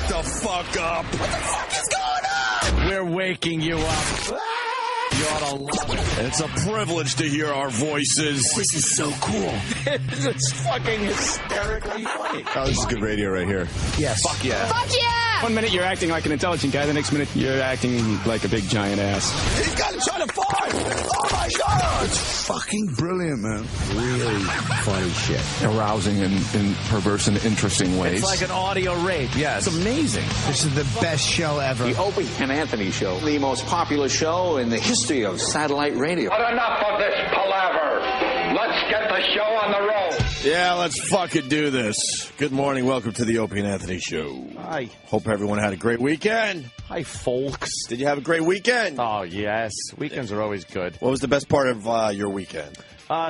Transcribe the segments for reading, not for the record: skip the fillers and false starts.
Wake the fuck up. What the fuck is going on? We're waking you up. You ought to love it. And it's a privilege to hear our voices. This is so cool. It's fucking hysterically funny. Oh, this is good radio right here. Yes. Fuck yeah. Fuck yeah! 1 minute you're acting like an intelligent guy, the next minute you're acting like a big giant ass. He's got to try to fight. Oh my God. It's fucking brilliant, man. Really funny shit. Arousing in perverse and interesting ways. It's like an audio rape. Yes. It's amazing. This is the best show ever. The Opie and Anthony Show, the most popular show in the history of satellite radio. But enough of this palaver. Let's get the show on the road. Yeah, let's fucking do this. Good morning. Welcome to the Opie and Anthony Show. Hi. Hope everyone had a great weekend. Hi, folks. Did you have a great weekend? Oh, yes. Weekends are always good. What was the best part of your weekend?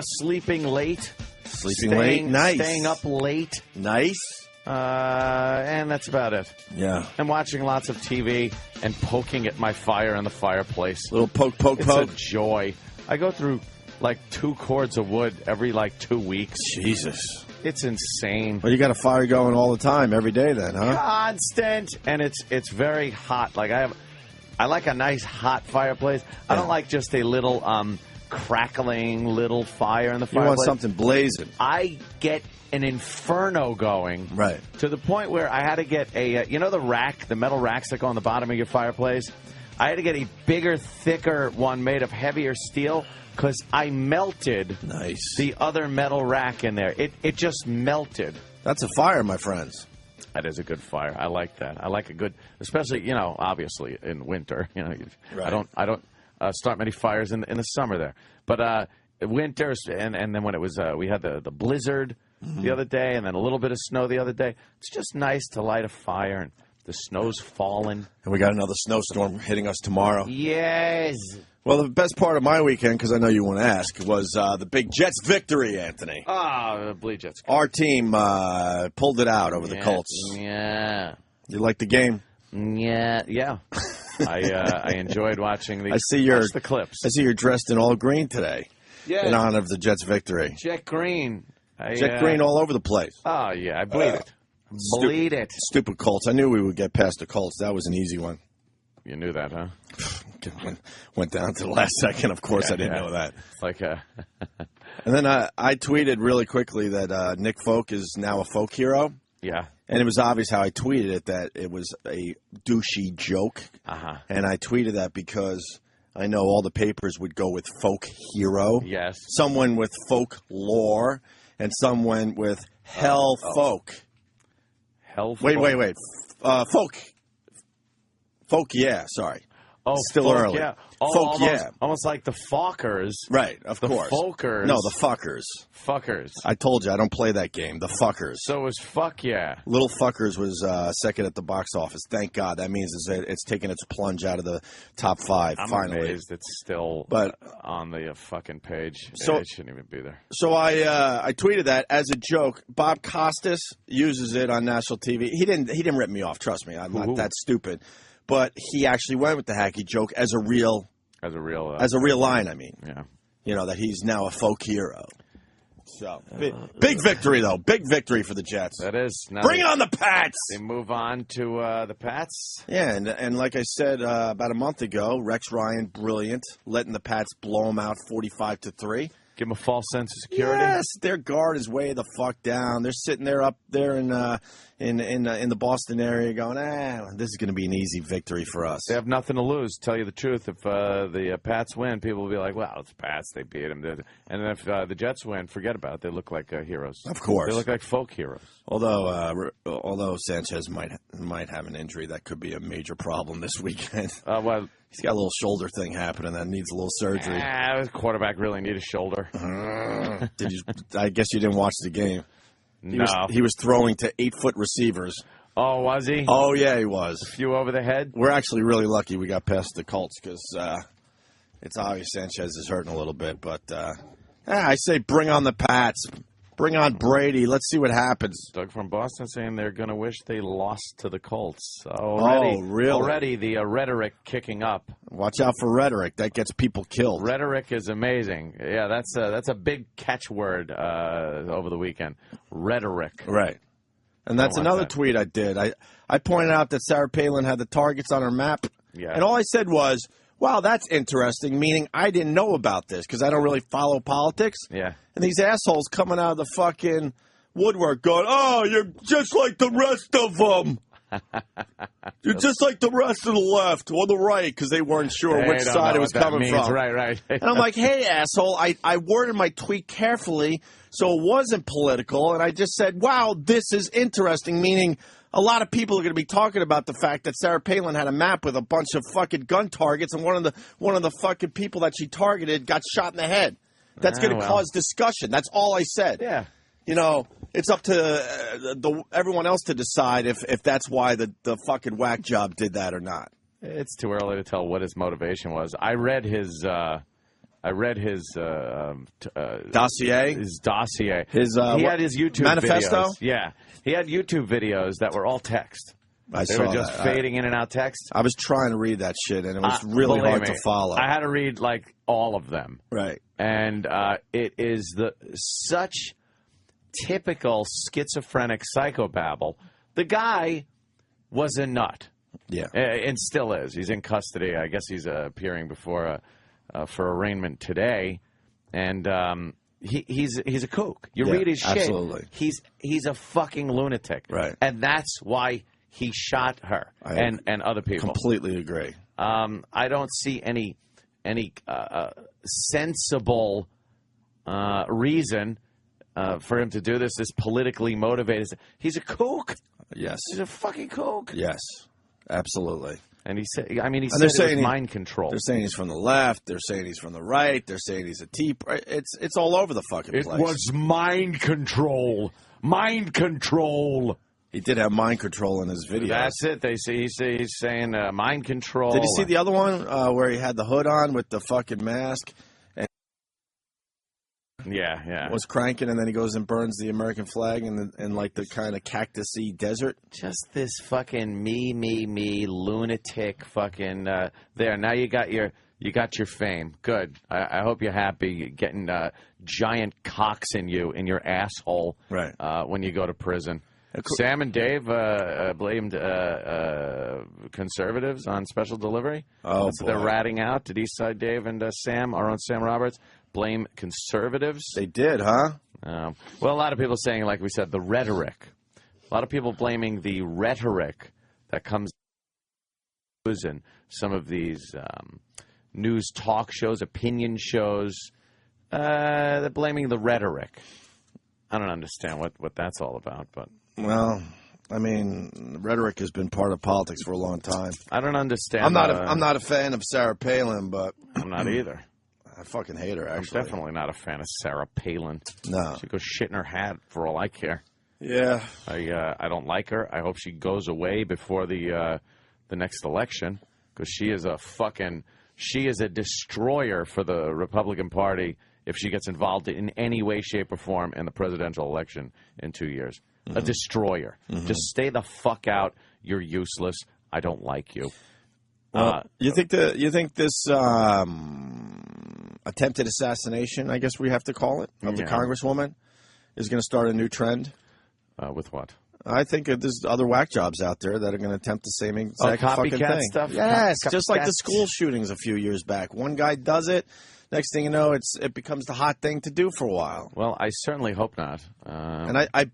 Sleeping late. Sleeping late? Nice. Staying up late. Nice. And that's about it. Yeah. And watching lots of TV and poking at my fire in the fireplace. Little poke. It's a joy. I go through like 2 cords of wood every 2 weeks. Jesus. It's insane. Well, you got a fire going all the time, every day then, huh? Constant. And it's very hot. I like a nice hot fireplace. I don't like just a little crackling little fire in the fireplace. You want something blazing. I get an inferno going. Right. To the point where I had to get a, the metal racks that go on the bottom of your fireplace? I had to get a bigger, thicker one made of heavier steel because I melted the other metal rack in there. It just melted. That's a fire, my friends. That is a good fire. I like that. I like a good, especially, obviously in winter. Right. I don't start many fires in the summer there. But winter, and then when it was, we had the blizzard the other day, and then a little bit of snow the other day. It's just nice to light a fire, and the snow's falling. And we got another snowstorm hitting us tomorrow. Yes. Well, the best part of my weekend, because I know you want to ask, was the big Jets victory, Anthony. The Blue Jets. Our team pulled it out over the Colts. Yeah. You like the game? Yeah. I enjoyed watching watch the clips. I see you're dressed in all green today. Yeah. In honor of the Jets victory. Jet green. Jet green all over the place. Oh, yeah. I bleed it. Bleed it. Stupid Colts. I knew we would get past the Colts. That was an easy one. You knew that, huh? Went down to the last second. Of course, I didn't know that. Like And then I tweeted really quickly that Nick Folk is now a folk hero. Yeah. And it was obvious how I tweeted it, that it was a douchey joke. Uh-huh. And I tweeted that because I know all the papers would go with folk hero. Yes. Someone with folk lore, and someone with hell folk. Hell folk? Wait. Folk. Folk, yeah, sorry. Oh, still folk, early. Yeah. Folk, yeah. Almost like the Fockers. Right, of course. The Folkers. No, the fuckers. Fuckers. I told you, I don't play that game. The fuckers. So it was fuck yeah. Little Fuckers was second at the box office. Thank God. That means it's taken its plunge out of the top 5 I'm finally. amazed it's still on the fucking page. So, it shouldn't even be there. So I tweeted that as a joke. Bob Costas uses it on national TV. He didn't rip me off. Trust me. I'm not that stupid. But he actually went with the hacky joke as a real line. I mean, yeah, that he's now a folk hero. So big victory though, big victory for the Jets. That is. Now Bring on the Pats. They move on to the Pats. Yeah, and like I said about a month ago, Rex Ryan, brilliant, letting the Pats blow them out 45-3. Give them a false sense of security. Yes, their guard is way the fuck down. They're sitting there up there in the Boston area going, this is going to be an easy victory for us. They have nothing to lose. Tell you the truth, if the Pats win, people will be like, "Well, it's Pats. They beat them." And if the Jets win, forget about it. They look like heroes. Of course, they look like folk heroes. Although Sanchez might have an injury, that could be a major problem this weekend. Well. He's got a little shoulder thing happening that needs a little surgery. The quarterback really need a shoulder. I guess you didn't watch the game. He was throwing to 8-foot receivers. Oh, was he? Oh, yeah, he was. A few over the head? We're actually really lucky we got past the Colts because it's obvious Sanchez is hurting a little bit. But I say bring on the Pats. Bring on Brady. Let's see what happens. Doug from Boston saying they're going to wish they lost to the Colts. Really? Already the rhetoric kicking up. Watch out for rhetoric. That gets people killed. Rhetoric is amazing. Yeah, that's a big catchword over the weekend. Rhetoric. Right. And that's another tweet I did. I pointed out that Sarah Palin had the targets on her map. Yeah. And all I said was, wow, that's interesting, meaning I didn't know about this because I don't really follow politics. Yeah. And these assholes coming out of the fucking woodwork going, oh, you're just like the rest of them. You're just like the rest of the left or the right because they weren't sure which side it was coming from. Right. And I'm like, hey, asshole, I worded my tweet carefully so it wasn't political. And I just said, wow, this is interesting, meaning a lot of people are going to be talking about the fact that Sarah Palin had a map with a bunch of fucking gun targets, and one of the fucking people that she targeted got shot in the head. That's going to cause discussion. That's all I said. Yeah. You know, it's up to everyone else to decide if that's why the fucking whack job did that or not. It's too early to tell what his motivation was. I read his dossier. His dossier. He had his YouTube manifesto. Videos. Yeah, he had YouTube videos that were all text. They were just fading in and out text. I was trying to read that shit, and it was really hard to follow. I had to read like all of them. Right. And it is such typical schizophrenic psychobabble. The guy was a nut. Yeah. And still is. He's in custody. I guess he's appearing before for arraignment today. And he's a kook. You read his shit. Absolutely. He's a fucking lunatic. Right. And that's why he shot her and other people. Completely agree. I don't see any sensible reason for him to do this. This politically motivated. He's a kook. Yes. He's a fucking kook. Yes. Absolutely. And he said, I mean, he said it was mind control. They're saying he's from the left. They're saying he's from the right. They're saying he's a Tea. It's all over the fucking place. It was mind control. Mind control. He did have mind control in his video. That's it. He's saying mind control. Did you see the other one where he had the hood on with the fucking mask? And yeah. Was cranking, and then he goes and burns the American flag in like the kind of cactusy desert. Just this fucking me lunatic fucking there. Now you got your fame. Good. I hope you're happy getting giant cocks in your asshole. Right. When you go to prison. Sam and Dave blamed conservatives on special delivery. Oh, that's what they're ratting out. Did Eastside Dave and Sam, our own Sam Roberts, blame conservatives? They did, huh? Well, a lot of people saying, like we said, the rhetoric. A lot of people blaming the rhetoric that comes in some of these news talk shows, opinion shows. They're blaming the rhetoric. I don't understand what that's all about, but... Well, I mean, rhetoric has been part of politics for a long time. I don't understand. I'm not a fan of Sarah Palin, but I'm not either. I fucking hate her. Actually, I'm definitely not a fan of Sarah Palin. No, she goes shit in her hat for all I care. Yeah, I don't like her. I hope she goes away before the next election because she is a destroyer for the Republican Party if she gets involved in any way, shape, or form in the presidential election in 2 years. Mm-hmm. A destroyer. Mm-hmm. Just stay the fuck out. You're useless. I don't like you. You think this attempted assassination, I guess we have to call it, of the Congresswoman is going to start a new trend? With what? I think there's other whack jobs out there that are going to attempt the same exact fucking thing. Stuff? Yes, just like the school shootings a few years back. One guy does it. Next thing you know, it becomes the hot thing to do for a while. Well, I certainly hope not. And I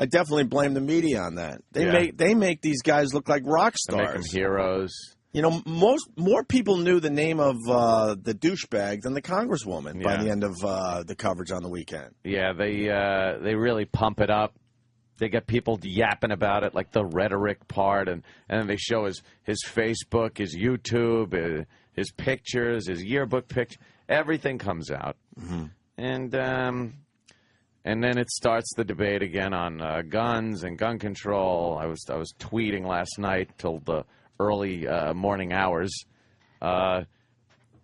definitely blame the media on that. They make these guys look like rock stars. They make them heroes. You know, more people knew the name of the douchebag than the Congresswoman by the end of the coverage on the weekend. Yeah, they really pump it up. They get people yapping about it, like the rhetoric part, and then they show his Facebook, his YouTube, his pictures, his yearbook picture. Everything comes out, and then it starts the debate again on guns and gun control. I was tweeting last night till the early morning hours, and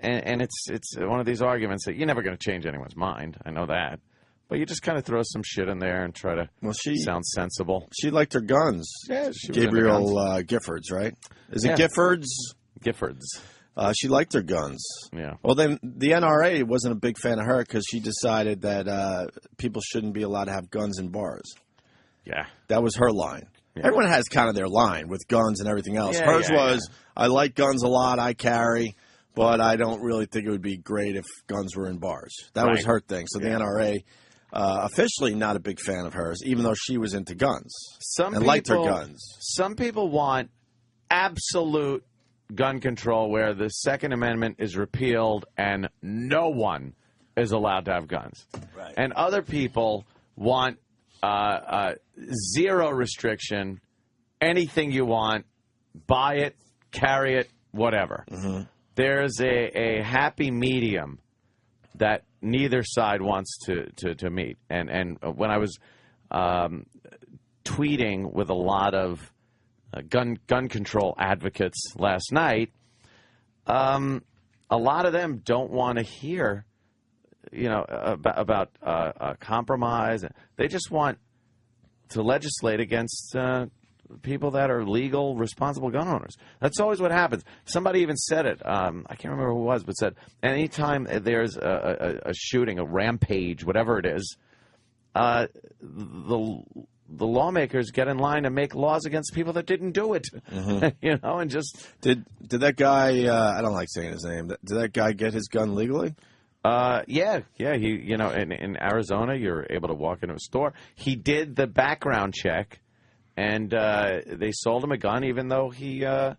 it's one of these arguments that you're never going to change anyone's mind. I know that. But you just kind of throw some shit in there and try to sound sensible. She liked her guns. Yeah, she was Gabriel Giffords, right? Is it Giffords? Giffords. She liked her guns. Yeah. Well, then the NRA wasn't a big fan of her because she decided that people shouldn't be allowed to have guns in bars. Yeah. That was her line. Yeah. Everyone has kind of their line with guns and everything else. Hers was, I like guns a lot, I carry, but I don't really think it would be great if guns were in bars. That was her thing. So the NRA, officially not a big fan of hers, even though she was into guns liked her guns. Some people want absolute gun control where the Second Amendment is repealed and no one is allowed to have guns. Right. And other people want zero restriction, anything you want, buy it, carry it, whatever. Mm-hmm. There's a happy medium that neither side wants to meet. And when I was tweeting with a lot of gun control advocates last night, a lot of them don't want to hear about compromise. They just want to legislate against people that are legal, responsible gun owners. That's always what happens. Somebody even said it. I can't remember who it was, but said anytime there's a shooting, a rampage, whatever it is, the lawmakers get in line and make laws against people that didn't do it. Mm-hmm. And just did that guy? I don't like saying his name. Did that guy get his gun legally? Yeah. He, in Arizona, you're able to walk into a store. He did the background check, and they sold him a gun, even though he had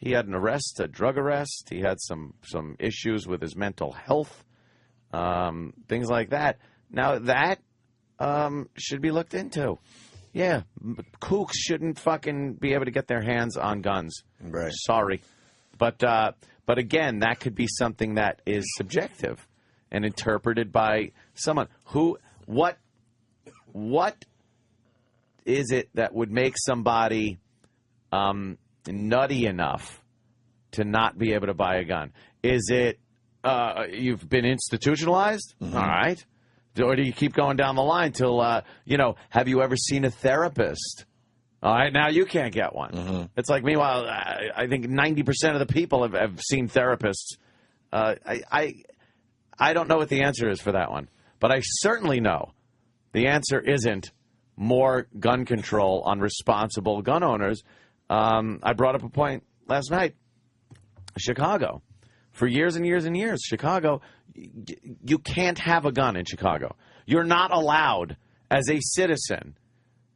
an arrest, a drug arrest. He had some issues with his mental health, things like that. Now that should be looked into. Yeah, kooks shouldn't fucking be able to get their hands on guns. Right. Sorry, but again, that could be something that is subjective and interpreted by someone who. What is it that would make somebody nutty enough to not be able to buy a gun? Is it you've been institutionalized? Mm-hmm. All right. Or do you keep going down the line till, have you ever seen a therapist? All right, now you can't get one. Mm-hmm. It's like, meanwhile, I think 90% of the people have seen therapists. I don't know what the answer is for that one. But I certainly know the answer isn't more gun control on responsible gun owners. I brought up a point last night. Chicago. For years and years and years, Chicago, you can't have a gun in Chicago. You're not allowed, as a citizen,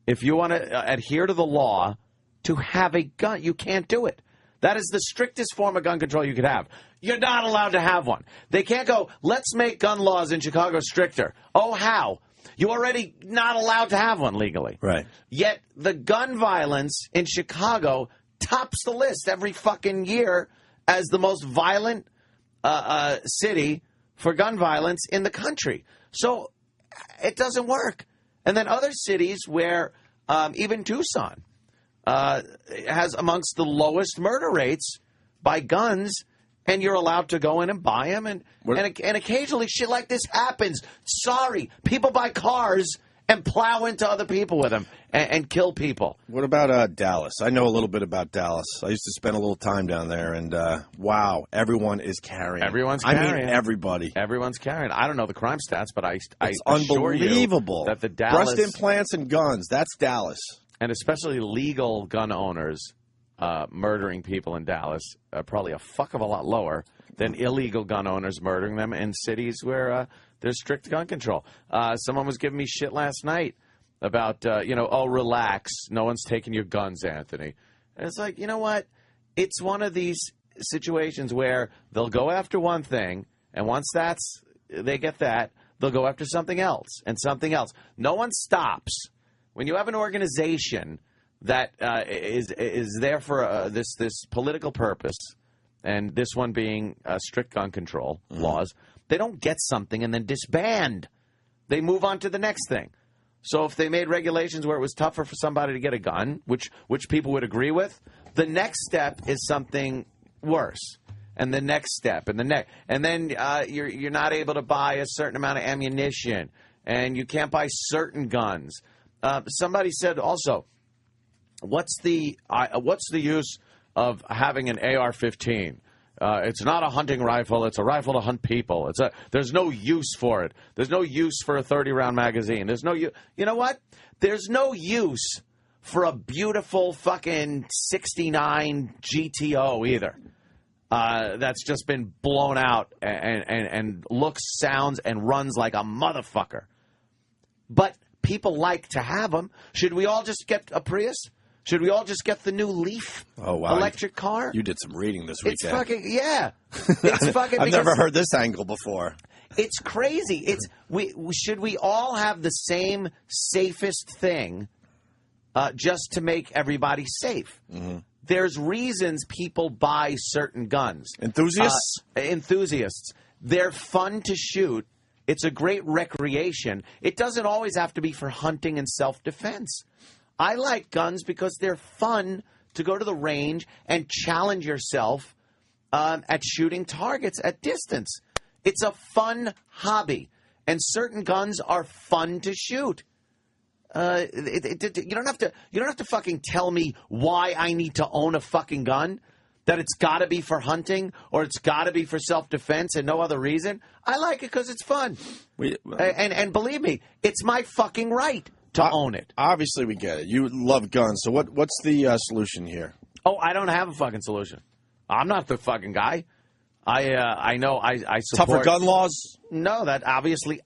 if you want to adhere to the law, to have a gun. You can't do it. That is the strictest form of gun control you could have. You're not allowed to have one. They can't go, let's make gun laws in Chicago stricter. Oh, how? You're already not allowed to have one legally. Right. Yet the gun violence in Chicago tops the list every fucking year as the most violent city for gun violence in the country. So it doesn't work. And then other cities where even Tucson has amongst the lowest murder rates by guns, and you're allowed to go in and buy them. And occasionally shit like this happens. Sorry, people buy cars and plow into other people with them and kill people. What about Dallas? I know a little bit about Dallas. I used to spend a little time down there, and wow, everyone is carrying. Everyone's carrying. I mean, everybody. Everyone's carrying. I don't know the crime stats, but it's unbelievable that the Dallas breast implants and guns. That's Dallas, and especially legal gun owners murdering people in Dallas are probably a fuck of a lot lower than illegal gun owners murdering them in cities where there's strict gun control. Someone was giving me shit last night about, relax. No one's taking your guns, Anthony. And it's like, you know what? It's one of these situations where they'll go after one thing, and once they get that, they'll go after something else and something else. No one stops. When you have an organization that is there for this political purpose, and this one being strict gun control laws, they don't get something and then disband. They move on to the next thing. So if they made regulations where it was tougher for somebody to get a gun, which people would agree with, the next step is something worse. And the next step, and the next, and then you're not able to buy a certain amount of ammunition, and you can't buy certain guns. Somebody said also, what's the use of having an AR-15? It's not a hunting rifle. It's a rifle to hunt people. There's no use for it. There's no use for a 30-round magazine. There's no use. You know what? There's no use for a beautiful fucking 69 GTO either. That's just been blown out and looks, sounds, and runs like a motherfucker. But people like to have them. Should we all just get a Prius? Should we all just get the new Leaf electric car? You did some reading this weekend. It's fucking, yeah. It's fucking. I've never heard this angle before. It's crazy. Should we all have the same safest thing just to make everybody safe? Mm-hmm. There's reasons people buy certain guns. Enthusiasts? Enthusiasts. They're fun to shoot. It's a great recreation. It doesn't always have to be for hunting and self-defense. I like guns because they're fun to go to the range and challenge yourself at shooting targets at distance. It's a fun hobby, and certain guns are fun to shoot. You don't have to fucking tell me why I need to own a fucking gun. That it's got to be for hunting or it's got to be for self-defense and no other reason. I like it because it's fun. And believe me, it's my fucking right to own it. Obviously, we get it. You love guns. So what's the solution here? Oh, I don't have a fucking solution. I'm not the fucking guy. I know I support... Tougher gun laws? No, that obviously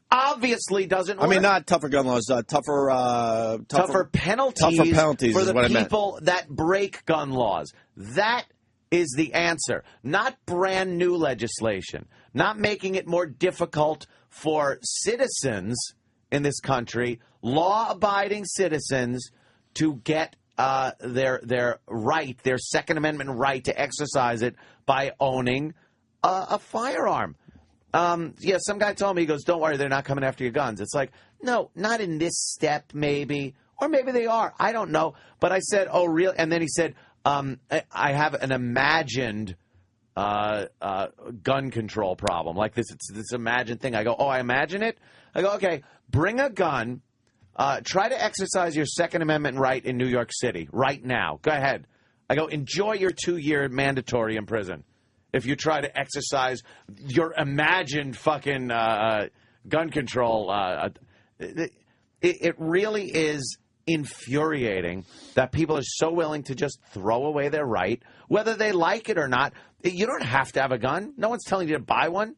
doesn't work. I mean, not tougher gun laws, tougher penalties for the people that break gun laws. That is the answer. Not brand new legislation. Not making it more difficult for citizens in this country, law-abiding citizens, to get their right, their Second Amendment right to exercise it by owning a firearm. Yeah, some guy told me, he goes, don't worry, they're not coming after your guns. It's like, no, not in this step, maybe. Or maybe they are. I don't know. But I said, oh, really? And then he said, I have an imagined gun control problem. Like this imagined thing. I go, oh, I imagine it? I go, okay, bring a gun. Try to exercise your Second Amendment right in New York City right now. Go ahead. I go, enjoy your 2-year mandatory in prison. If you try to exercise your imagined fucking gun control, it really is infuriating that people are so willing to just throw away their right, whether they like it or not. You don't have to have a gun. No one's telling you to buy one.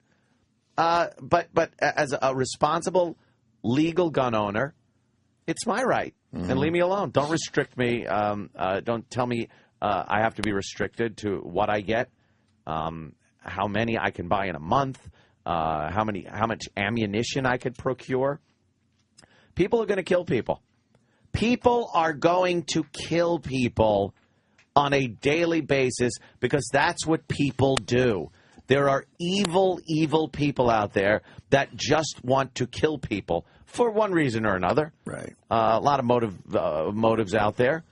But as a responsible, legal gun owner, it's my right. Mm-hmm. And leave me alone. Don't restrict me. Don't tell me I have to be restricted to what I get. How many I can buy in a month, how much ammunition I could procure. People are going to kill people. People are going to kill people on a daily basis because that's what people do. There are evil, evil people out there that just want to kill people for one reason or another. Right. A lot of motives out there.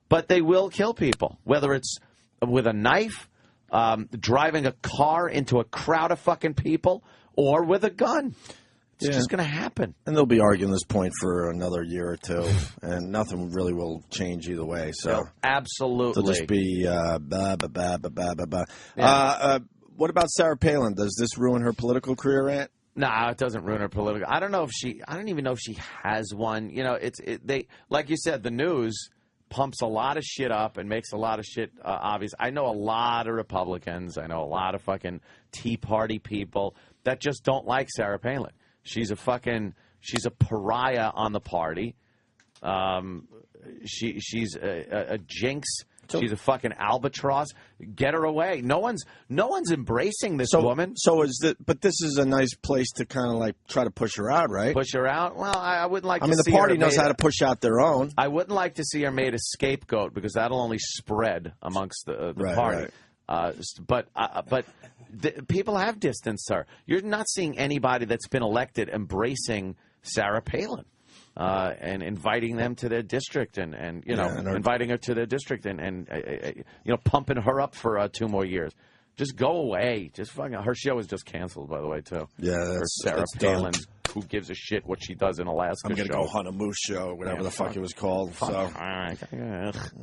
But they will kill people, whether it's with a knife, driving a car into a crowd of fucking people, or with a gun. It's just going to happen. And they'll be arguing this point for another year or two, and nothing really will change either way. So no, absolutely. It'll just be what about Sarah Palin? Does this ruin her political career, Ant? No, it doesn't ruin her political. I don't even know if she has one. You know, they like you said, the news pumps a lot of shit up and makes a lot of shit obvious. I know a lot of Republicans. I know a lot of fucking Tea Party people that just don't like Sarah Palin. She's a pariah on the party. She's a jinx. She's a fucking albatross. Get her away. No one's embracing this woman. But this is a nice place to kind of like try to push her out, right? Push her out? Well, I wouldn't like. I mean, the party knows how to push out their own. I wouldn't like to see her made a scapegoat because that'll only spread amongst the party. Right. But people have distanced her. You're not seeing anybody that's been elected embracing Sarah Palin. And inviting them to their district and inviting her to their district and pumping her up for 2 more years. Just go away. Just fucking. Her show is just canceled, by the way, too. Yeah, Sarah Palin's who gives a shit what she does in Alaska. I'm gonna show. go hunt a moose show, whatever the fuck it was called. Fuck. So,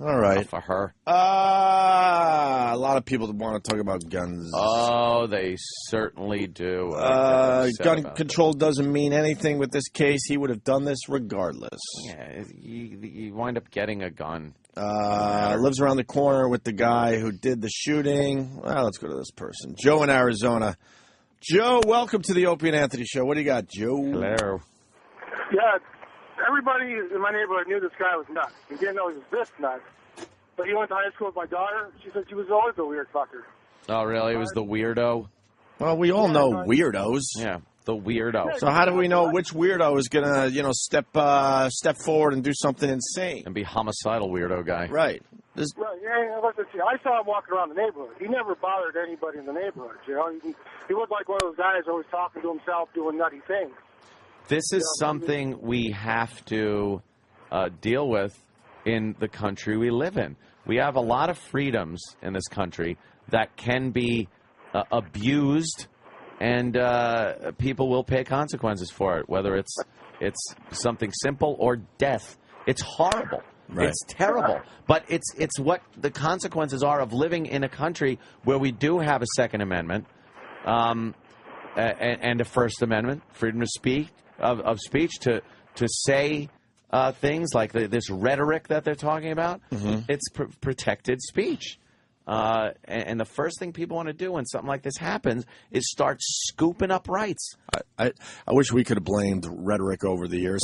All right, for her. A lot of people want to talk about guns. Oh, they certainly do. Gun control doesn't mean anything with this case. He would have done this regardless. Yeah, you wind up getting a gun. Lives around the corner with the guy who did the shooting. Well, let's go to this person. Joe in Arizona. Joe, welcome to the Opie and Anthony show. What do you got, Joe? Hello. Yeah, everybody in my neighborhood knew this guy was nuts. He didn't know he was this nuts. But he went to high school with my daughter. She said she was always a weird fucker. Oh, really? It was the weirdo? Well, we all know weirdos. Yeah, the weirdo. So how do we know which weirdo is going to, step forward and do something insane? And be homicidal weirdo guy. Right. Right, yeah, listen, see, I saw him walking around the neighborhood. He never bothered anybody in the neighborhood, He was like one of those guys always talking to himself, doing nutty things. This is something we have to deal with in the country we live in. We have a lot of freedoms in this country that can be abused, and people will pay consequences for it, whether it's something simple or death. It's horrible. Right. It's terrible. But it's what the consequences are of living in a country where we do have a Second Amendment and a First Amendment, freedom of speech, to say things like this rhetoric that they're talking about. Mm-hmm. It's protected speech. And the first thing people want to do when something like this happens is start scooping up rights. I wish we could have blamed rhetoric over the years.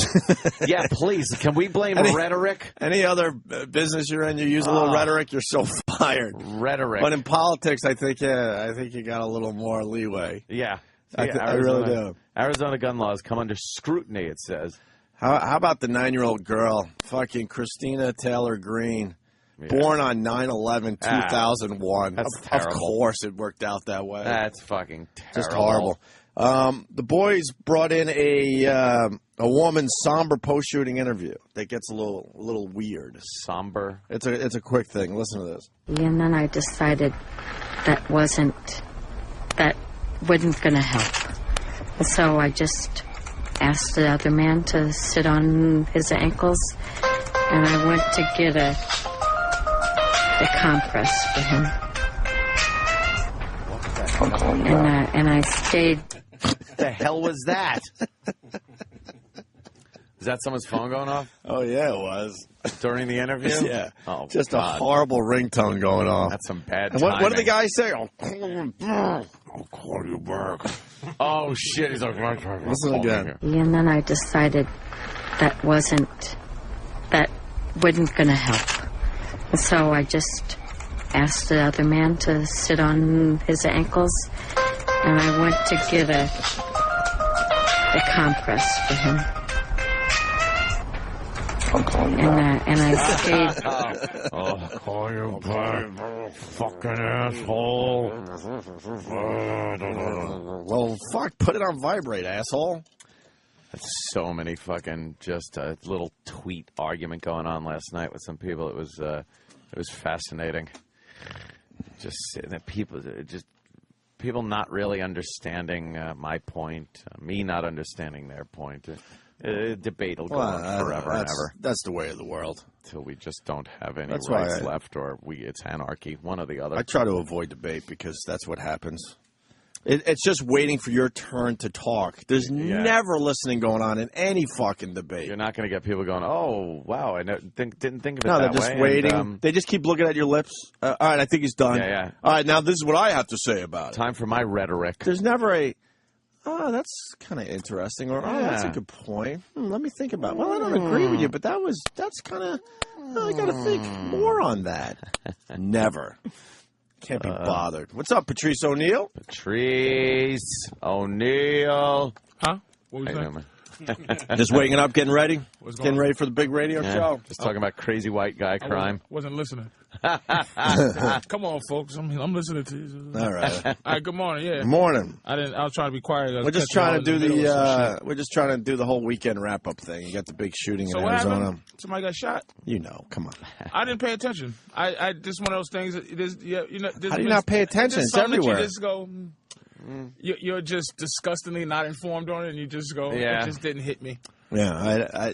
Yeah, please. Can we blame rhetoric? Any other business you're in, you use a little rhetoric, you're so fired. Rhetoric. But in politics, I think you got a little more leeway. Yeah. I really do. Arizona gun laws come under scrutiny, it says. How about the 9-year-old girl, fucking Christina Taylor Greene? Yeah. Born on 9/11/2001. That's terrible. Of course it worked out that way. That's fucking terrible. Just horrible. The boys brought in a woman's somber post-shooting interview that gets a little weird. Somber? It's a quick thing. Listen to this. And then I decided that wasn't going to help. And so I just asked the other man to sit on his ankles, and I went to get a compress for him. And I stayed. What the hell was that? Is that someone's phone going off? Oh, yeah, it was. During the interview? Yeah. Oh, just God. A horrible ringtone going off. That's some bad timing. What did the guy say? I'll call you back. Oh, shit. He's like, listen again. And then I decided that wasn't going to help. And so I just asked the other man to sit on his ankles, and I went to get a compress for him. And I stayed. I'll call you back, fucking asshole. Well, fuck, put it on vibrate, asshole. So many fucking just a little tweet argument going on last night with some people. It was fascinating. Just sitting there, people not really understanding my point, me not understanding their point. Debate will go on forever and ever. That's the way of the world. Until we just don't have any rights left, or it's anarchy, one or the other. I try to avoid debate because that's what happens. It's just waiting for your turn to talk. There's never listening going on in any fucking debate. You're not going to get people going, oh, wow, I didn't think of it that way. No, they're just waiting. And, they just keep looking at your lips. All right, I think he's done. Yeah. All right, now this is what I have to say about it. Time for my rhetoric. There's never that's kind of interesting, or that's a good point. Let me think about it. Well, I don't agree with you, but that's kind of, I got to think more on that. Never. Can't be bothered. What's up, Patrice O'Neill? Patrice O'Neill. Huh? What was that? Just waking up, getting ready? Getting ready for the big radio show? Just talking about crazy white guy crime. Wasn't listening. Come on, folks. I'm listening to you. All right. All right, good morning. Yeah. Good morning. I was trying to be quiet. We're just trying to do the whole weekend wrap up thing. You got the big shooting in Arizona. What happened? Somebody got shot? Come on. I didn't pay attention. I just one of those things. How do you not pay attention? It's everywhere. You just go. you're just disgustingly not informed on it, and you just go, it just didn't hit me. Yeah,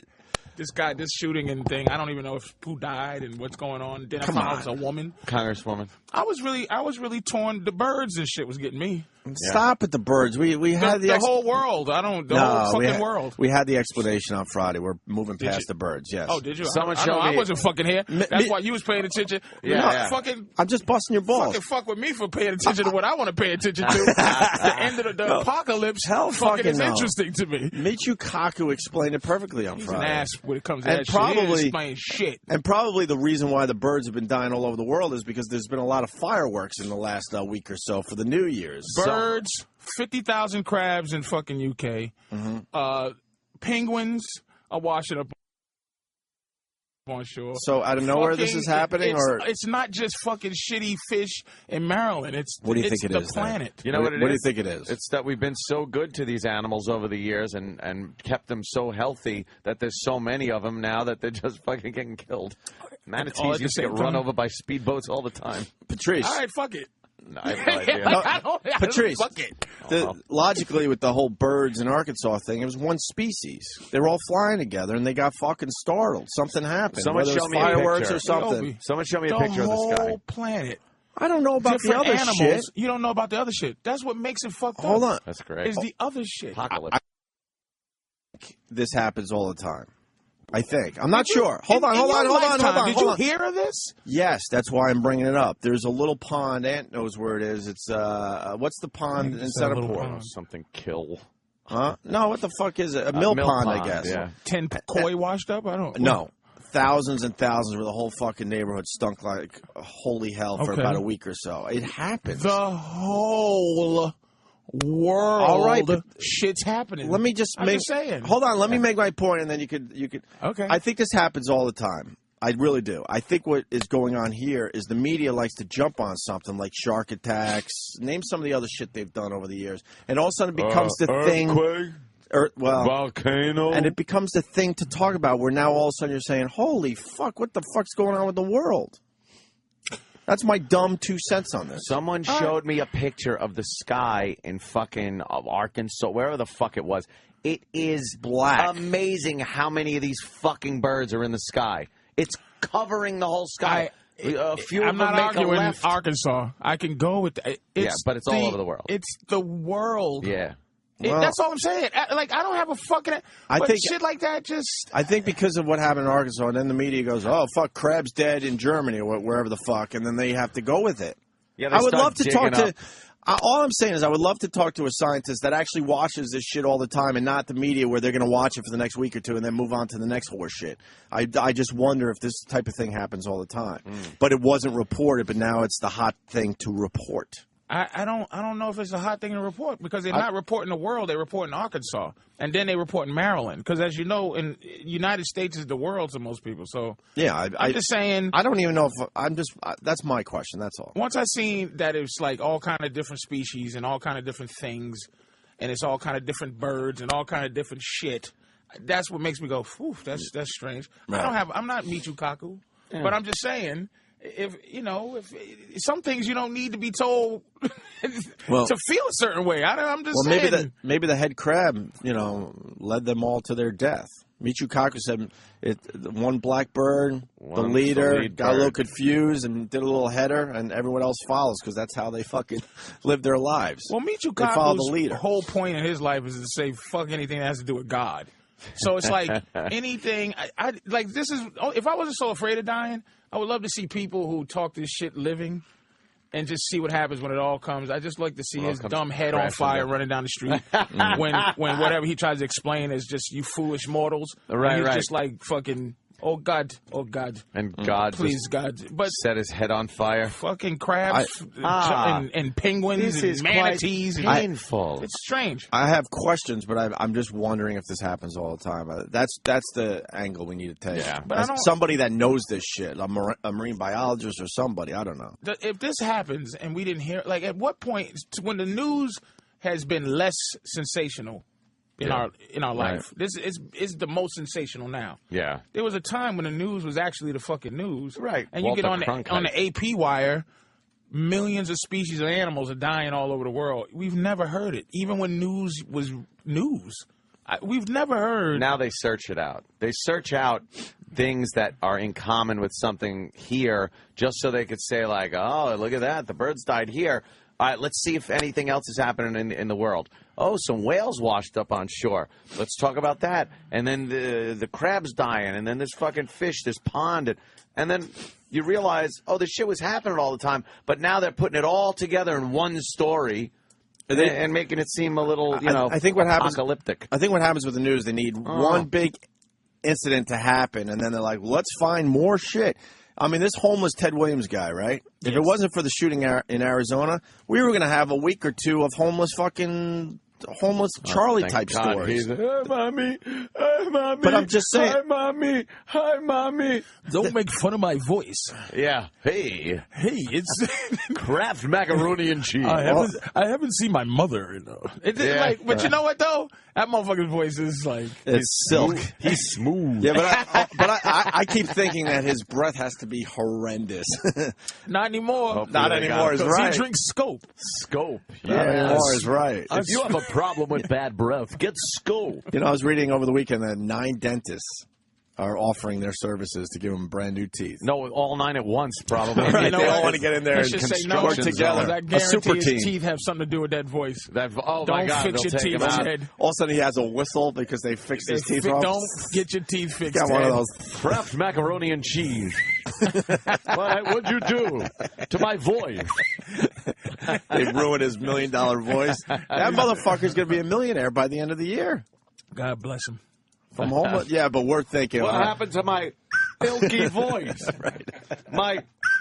this shooting and thing, I don't even know who died and what's going on. Then I found out it was a woman. Congresswoman. I was really torn. The birds and shit was getting me. Stop at the birds. We had the whole world. The whole fucking world. We had the explanation on Friday. We're moving past the birds. Yes. Oh, did you? I wasn't fucking here. That's why you was paying attention. Fucking. I'm just busting your balls. Fucking fuck with me for paying attention to what I want to pay attention to. The end of the apocalypse. Hell, fucking is interesting to me. Michio Kaku explained it perfectly on Friday. He's an ass when it comes to that shit. He didn't explain shit. And probably the reason why the birds have been dying all over the world is because there's been a lot of fireworks in the last week or so for the New Year's. Birds. 50,000 crabs in fucking UK. Penguins are washing up on shore. So out of nowhere this is happening? It's not just fucking shitty fish in Maryland. What do you think it is? It's the planet. You know what it is? What do you think it is? It's that we've been so good to these animals over the years and kept them so healthy that there's so many of them now that they're just fucking getting killed. Manatees used to get run over by speedboats all the time. Patrice. All right, fuck it. No, I have no idea. Patrice, logically with the whole birds in Arkansas thing, it was one species. They were all flying together and they got fucking startled. Something happened. Someone show me fireworks a picture. or something. Someone show me a picture of the sky. The whole planet. I don't know about the other animals. shit. You don't know about the other shit. That's what makes it fucked up. Hold on. That's great. Is the other shit. Apocalypse. This happens all the time. I think. I'm not sure. Hold on. Did you hear of this? Yes, that's why I'm bringing it up. There's a little pond. Ant knows where it is. It's what's the pond in Centerport? Something kill. Huh? No, what the fuck is it? A mill pond, I guess. Yeah. 10 koi washed up? I don't know. No. Thousands and thousands where the whole fucking neighborhood stunk like holy hell for about a week or so. It happens. The whole world. All right, shit's happening. Let me just saying. Hold on, let me make my point, and then you could. Okay. I think this happens all the time. I really do. I think what is going on here is the media likes to jump on something like shark attacks. Name some of the other shit they've done over the years, and all of a sudden it becomes the thing. Volcano. And it becomes the thing to talk about. Where now all of a sudden you're saying, "Holy fuck, what the fuck's going on with the world?" That's my dumb 2 cents on this. Someone showed me a picture of the sky in fucking Arkansas, wherever the fuck it was. It is black. Amazing how many of these fucking birds are in the sky. It's covering the whole sky. A few I'm of them not make a arguing left. Arkansas. I can go with that. But it's all over the world. It's the world. Yeah. That's all I'm saying. I don't have a fucking. I think shit like that just. I think because of what happened in Arkansas, and then the media goes, "Oh fuck, crab's dead in Germany or wherever the fuck," and then they have to go with it. Yeah, I would love to talk to. All I'm saying is, I would love to talk to a scientist that actually watches this shit all the time, and not the media where they're going to watch it for the next week or two and then move on to the next horse shit. I just wonder if this type of thing happens all the time. But it wasn't reported, but now it's the hot thing to report. I don't know if it's a hot thing to report because they're not reporting the world. They report in Arkansas, and then they report in Maryland. Because as you know, in United States is the world to most people. So yeah, I'm just saying. I don't even know if I'm just. That's my question. That's all. Once I seen that it's like all kind of different species and all kind of different things, and it's all kind of different birds and all kind of different shit. That's what makes me go, "Phew, that's strange." Right. I'm not Michio Kaku, but I'm just saying. If some things you don't need to be told to feel a certain way. I'm just saying. Maybe the head crab, led them all to their death. Michio Kaku said one black bird, the leader, got a little confused and did a little header, and everyone else follows because that's how they fucking live their lives. Well, Michio Kaku's whole point in his life is to say fuck anything that has to do with God. So it's like anything. I like this is. If I wasn't so afraid of dying, I would love to see people who talk this shit living and just see what happens when it all comes. I just like to see his dumb head on fire running down the street when whatever he tries to explain is just you foolish mortals. Right, he's just like fucking. Oh God! And God, please God, but set his head on fire. Fucking crabs and penguins and manatees. Painful. It's strange. I have questions, but I'm just wondering if this happens all the time. That's the angle we need to take. Yeah, but somebody that knows this shit, a marine biologist or somebody. I don't know. If this happens and we didn't hear, like, at what point when the news has been less sensational. In our life, this is the most sensational now. Yeah, there was a time when the news was actually the fucking news, right? And Walter you get on the AP wire, millions of species of animals are dying all over the world. We've never heard it, even when news was news. We've never heard. Now they search it out. They search out things that are in common with something here, just so they could say, like, oh, look at that, the birds died here. All right, let's see if anything else is happening in the world. Oh, some whales washed up on shore. Let's talk about that. And then the crab's dying, and then this fucking fish, this pond. And then you realize, oh, this shit was happening all the time, but now they're putting it all together in one story and making it seem a little, I think what apocalyptic. I think what happens with the news, they need one big incident to happen, and then they're like, let's find more shit. I mean, this homeless Ted Williams guy, right? Yes. If it wasn't for the shooting in Arizona, we were going to have a week or two of homeless Charlie type stories. Hi, mommy. Hi, mommy. But I'm just saying. Hi, mommy. Hi, mommy. Don't make fun of my voice. Yeah. Hey, it's Kraft macaroni and cheese. I haven't seen my mother. But you know what though? That motherfucker's voice is like it's silk. He's smooth. Yeah, but I keep thinking that his breath has to be horrendous. Not anymore. Not anymore is right. He drinks Scope. Not anymore is right. If you have a problem with bad breath, get Scope. I was reading over the weekend that 9 dentists are offering their services to give them brand new teeth. No, all 9 at once, probably. Right, they all want to get in there and work together. A super team. His teeth have something to do with that voice. Don't fix your teeth, Ed. All of a sudden, he has a whistle because they fixed his teeth wrong. Don't get your teeth fixed. Got one of those Kraft macaroni and cheese. What'd you do to my voice? They ruined his $1 million voice. That motherfucker's going to be a millionaire by the end of the year. God bless him. From home, yeah, but we're thinking. What happened to my ilky voice? Right. My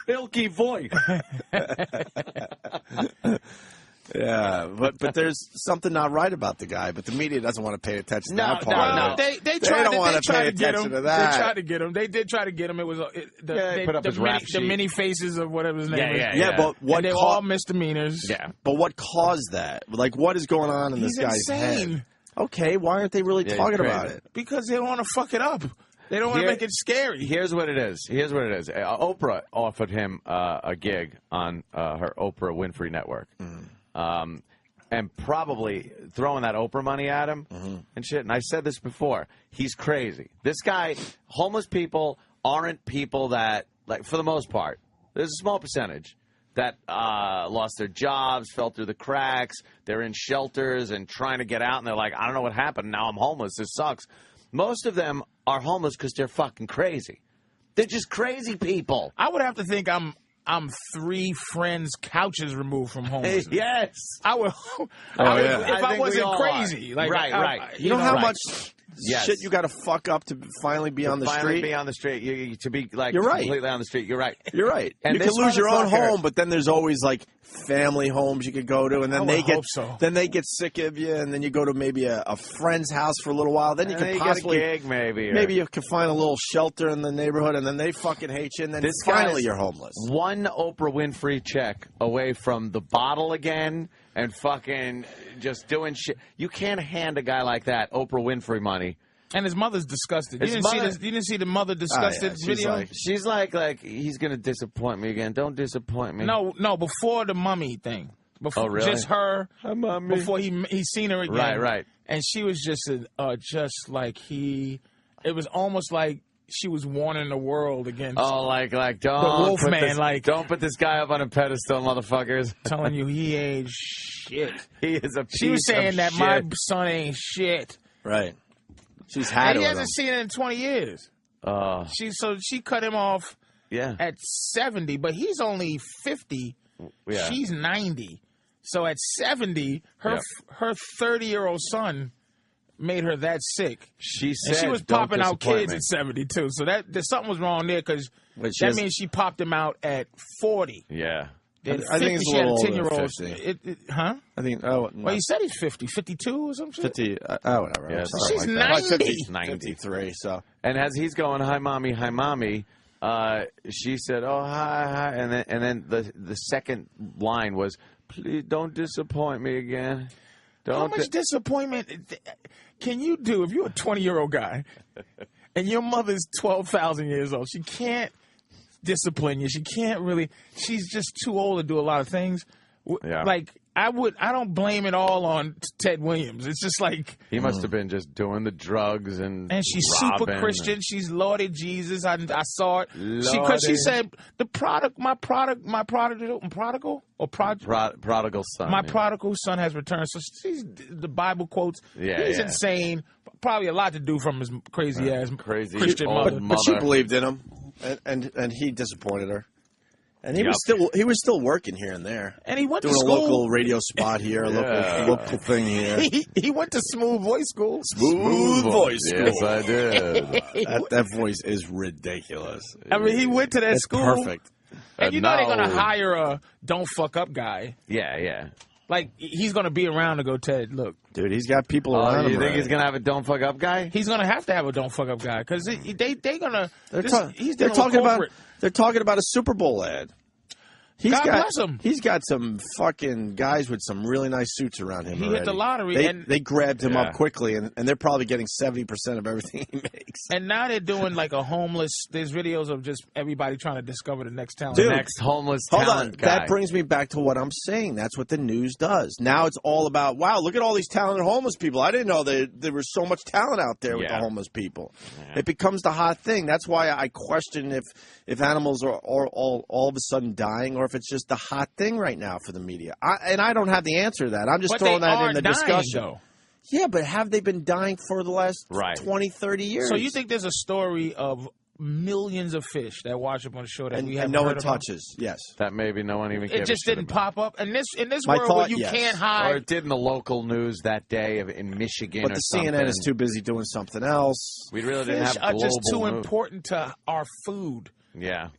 ilky voice. Yeah, but there's something not right about the guy. But the media doesn't want to pay attention to that part. No. They don't want to pay attention to that. They tried to get him. They did try to get him. It was the many faces of whatever his name is. Yeah, but what? They all misdemeanors. Yeah, but what caused that? Like, what is going on in this guy's head? Okay, why aren't they really talking about it? Because they don't want to fuck it up. They don't want to make it scary. Here's what it is. Oprah offered him a gig on her Oprah Winfrey Network. And probably throwing that Oprah money at him and shit. And I said this before. He's crazy. This guy, homeless people aren't people that, like, for the most part, there's a small percentage that lost their jobs, fell through the cracks, they're in shelters and trying to get out, and they're like, I don't know what happened, now I'm homeless, this sucks. Most of them are homeless because they're fucking crazy. They're just crazy people. I would have to think I'm 3 friends' couches removed from homelessness. Yes. I would. If I wasn't crazy. Like, right. You know how much shit you got to fuck up to finally be on the street? Be on the street. To be like You're right. completely on the street. You're right. You're right. And you can lose your own home, but then there's always like family homes you could go to, and then they get sick of you, and then you go to maybe a friend's house for a little while. Then you can possibly get a gig, maybe you can find a little shelter in the neighborhood, and then they fucking hate you, and then finally you're homeless. One Oprah Winfrey check away from the bottle again and fucking just doing shit. You can't hand a guy like that Oprah Winfrey money. And his mother's disgusted. You didn't see the mother disgusted video? She's like he's going to disappoint me again. Don't disappoint me. No, before the mummy thing. Before, really? Just her. Hi, mommy. Before he seen her again. Right. And she was just like it was almost like she was warning the world against. Oh, like don't the Wolfman. Don't put this guy up on a pedestal, motherfuckers. Telling you he ain't shit. He is a piece She was saying that shit. my son ain't shit. Right. She's had and he hasn't seen it in 20 years. She cut him off at 70, but he's only 50. Yeah. She's 90. So at 70, her 30-year-old son made her that sick. She said and she was popping out kids me. at 72. So there's something was wrong there because that means she popped him out at 40. Yeah. I think it's a little older than 50. Huh? I think. Oh, well, you said he's 50, 52 or something. 50. Whatever. Yeah, she's like 90. 93. So. And as he's going, hi mommy, she said, oh hi, and then the second line was, please don't disappoint me again. How much disappointment can you do if you're a 20-year-old guy and your mother's 12,000 years old? She can't discipline you. She can't really. She's just too old to do a lot of things. Yeah. Like I don't blame it all on Ted Williams. It's just like he must have been just doing the drugs and she's robbing super Christian. She's lauded Jesus. I saw it Lordy. she said my prodigal son. My prodigal son has returned. So she's the Bible quotes. He's insane. Probably a lot to do from his crazy ass Christian mother. But she believed in him, and he disappointed her. And he was still working here and there. And he went doing to school. a local radio spot here, a local thing here. He went to Smooth Voice School. Smooth Voice School. Yes, I did. that voice is ridiculous. I mean, he went to that school. Perfect. And you know they're going to hire a don't fuck up guy. Yeah. Like, he's going to be around to go, Ted, look. Dude, he's got people around him. You think he's going to have a don't fuck up guy? He's going to have a don't fuck up guy because they're going to. They're talking about a Super Bowl ad. God bless him. He's got some fucking guys with some really nice suits around him. He hit the lottery. They grabbed him up quickly, and they're probably getting 70% of everything he makes. And now they're doing like a homeless. There's videos of just everybody trying to discover the next talent. Dude, the next homeless hold talent on. guy. That brings me back to what I'm saying. That's what the news does. Now it's all about, wow, look at all these talented homeless people. I didn't know there was so much talent out there with the homeless people. Yeah. It becomes the hot thing. That's why I question if animals are all of a sudden dying or if it's just the hot thing right now for the media. I don't have the answer to that. I'm just throwing that in the discussion. Though. Yeah, but have they been dying for the last 20, 30 years? So you think there's a story of millions of fish that wash up on the shore that we haven't no heard one touches? Yes. That maybe no one even. It just didn't pop up. And in this world where you can't hide. Or it did in the local news that day in Michigan. But the CNN is too busy doing something else. We really didn't have global global just too news. important to our food. Yeah.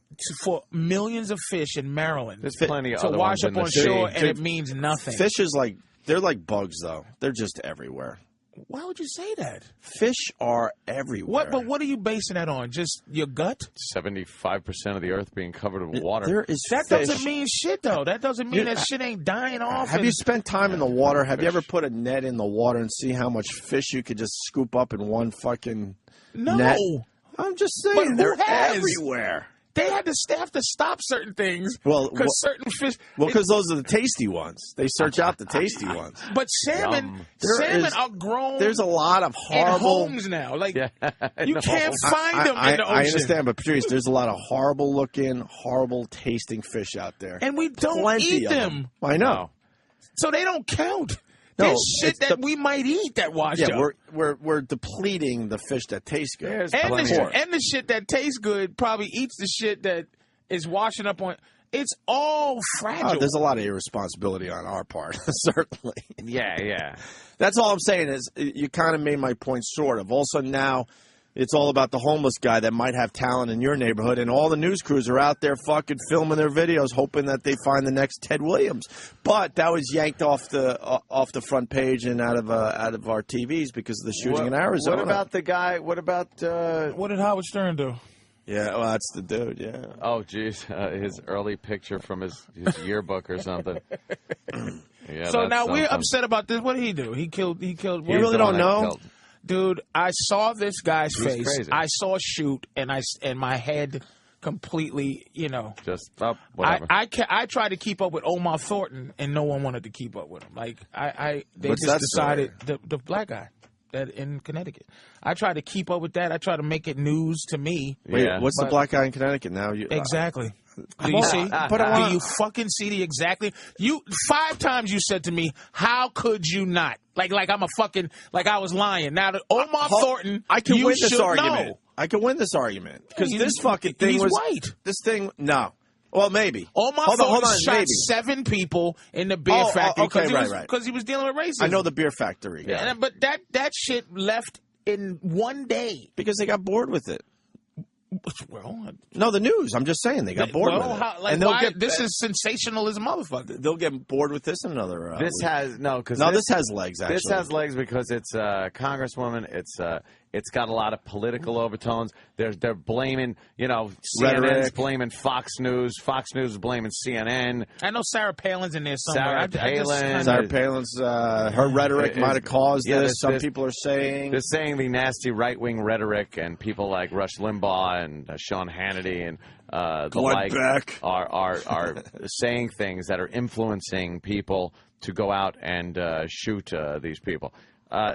For millions of fish in Maryland. There's plenty of to other wash ones up in on the shore, sea. and it means nothing. Fish is they're like bugs, though. They're just everywhere. Why would you say that? Fish are everywhere. But what are you basing that on? Just your gut? 75% of the earth being covered with water. There is that fish. Doesn't mean shit, though. That doesn't mean that shit ain't dying off. Have you spent time in the water? Have you ever put a net in the water and see how much fish you could just scoop up in one fucking net? I'm just saying, they're everywhere. They had to stop certain things. Well, because certain fish. Well, because those are the tasty ones. They search out the tasty ones. But salmon are grown. There's a lot of horrible in homes now. Like you can't find them in the ocean. I understand, but Patrice, there's a lot of horrible looking, horrible tasting fish out there, and we don't eat them. I know. So they don't count. There's shit that we might eat that wash up. We're depleting the fish that tastes good. And the shit that tastes good probably eats the shit that is washing up on. It's all fragile. Oh, there's a lot of irresponsibility on our part, certainly. Yeah. That's all I'm saying is you kind of made my point sort of. All of a sudden now it's all about the homeless guy that might have talent in your neighborhood, and all the news crews are out there fucking filming their videos, hoping that they find the next Ted Williams. But that was yanked off the front page and out of our TVs because of the shooting in Arizona. What about the guy? What about what did Howard Stern do? Yeah, well, that's the dude. Yeah. Oh, geez, his early picture from his yearbook or something. Yeah. So now we're upset about this. What did he do? He killed. You really don't know. Dude, I saw this guy's face. Crazy. I saw a shoot, and my head completely, just whatever. I tried to keep up with Omar Thornton, and no one wanted to keep up with him. Like they What's just that decided the black guy that in Connecticut. I tried to keep up with that. I tried to make it news to me. Wait, what's the black guy in Connecticut now? Exactly. Do you see? Do you fucking see the exactly? 5 times you said to me, "How could you not?" Like I'm a fucking I was lying. Now Omar Thornton, I can win this should argument. know. I can win this argument because this fucking thing he's was white. This thing, no. Well, maybe. Omar Thornton shot 7 people in the beer factory because he was dealing with racism. I know the beer factory. Yeah. But that shit left in one day because they got bored with it. Well, no, the news. I'm just saying they got bored with it. This is sensationalism, motherfucker. They'll get bored with this in another. This has legs. Actually, this has legs because it's a congresswoman. It's got a lot of political overtones. They're blaming, CNN's blaming Fox News. Fox News is blaming CNN. I know Sarah Palin's in there somewhere. Sarah Palin's her rhetoric might have caused this. Some people are saying the nasty right-wing rhetoric, and people like Rush Limbaugh and Sean Hannity and the Going like back. are saying things that are influencing people to go out and shoot these people.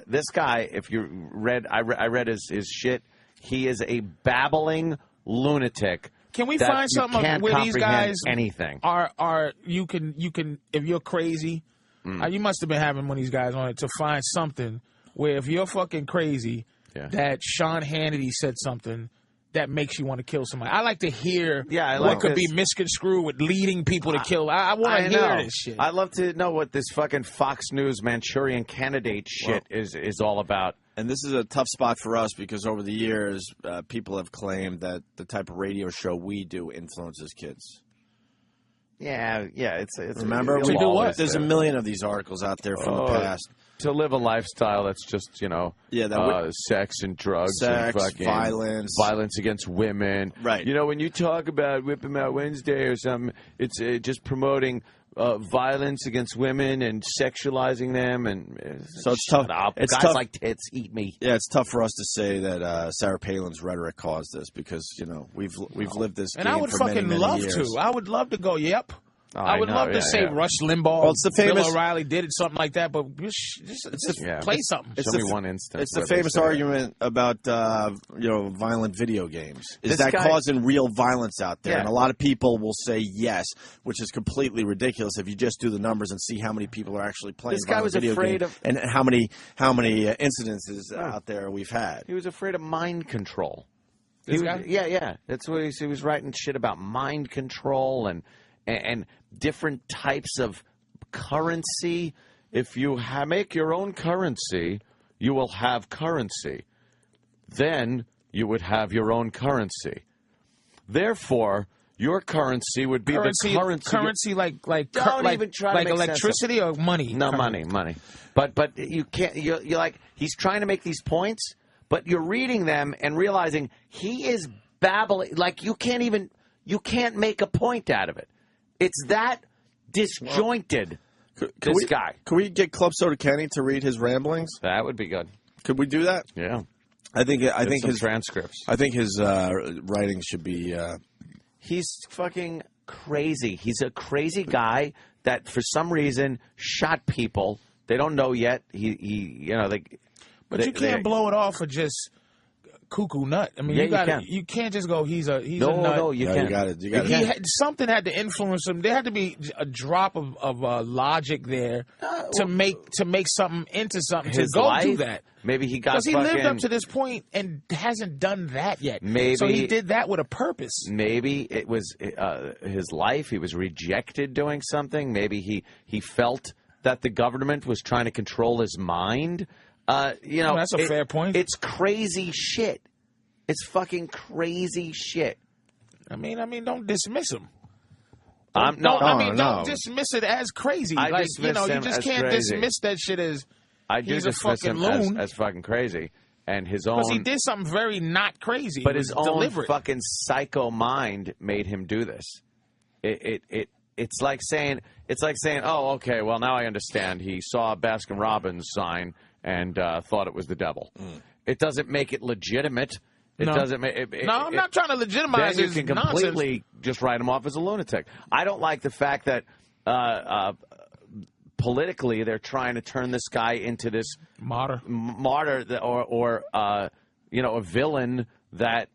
This guy, if you read, I read his shit. He is a babbling lunatic. Can we find something where these guys anything are you can if you're crazy, you must have been having one of these guys on it to find something where if you're fucking crazy, that Sean Hannity said something that makes you want to kill somebody. I like to hear what could be misconstrued with leading people to kill. I want to hear this shit. I'd love to know what this fucking Fox News Manchurian Candidate shit is all about. And this is a tough spot for us because over the years, people have claimed that the type of radio show we do influences kids. Yeah. It's remember we do what? There's a million of these articles out there from the past. To live a lifestyle that's just, sex and drugs and fucking violence against women. Right. You know, when you talk about Whip 'em Out Wednesday or something, it's just promoting violence against women and sexualizing them. And so it's tough. It's guys like tits eat me. Yeah, it's tough for us to say that Sarah Palin's rhetoric caused this because, we've lived this game and I would for fucking many love years. to. I would love to go, yep. I would love to say Rush Limbaugh, well, it's the famous, Bill O'Reilly did it, something like that, but just play something. Show me one instance. It's the famous argument about violent video games. Is that causing real violence out there? Yeah. And a lot of people will say yes, which is completely ridiculous if you just do the numbers and see how many people are actually playing. This guy was video afraid games of, and how many incidences out there we've had. He was afraid of mind control. This guy? Yeah. That's what he was writing shit about mind control and different types of currency. If you make your own currency, you will have currency. Then you would have your own currency. Therefore, your currency would be the currency. Currency like even try to make electricity or money? No, money. But you can't. You're like, he's trying to make these points, but you're reading them and realizing he is babbling. Like you can't make a point out of it. It's that disjointed, this guy. Can we get Club Soda Kenny to read his ramblings? That would be good. Could we do that? Yeah. I think his transcripts. I think his writing should be. He's fucking crazy. He's a crazy guy that, for some reason, shot people. They don't know yet. But you can't blow it off for just cuckoo nut. I mean, you can't just go. He's a nut. No, you can't. You got it. Something had to influence him. There had to be a drop of logic there to make something into something. His to go life, do that. Maybe he got because he lived up to this point and hasn't done that yet. Maybe so he did that with a purpose. Maybe it was his life. He was rejected doing something. Maybe he felt that the government was trying to control his mind. That's a fair point. It's crazy shit. It's fucking crazy shit. I mean, don't dismiss him. Don't dismiss it as crazy. You just can't dismiss that shit as he's a fucking loon. As fucking crazy. And his own, because he did something very not crazy, but his own deliberate. Fucking psycho mind made him do this. It's like saying, oh, okay, well now I understand. He saw a Baskin Robbins sign and thought it was the devil. It doesn't make it legitimate. It doesn't make it. I'm not trying to legitimize his nonsense. You can completely just write him off as a lunatic. I don't like the fact that politically they're trying to turn this guy into this martyr or a villain that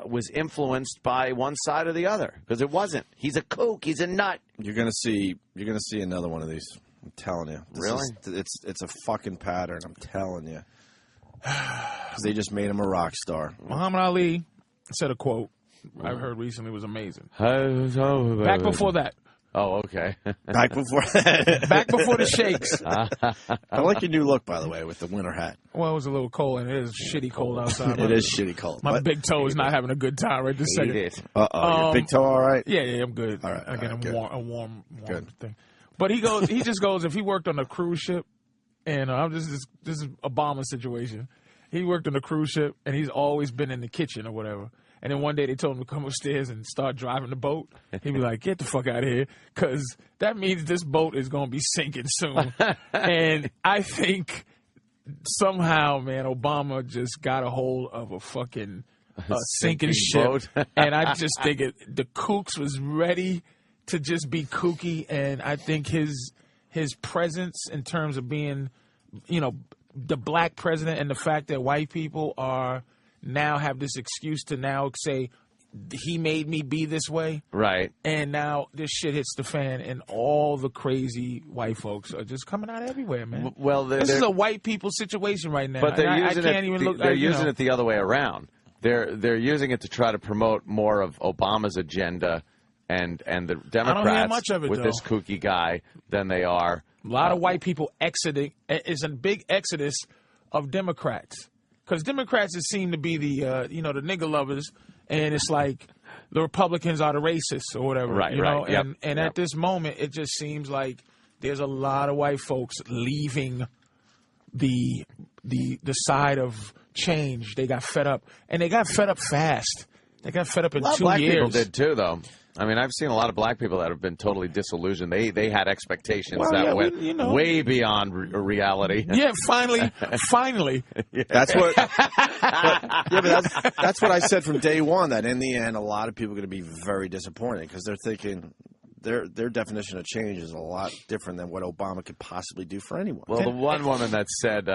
was influenced by one side or the other, because it wasn't. He's a kook. He's a nut. You're gonna see another one of these. I'm telling you. Really? It's a fucking pattern. I'm telling you. Because they just made him a rock star. Muhammad Ali said a quote I heard recently was amazing. Back before that. Oh, okay. Back before the shakes. I like your new look, by the way, with the winter hat. Well, it was a little cold, and it is shitty cold outside. It is shitty cold. My big toe is not having a good time right this second. Your big toe all right? Yeah, I'm good. All right. I get a warm good thing. But he just goes, if he worked on a cruise ship, and this is a Obama situation. He worked on a cruise ship, and he's always been in the kitchen or whatever. And then one day they told him to come upstairs and start driving the boat. He'd be like, get the fuck out of here, because that means this boat is going to be sinking soon. And I think somehow, man, Obama just got a hold of a fucking sinking ship. And I just think the kooks was ready to just be kooky. And I think his presence in terms of being, the black president and the fact that white people now have this excuse to now say, he made me be this way. Right. And now this shit hits the fan and all the crazy white folks are just coming out everywhere, man. Well, this is a white people situation right now. But they're using They're using it the other way around. They're using it to try to promote more of Obama's agenda and the Democrats I don't hear much of it, with though. this kooky guy than they are. A lot of white people exiting. It's a big exodus of Democrats. Because Democrats seem to be the nigger lovers. And it's like the Republicans are the racists or whatever. Right, you know? right. Yep, And at this moment, it just seems like there's a lot of white folks leaving the side of change. They got fed up. And they got fed up fast. They got fed up in 2 years. Black people did too, though. I mean, I've seen a lot of black people that have been totally disillusioned. They had expectations that went way beyond reality. Yeah, finally. Yeah. That's what. That's what I said from day one. That in the end, a lot of people are going to be very disappointed because they're thinking their definition of change is a lot different than what Obama could possibly do for anyone. Well, the one woman that said,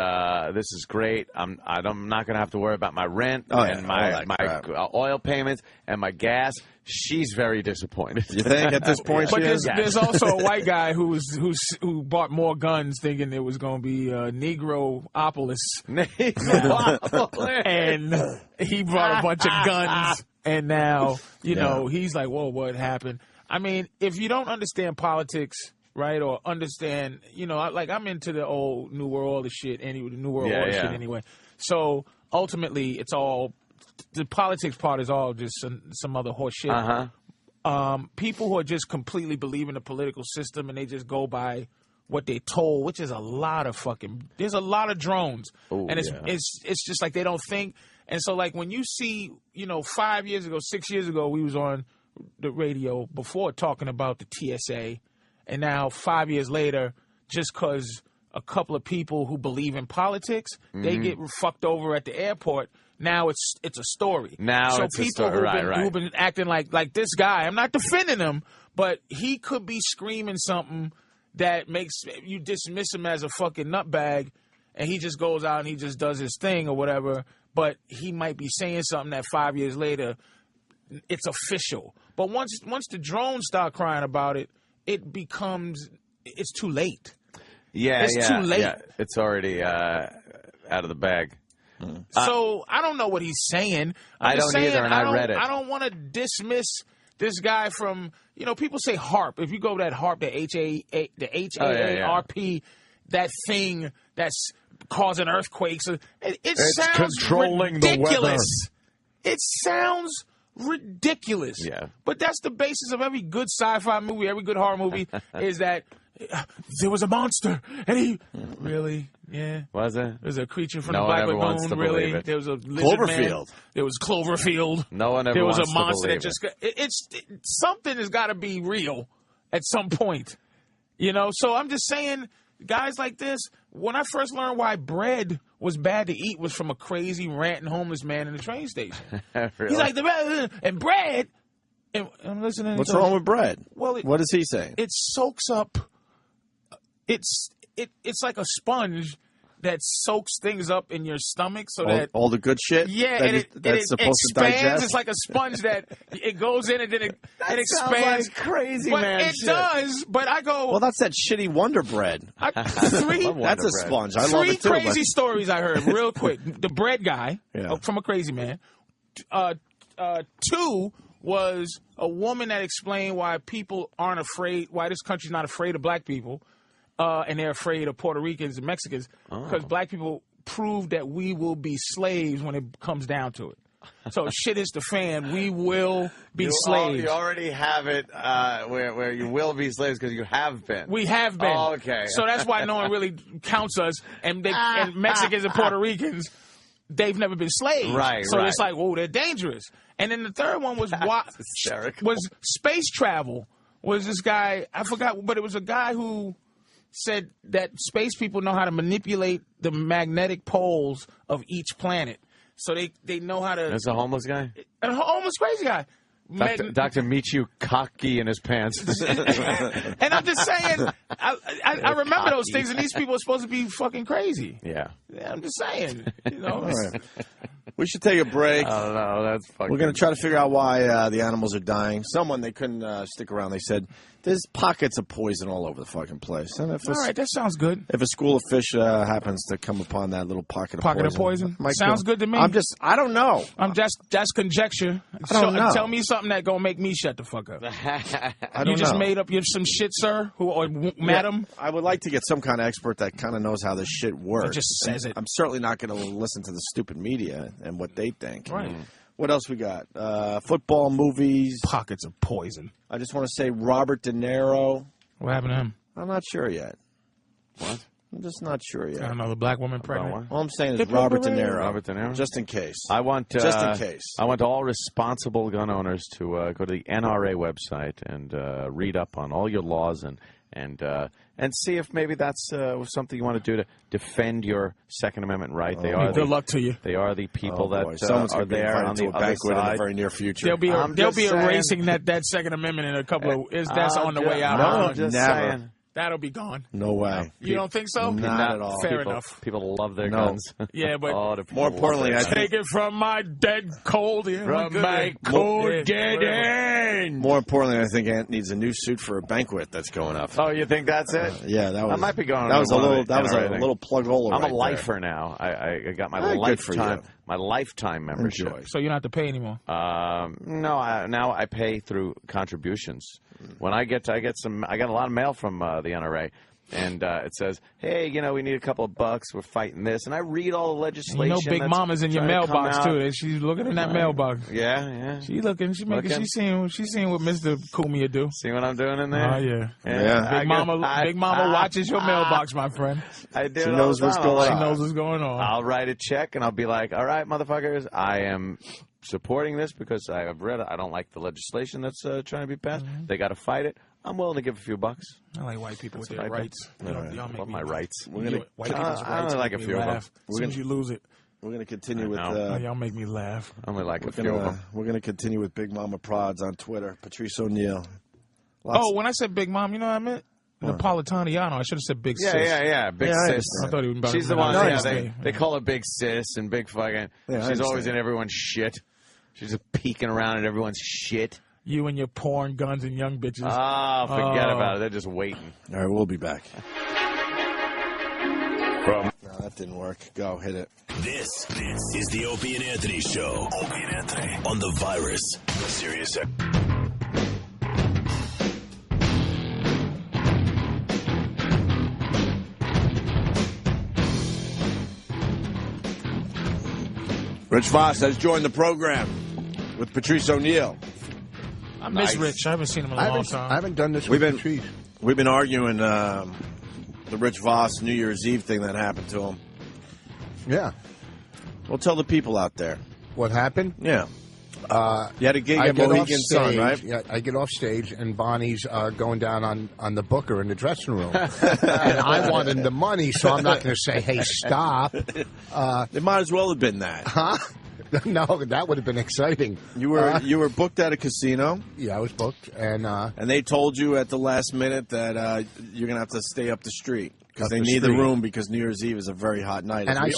"This is great. I'm not going to have to worry about my rent and my oil payments and my gas." She's very disappointed. You think at this point? But there's also a white guy who bought more guns thinking it was going to be Negropolis. And he brought a bunch of guns, and now he's like, "Whoa, what happened?" I mean, if you don't understand politics, right, or understand, like I'm into the old New World Order shit, the New World Order shit anyway. So ultimately, it's all. The politics part is all just some other horse shit. People who are just completely believe in the political system and they just go by what they're told, which is a lot of there's a lot of drones. Ooh, and it's just like they don't think. And so like when you see, 5 years ago, 6 years ago, we was on the radio before talking about the TSA. And now 5 years later, just because a couple of people who believe in politics, they get fucked over at the airport. Now it's a story. Now it's people a story. Who've been acting like this guy, I'm not defending him, but he could be screaming something that makes you dismiss him as a fucking nutbag, and he just goes out and he just does his thing or whatever. But he might be saying something that 5 years later, it's official. But once the drones start crying about it, it's too late. It's too late. Yeah. It's already out of the bag. So I don't know what he's saying. I don't either, and I read it. I don't want to dismiss this guy from, people say HARP. If you go to that HARP, the HAARP, that thing that's causing earthquakes, it sounds controlling ridiculous. The weather. It sounds ridiculous. Yeah. But that's the basis of every good sci-fi movie, every good horror movie, is that there was a monster, and he really, was it? There's a creature from No the one Black ever Lagoon. wants to Really, believe it. there was a lizard man. There was Cloverfield. No one ever. There was wants a monster to that just. It's something has got to be real at some point, So I'm just saying, guys like this. When I first learned why bread was bad to eat was from a crazy ranting homeless man in the train station. Really? He's like and bread. And I'm listening. What's wrong with bread? Well, what is he saying? It soaks up. It's like a sponge that soaks things up in your stomach, so that all the good shit. Yeah, and it supposed expands. to digest. It's like a sponge that it goes in and then it expands. Like crazy but man it shit. does. But I go. Well, that's that shitty Wonder Bread. That's a sponge. I love it too. Crazy stories I heard real quick. The bread guy from a crazy man. 2 was a woman that explained why people aren't afraid. Why this country's not afraid of black people. And they're afraid of Puerto Ricans and Mexicans because black people prove that we will be slaves when it comes down to it. So shit is the fan. We will be slaves. You already have it where you will be slaves because you have been. We have been. Oh, okay. So that's why no one really counts us. And Mexicans and Puerto Ricans, they've never been slaves. Right. So it's like, whoa, they're dangerous. And then the third one was space travel. Was this guy? I forgot, but it was a guy who said that space people know how to manipulate the magnetic poles of each planet. So they know how to. That's a homeless guy? A homeless crazy guy. Dr. Michu cocky in his pants. And I'm just saying, I remember those things, and these people are supposed to be fucking crazy. Yeah. I'm just saying. You know. All right. We should take a break. Oh, no, that's fucking... We're going to try to figure out why the animals are dying. They couldn't stick around. They said, there's pockets of poison all over the fucking place. And if all right, that sounds good. If a school of fish happens to come upon that little pocket of poison. Sounds good to me. I don't know. That's conjecture. I don't know. Tell me something that's going to make me shut the fuck up. You just made up some shit, sir? Madam? I would like to get some kind of expert that kind of knows how this shit works. It just says it. I'm certainly not going to listen to the stupid media and what they think. Right. What else we got? Football, movies. Pockets of poison. I just want to say Robert De Niro. What happened to him? I'm not sure yet. What? I'm just not sure yet. Got another black woman pregnant. All I'm saying is Robert De Niro. Robert De Niro? Just in case. I want just in case. I want all responsible gun owners to go to the NRA website and read up on all your laws and see if maybe that's something you want to do to defend your Second Amendment right. Good luck to you. They are the people that are there on the other banquet in the very near future. They'll be erasing that Second Amendment in a couple of. That's on the way out. No, never. That'll be gone. No way. You don't think so? Not at all. Fair enough. People love their guns. Yeah, but more importantly, I take it from my dead cold. From my cold dead end. More importantly, I think Ant needs a new suit for a banquet that's going up. Oh, you think that's it? Yeah, that was. I might be going. That was a little plug hole. I'm a lifer now. I got my lifetime membership. Enjoy. So you don't have to pay anymore. No, now I pay through contributions. When I got a lot of mail from the NRA, and it says, "Hey, we need a couple of bucks. We're fighting this." And I read all the legislation. Big Mama's in your mailbox too. She's looking in that mailbox. Yeah. She's looking. She's seeing what Mr. Kumia do. See what I'm doing in there? Oh yeah. Big Mama watches your mailbox, my friend. I do. She knows what's going on. She knows what's going on. I'll write a check and I'll be like, "All right, motherfuckers, I am supporting this because I have read it. I don't like the legislation that's trying to be passed. They got to fight it. I'm willing to give a few bucks." I like white people with their rights. Y'all make my rights. White people's rights. I only like a few of them. As soon as you lose it. We're going to continue with... y'all make me laugh. I only like a few of them. We're going to continue with Big Mama Prods on Twitter. Patrice O'Neill. When I said Big Mom, you know what I meant? Napolitano. I should have said Big Sis. Yeah. Big Sis. I thought he was about She's the one. They call her Big Sis and Big fucking... she's always in everyone's shit. She's just peeking around at everyone's shit. You and your porn, guns, and young bitches. Forget about it. They're just waiting. All right, we'll be back. No, that didn't work. Go, hit it. This is the Opie and Anthony Show. Opie and Anthony on the Virus. Sirius. Rich Vos has joined the program with Patrice O'Neill. I miss Rich. I haven't seen him in a long time. I haven't done this with Patrice. We've been arguing the Rich Vos New Year's Eve thing that happened to him. Yeah. Well, tell the people out there. What happened? Yeah. You had a gig at Mohegan Sun, right? Yeah, I get off stage, and Bonnie's going down on the booker in the dressing room. And I wanted the money, so I'm not going to say, hey, stop. It might as well have been that. Huh? No, that would have been exciting. You were booked at a casino. Yeah, I was booked, and they told you at the last minute that you're gonna have to stay up the street because they need the room because New Year's Eve is a very hot night. And we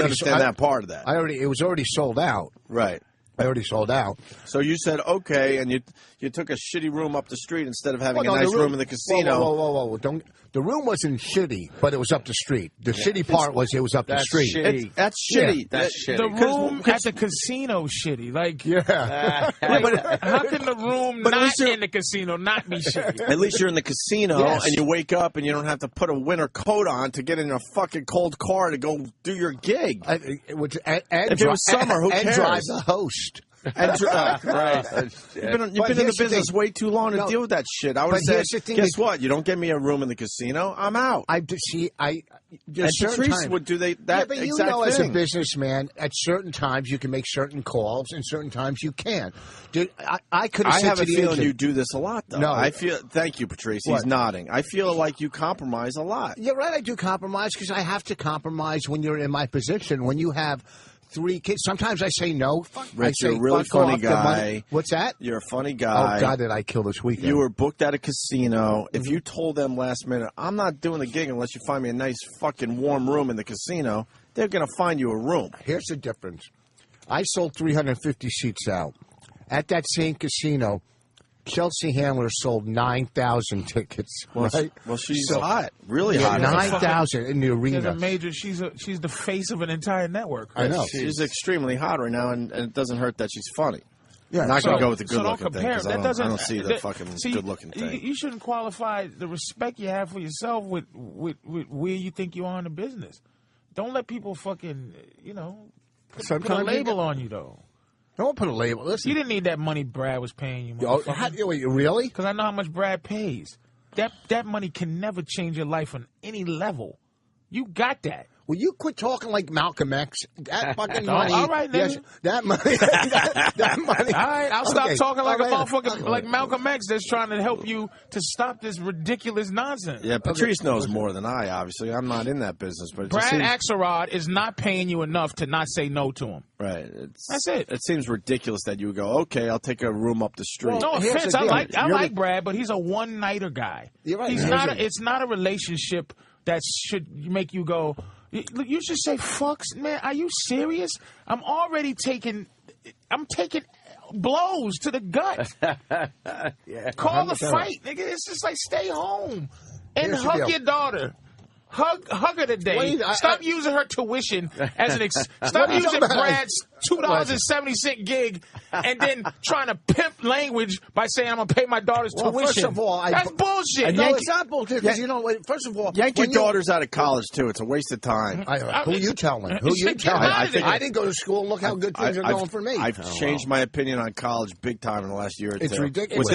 understand that part of that. It was already sold out. Right. I already sold out. So you said okay, and you took a shitty room up the street instead of having a nice room in the casino. Whoa! The room wasn't shitty, but it was up the street. The shitty part was it was up the street. That's shitty. Yeah. That's shitty. The room at the casino shitty. Like, but how can the room not in the casino not be shitty? At least you're in the casino and you wake up and you don't have to put a winter coat on to get in a fucking cold car to go do your gig. If it was summer, who cares? And drive the host. Right. You've been in the business way too long to deal with that shit. I would say, guess what? You don't get me a room in the casino, I'm out. And Patrice would do that but exact thing. As a businessman, at certain times you can make certain calls, and certain times you can't. Dude, I could have said have to a the feeling agent, you do this a lot, though. No. I feel. Thank you, Patrice. What? He's nodding. I feel like you compromise a lot. You're right, I do compromise because I have to compromise when you're in my position. When you have 3 kids. Sometimes I say no. Rich, you're a really funny guy. What's that? You're a funny guy. Oh, God, did I kill this weekend. You were booked at a casino. If you told them last minute, I'm not doing the gig unless you find me a nice fucking warm room in the casino, they're going to find you a room. Here's the difference. I sold 350 seats out. At that same casino, Chelsea Handler sold 9,000 tickets. Right? Well, she's hot, really hot. 9,000 in the arena. She's the face of an entire network. I know. She's extremely hot right now, and it doesn't hurt that she's funny. Yeah, I'm not going to go with the good-looking thing because I doesn't- don't see the fucking good-looking thing. You shouldn't qualify the respect you have for yourself with where you think you are in the business. Don't let people fucking, put a label on you, though. Don't put a label. Listen. You didn't need that money Brad was paying you. Wait, really? Because I know how much Brad pays. That money can never change your life on any level. You got that. Will you quit talking like Malcolm X? That fucking money. All right, then. Yes, that money. that money. All right, I'll stop talking like a motherfucker, Okay. like Malcolm X that's trying to help you to stop this ridiculous nonsense. Yeah, Patrice knows more than I, obviously. I'm not in that business. But Brad Axelrod is not paying you enough to not say no to him. Right. That's it. It seems ridiculous that you would go, okay, I'll take a room up the street. No offense, I like Brad, but he's a one-nighter guy. You're right. It's not a relationship that should make you go, you should say, fucks, man, are you serious? I'm taking blows to the gut. Call the fight, nigga. It's just like stay home and hug your daughter. Hug her today. Stop using her tuition as an stop using Brad's $2.70 gig and then trying to pimp language by saying I'm gonna pay my daughter's tuition. First of all, that's bullshit. No, it's not bullshit. Because first of all, yank your daughters out of college too. It's a waste of time. Who you telling? Who you telling? I didn't go to school. Look how good things are going for me. I've changed my opinion on college big time in the last year or two. It's ridiculous.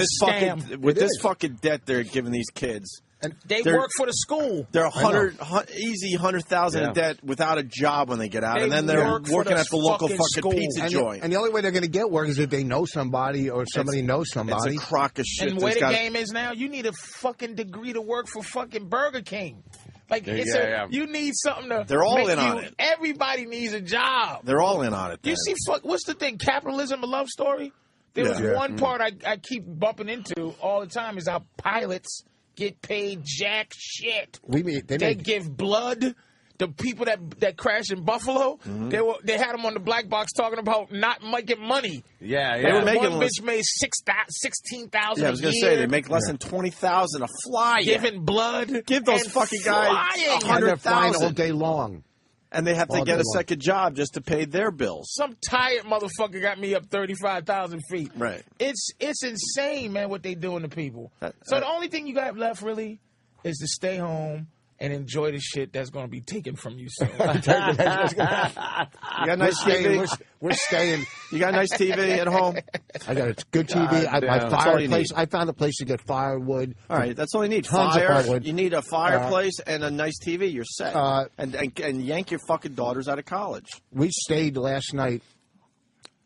With this fucking debt they're giving these kids. And they work for the school. They're easy 100,000 in debt without a job when they get out, and then they're working at the local fucking pizza joint. And the only way they're going to get work is if they know somebody or somebody knows somebody. It's a crock of shit. And where the game is now, you need a fucking degree to work for fucking Burger King. Like you need something to. They're all in on it. Everybody needs a job. They're all in on it. You see, what's the thing? Capitalism, a love story. There was one part I keep bumping into all the time is how pilots get paid jack shit. They give blood. The people that crashed in Buffalo, they had them on the black box talking about not making money. Yeah. They were making one bitch made $16,000. Yeah, I was going to say they make less than $20,000 a fly. Giving blood. Give those fucking guys $100,000 all day long. And they have to get a second job just to pay their bills. Some tired motherfucker got me up 35,000 feet. Right. It's insane, man, what they doing to people. So the only thing you got left, really, is to stay home and enjoy the shit that's going to be taken from you soon. You got nice TV? We're staying. You got nice TV at home? I got a good TV. My fireplace. I found a place to get firewood. All right, that's all you need. Tons of firewood. You need a fireplace and a nice TV. You're set. And yank your fucking daughters out of college. We stayed last night,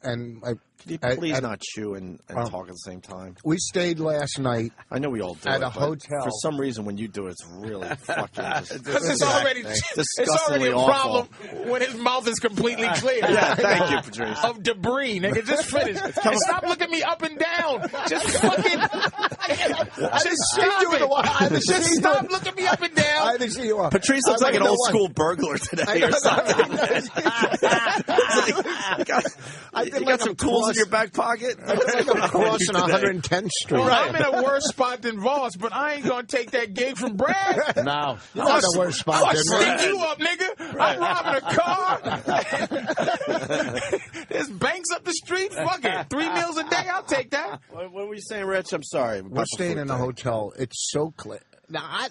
and Could you please not chew and talk at the same time? We stayed last night. I know we all do at it, a hotel. For some reason, when you do it, it's really fucking because it's already a problem when his mouth is completely clear. Yeah, thank you, Patrice. Of debris, nigga. Just finish. And stop looking me up and down. Just fucking. Just stop looking me up and down. I didn't see you up. Patrice looks like an old school burglar today or something. You got some tools in your back pocket? I look like I'm crossing 110th Street. Well, I'm in a worse spot than Vos, but I ain't going to take that gig from Brad. No. You're not a worse spot I'll than stick you up, nigga. I'm robbing a car. There's banks up the street. Fuck it. 3 meals a day. I'll take that. What were you saying, Rich? I'm sorry. We're staying in a hotel. It's so clear. Now,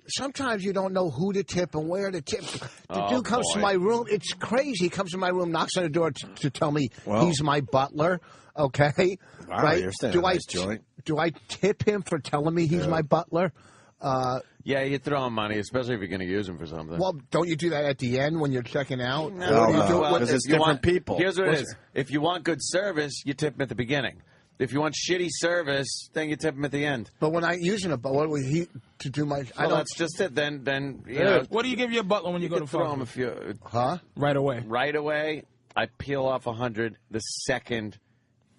sometimes you don't know who to tip and where to tip. The dude comes to my room. It's crazy. He comes to my room, knocks on the door to tell me he's my butler. Okay, wow, right? You're staying in a nice joint. Do I tip him for telling me he's my butler? Yeah, you throw him money, especially if you're going to use him for something. Well, don't you do that at the end when you're checking out? No, because it's different people. Here's what it is. If you want good service, you tip him at the beginning. If you want shitty service, then you tip him at the end. But when I'm using a butler, what would he to do my? Well, that's just it. Then you know. What do you give your butler when you go to throw him Right away. Right away, I peel off 100 the second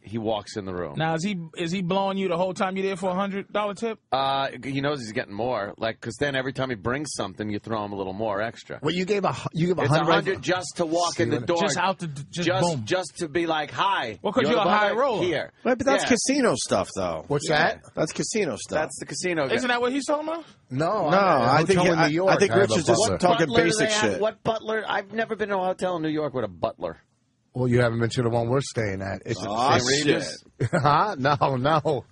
he walks in the room. Now, is he blowing you the whole time you're there for $100 tip? He knows he's getting more, because then every time he brings something, you throw him a little more extra. Well, you give 100. It's 100 just to walk in the door, boom, just to be like, hi. Well, because you're a high roller. Here, right, but that's casino stuff, though. What's that? That's casino stuff. That's the casino. Isn't that what he's talking about? No, I think in New York, I think Rich is just talking basic shit. What butler? I've never been to a hotel in New York with a butler. Well, you haven't been to the one we're staying at. It's Regis. Huh? No.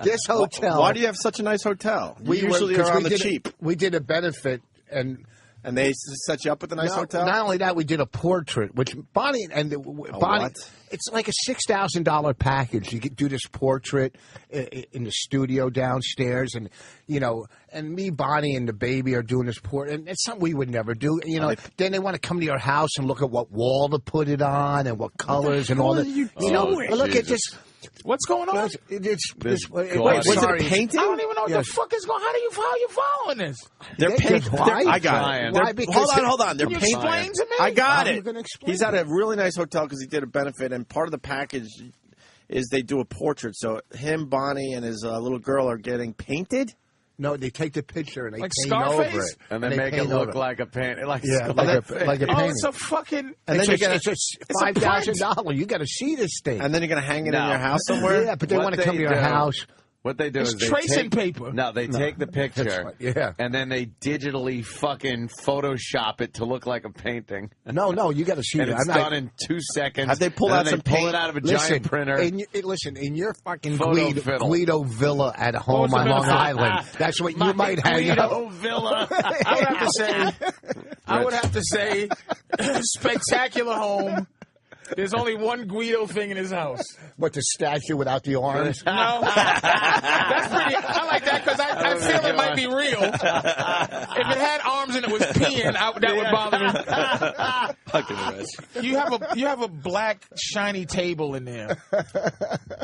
This hotel. Why do you have such a nice hotel? We usually are on the cheap. We did a benefit, and they set you up with a nice hotel? Not only that, we did a portrait, which Bonnie and Bonnie. What? It's like a $6,000 package. You do this portrait in the studio downstairs, and and me, Bonnie, and the baby are doing this portrait, and it's something we would never do. Then they want to come to your house and look at what wall to put it on and what colors and all that. Look at this. What's going on? Wait, was it painting? I don't even know what the fuck is going on. How are you following this? They're painting. I got it. Why? Hold on. They're painting. Explain to me. I got it. He's at a really nice hotel because he did a benefit, and part of the package is they do a portrait. So him, Bonnie, and his little girl are getting painted. No, they take the picture and they like paint Scarface? over it. And they make it look like a paint. Like a painting. Oh, it's a fucking... And then it's $5,000. You got to see this thing. And then you're going to hang it in your house somewhere? Yeah, but they want to come to your house. What they do is they tracing paper. No, they take the picture, and then they digitally fucking Photoshop it to look like a painting. No, you got to see it. It's done in 2 seconds. Have they pulled out some paint? Pull it out of a giant printer. Listen, in your fucking Guido Villa at home on Long Island, that's what you might hang out. Guido Villa. I would have to say, spectacular home. There's only one Guido thing in his house. What, the statue without the arms? No. That's pretty... I like that because I feel it might be real. If it had arms and it was peeing, that would bother me. You have a black, shiny table in there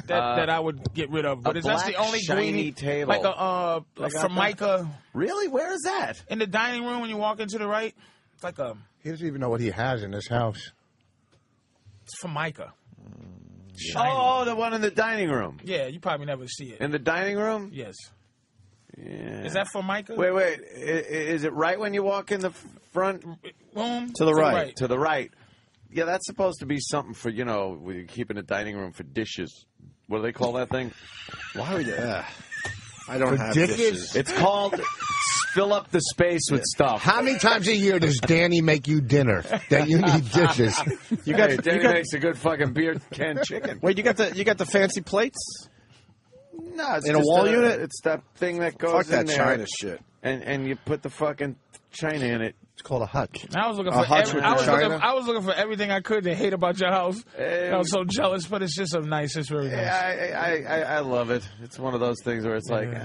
that I would get rid of. But that's the only shiny table. Like a Formica. Really? Where is that? In the dining room when you walk into the right. It's like a... He doesn't even know what he has in his house. It's Formica. Oh, the one in the dining room. Yeah, you probably never see it. In the dining room? Yes. Yeah. Is that Formica? Wait. Is it right when you walk in the front room? To the right. To the right. Yeah, that's supposed to be something for, when you keep in the dining room for dishes. What do they call that thing? Why would you? I don't have dishes. It's called fill up the space with stuff. How many times a year does Danny make you dinner that you need dishes? Danny makes a good fucking beer can chicken. Wait, you got the fancy plates? No, it's in a wall unit. It's that thing that goes in there. Fuck that China shit. And you put the fucking China in it. It's called a hutch. I was looking for I was looking for everything I could to hate about your house. I was so jealous, but it's just so nice. It's very nice. I love it. It's one of those things where it's like, You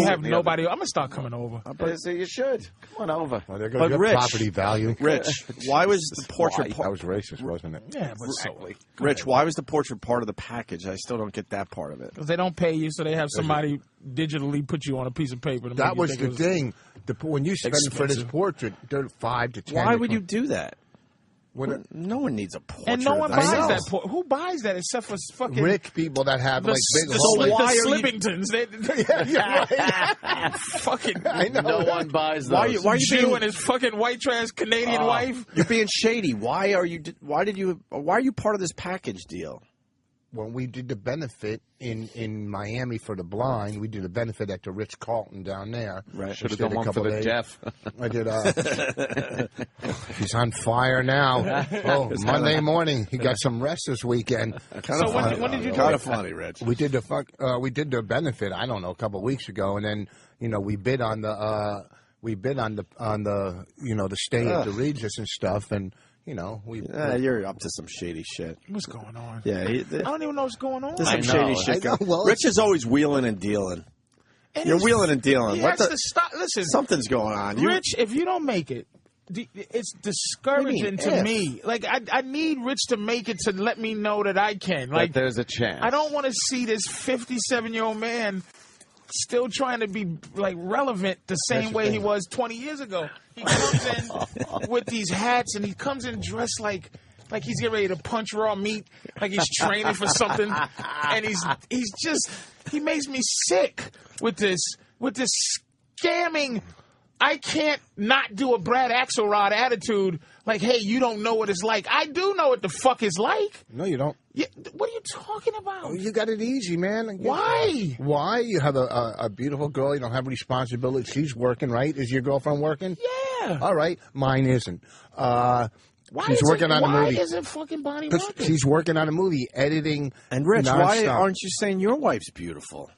have nobody. I'm gonna start coming over. So you should come on over. Well, they're going to get property value. Rich, why was the portrait? That was racist, wasn't it? Yeah, but exactly. Rich, why was the portrait part of the package? I still don't get that part of it. Because they don't pay you, so they have somebody digitally put you on a piece of paper. That was the thing. When you spend for this portrait, they're $5 to $10. Why would you do that? No one needs a portrait. And no one buys that. Who buys that except for fucking rich people that have like big the Slippingtons? Fucking, I know. No one buys those. Why are you Jew and his fucking white trash Canadian wife? You're being shady. Why are you part of this package deal? When we did the benefit in Miami for the blind, we did a benefit at the Ritz-Carlton down there. Right. Should have done one for the Jeff. I did. He's on fire now. Monday morning. He got some rest this weekend. When did you do Kind of funny, Rich. We did the benefit, I don't know, a couple of weeks ago, and then, we bid on the the stay at the Regis and stuff, and you're up to some shady shit. What's going on? Yeah, I don't even know what's going on. There's some shady shit. Rich is always wheeling and dealing. You're wheeling and dealing. He has to stop. Listen, something's going on. Rich, if you don't make it, it's discouraging to me. Like, I need Rich to make it to let me know that I can. Like, that there's a chance. I don't want to see this 57-year-old man still trying to be, like, relevant the same way he was 20 years ago. He comes in with these hats, and he comes in dressed like he's getting ready to punch raw meat, like he's training for something. And he makes me sick with this scamming, I can't not do a Brad Axelrod attitude. Like, hey, you don't know what it's like. I do know what the fuck it's like. No, you don't. What are you talking about? Oh, you got it easy, man. Why? Why? You have a beautiful girl. You don't have responsibility. She's working, right? Is your girlfriend working? Yeah. All right. Mine isn't. Why she's working on a movie. Why isn't fucking Bonnie working? She's working on a movie, editing. And Rich, why aren't you saying your wife's beautiful?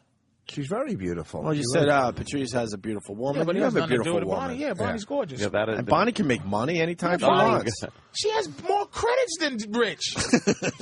She's very beautiful. Well, you said Patrice has a beautiful woman. Yeah, but you have a beautiful woman. Bonnie. Yeah, Bonnie's gorgeous. Yeah, and Bonnie can make money anytime she wants. She has more credits than Rich.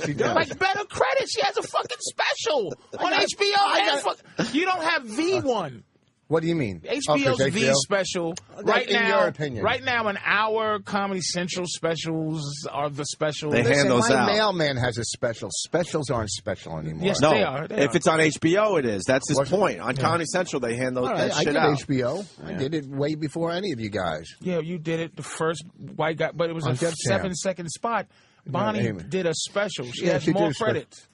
She does. Like, better credits. She has a fucking special on HBO. You don't have V1. What do you mean? HBO's V special. Right in now, your opinion. Right now, an hour Comedy Central specials are the specials. They hand those out. My mailman has a special. Specials aren't special anymore. Yes, they are. If it's on HBO, it is. That's his point. On Comedy Central, they hand those that shit out. I did HBO. I did it way before any of you guys. Yeah, you did it. The first white guy, but it was a 7-second spot. Bonnie did a special. She has more credits.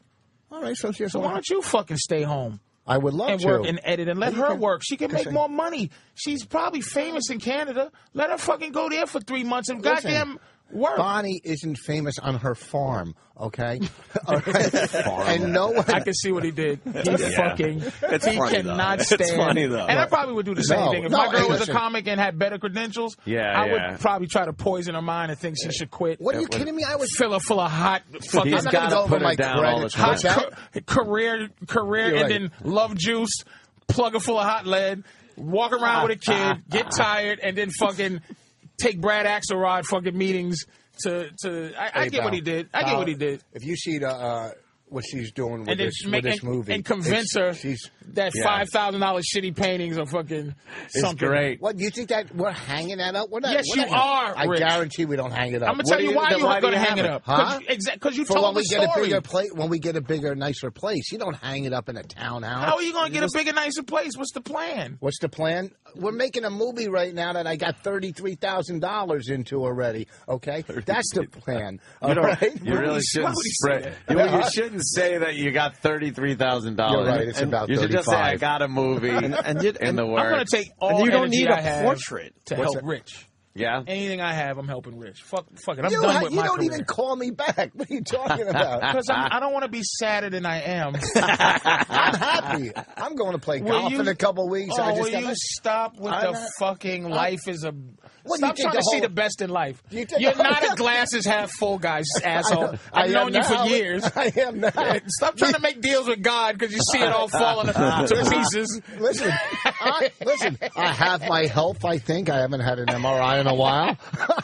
All right, so why don't you fucking stay home? I would love and to. work and edit and let her work. She can make more money. She's probably famous in Canada. Let her fucking go there for 3 months and goddamn work. Bonnie isn't famous on her farm, okay? And no one... I can see what he did. He fucking... It's he funny, cannot though. stand... It's funny, though. And I probably would do the same thing. If my girl was a comic and had better credentials, I would probably try to poison her mind and think she should quit. What are you kidding me? I would fill her full of hot fucking... He's got to put her down all the time. Hot career and then love juice, plug her full of hot lead, walk around with a kid, get tired, and then fucking take Brad Axelrod fucking meetings I get what he did. I get what he did. If you see what she's doing with this movie. And convince her that $5,000 shitty paintings are fucking something. Great. What, you think that we're hanging that up? Yes, you are, I guarantee we don't hang it up. I'm going to tell you why you're going to hang it up. Huh? Because you told the story. When we get a bigger, nicer place, you don't hang it up in a townhouse. How are you going to get a bigger, nicer place? What's the plan? What's the plan? We're making a movie right now that I got $33,000 into already, okay? That's the plan. You really shouldn't spread. You shouldn't say that you got $33,000. You're right. It's about 35. You should just say I got a movie in the works. I'm going to take all you don't energy need I a have portrait to help Rich. Yeah. Anything I have, I'm helping Rich. Fuck it. I'm done with my career. You don't even call me back. What are you talking about? Because I don't want to be sadder than I am. I'm happy. I'm going to play golf in a couple of weeks. Will you stop with the fucking life is a... Stop trying to see the best in life. You're not a glasses half full guy, asshole. I've known you for years. I am not. Stop trying to make deals with God because you see it all falling to pieces. Listen, I have my health, I think. I haven't had an MRI in a while.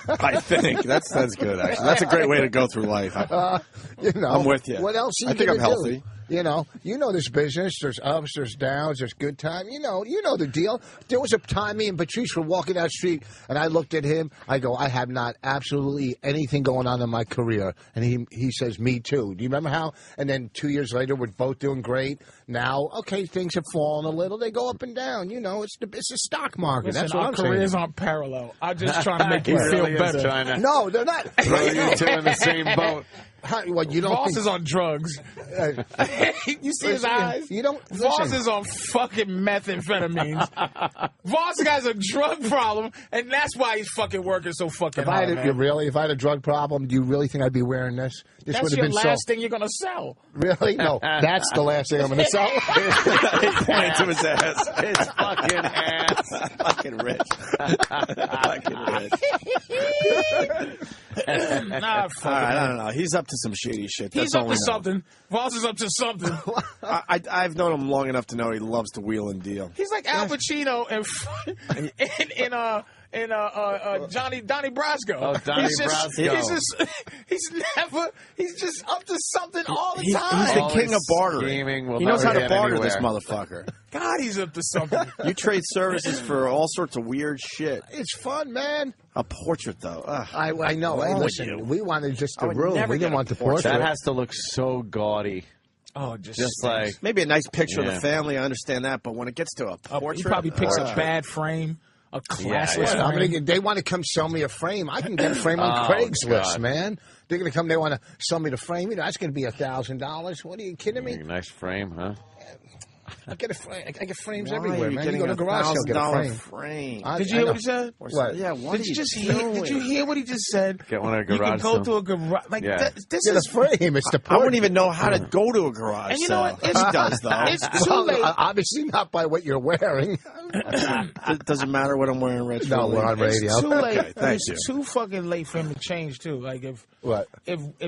I think. That's good, actually. That's a great way to go through life. I'm with you. What else are you I think I'm healthy. Do? You know this business. There's ups, there's downs, there's good time. You know the deal. There was a time me and Patrice were walking down the street, and I looked at him. I go, I have not absolutely anything going on in my career. And he says, me too. Do you remember how? And then 2 years later, we're both doing great. Now, okay, things have fallen a little. They go up and down. It's the stock market. Listen, that's what I'm saying. Our careers aren't parallel. I'm just trying to make you feel better. No, they're not. You two in the same boat. What, you don't Voss is on drugs. You see his eyes? You don't. Voss is on fucking methamphetamines. Voss has a drug problem, and that's why he's fucking working so fucking hard. If I had a drug problem, do you really think I'd be wearing this? This would have been the last thing you're gonna sell. Really? No, that's the last thing I'm gonna sell. He pointed to his ass. His fucking ass. Fucking Rich. Fucking Rich. Nah, all right, I don't know. He's up to some shady shit. That's He's up to something. Voss is up to something. I've known him long enough to know he loves to wheel and deal. He's like Al Pacino and Donnie Brasco. Oh, Donnie Brasco. He's just up to something all the time. He's the king of bartering. He knows how to barter this motherfucker. God, he's up to something. You trade services for all sorts of weird shit. It's fun, man. A portrait, though. I know. Hey, listen, we wanted just the room. We didn't want the portrait. That has to look so gaudy. Oh, just like maybe a nice picture of the family. I understand that, but when it gets to a portrait, he probably picks a bad frame, a classless frame. They want to come sell me a frame. I can get a frame on Craigslist, man. They're going to come. They want to sell me the frame. You know, that's going to be $1,000. What are you kidding me? Nice frame, huh? I get frames everywhere, man. You go to the garage sale, get a frame. Did you hear what he said? What? Yeah, what did you hear what he just said? Get one at a garage You can go to a garage. Like, this is a frame. It's the I wouldn't even know how to go to a garage And you know what? He does, though. It's too late. Obviously not by what you're wearing. It doesn't matter what I'm wearing, Rich. No, we're on radio. It's too late. It's too fucking late for him to change, too. Like, if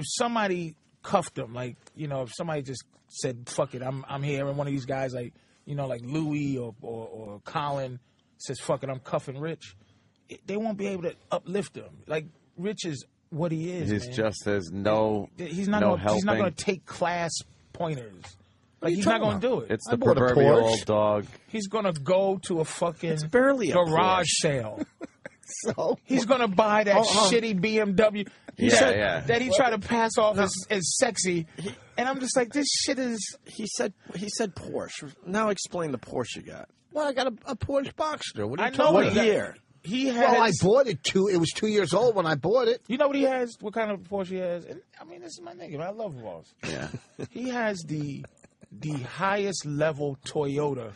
somebody cuffed him, like, you know, if somebody just said, fuck it, I'm here, and one of these guys, like, you know, like Louis or Colin says, fuck it, I'm cuffing Rich, they won't be able to uplift him. Like, Rich is what he is, He's man. just, there's no He's not helping. going to take class pointers. Like, he's not going to do it. It's the proverbial old dog. He's going to go to a fucking barely a garage Porsche. sale. So he's going to buy that shitty BMW. He said that he tried to pass off as sexy. And I'm just like, this shit is... He said Porsche. Now explain the Porsche you got. Well, I got a Porsche Boxster. What are you know talking What about? year? He has... Well, I bought it it was 2 years old when I bought it. You know what he has? What kind of Porsche he has? And, I mean, this is my nigga. I love Vos. Yeah. He has the highest level Toyota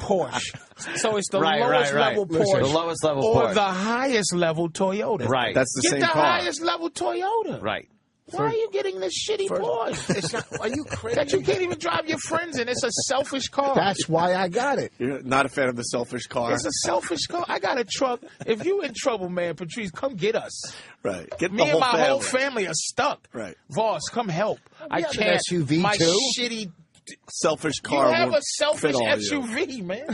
Porsche. So it's the lowest level Porsche. The lowest level or Porsche. the highest level Toyota. Right. That's the Get same the car. highest level Toyota. Right. Why are you getting this shitty Porsche? It's not, are you crazy? That you can't even drive your friends in. It's a selfish car. That's why I got it. You're not a fan of the selfish car? It's a selfish car. I got a truck. If you in trouble, man, Patrice, come get us. Right. Get Me the and my family. whole family are stuck. Right. Vos, come help. I have an can't. SUV my too? shitty. Selfish car. You have won't a selfish fit all SUV, man.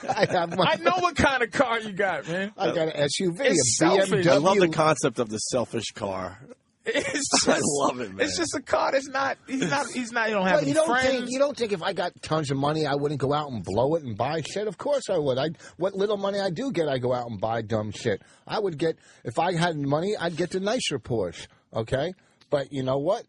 I I know what kind of car you got, man. I got an SUV, It's a selfish. BMW. I love the concept of the selfish car. It's just, I love it, man. It's just a car that's not. He's not. You don't have any friends. You don't think if I got tons of money, I wouldn't go out and blow it and buy shit? Of course I would. What little money I do get, I go out and buy dumb shit. I would get, if I had money, I'd get the nicer Porsche. Okay, but you know what?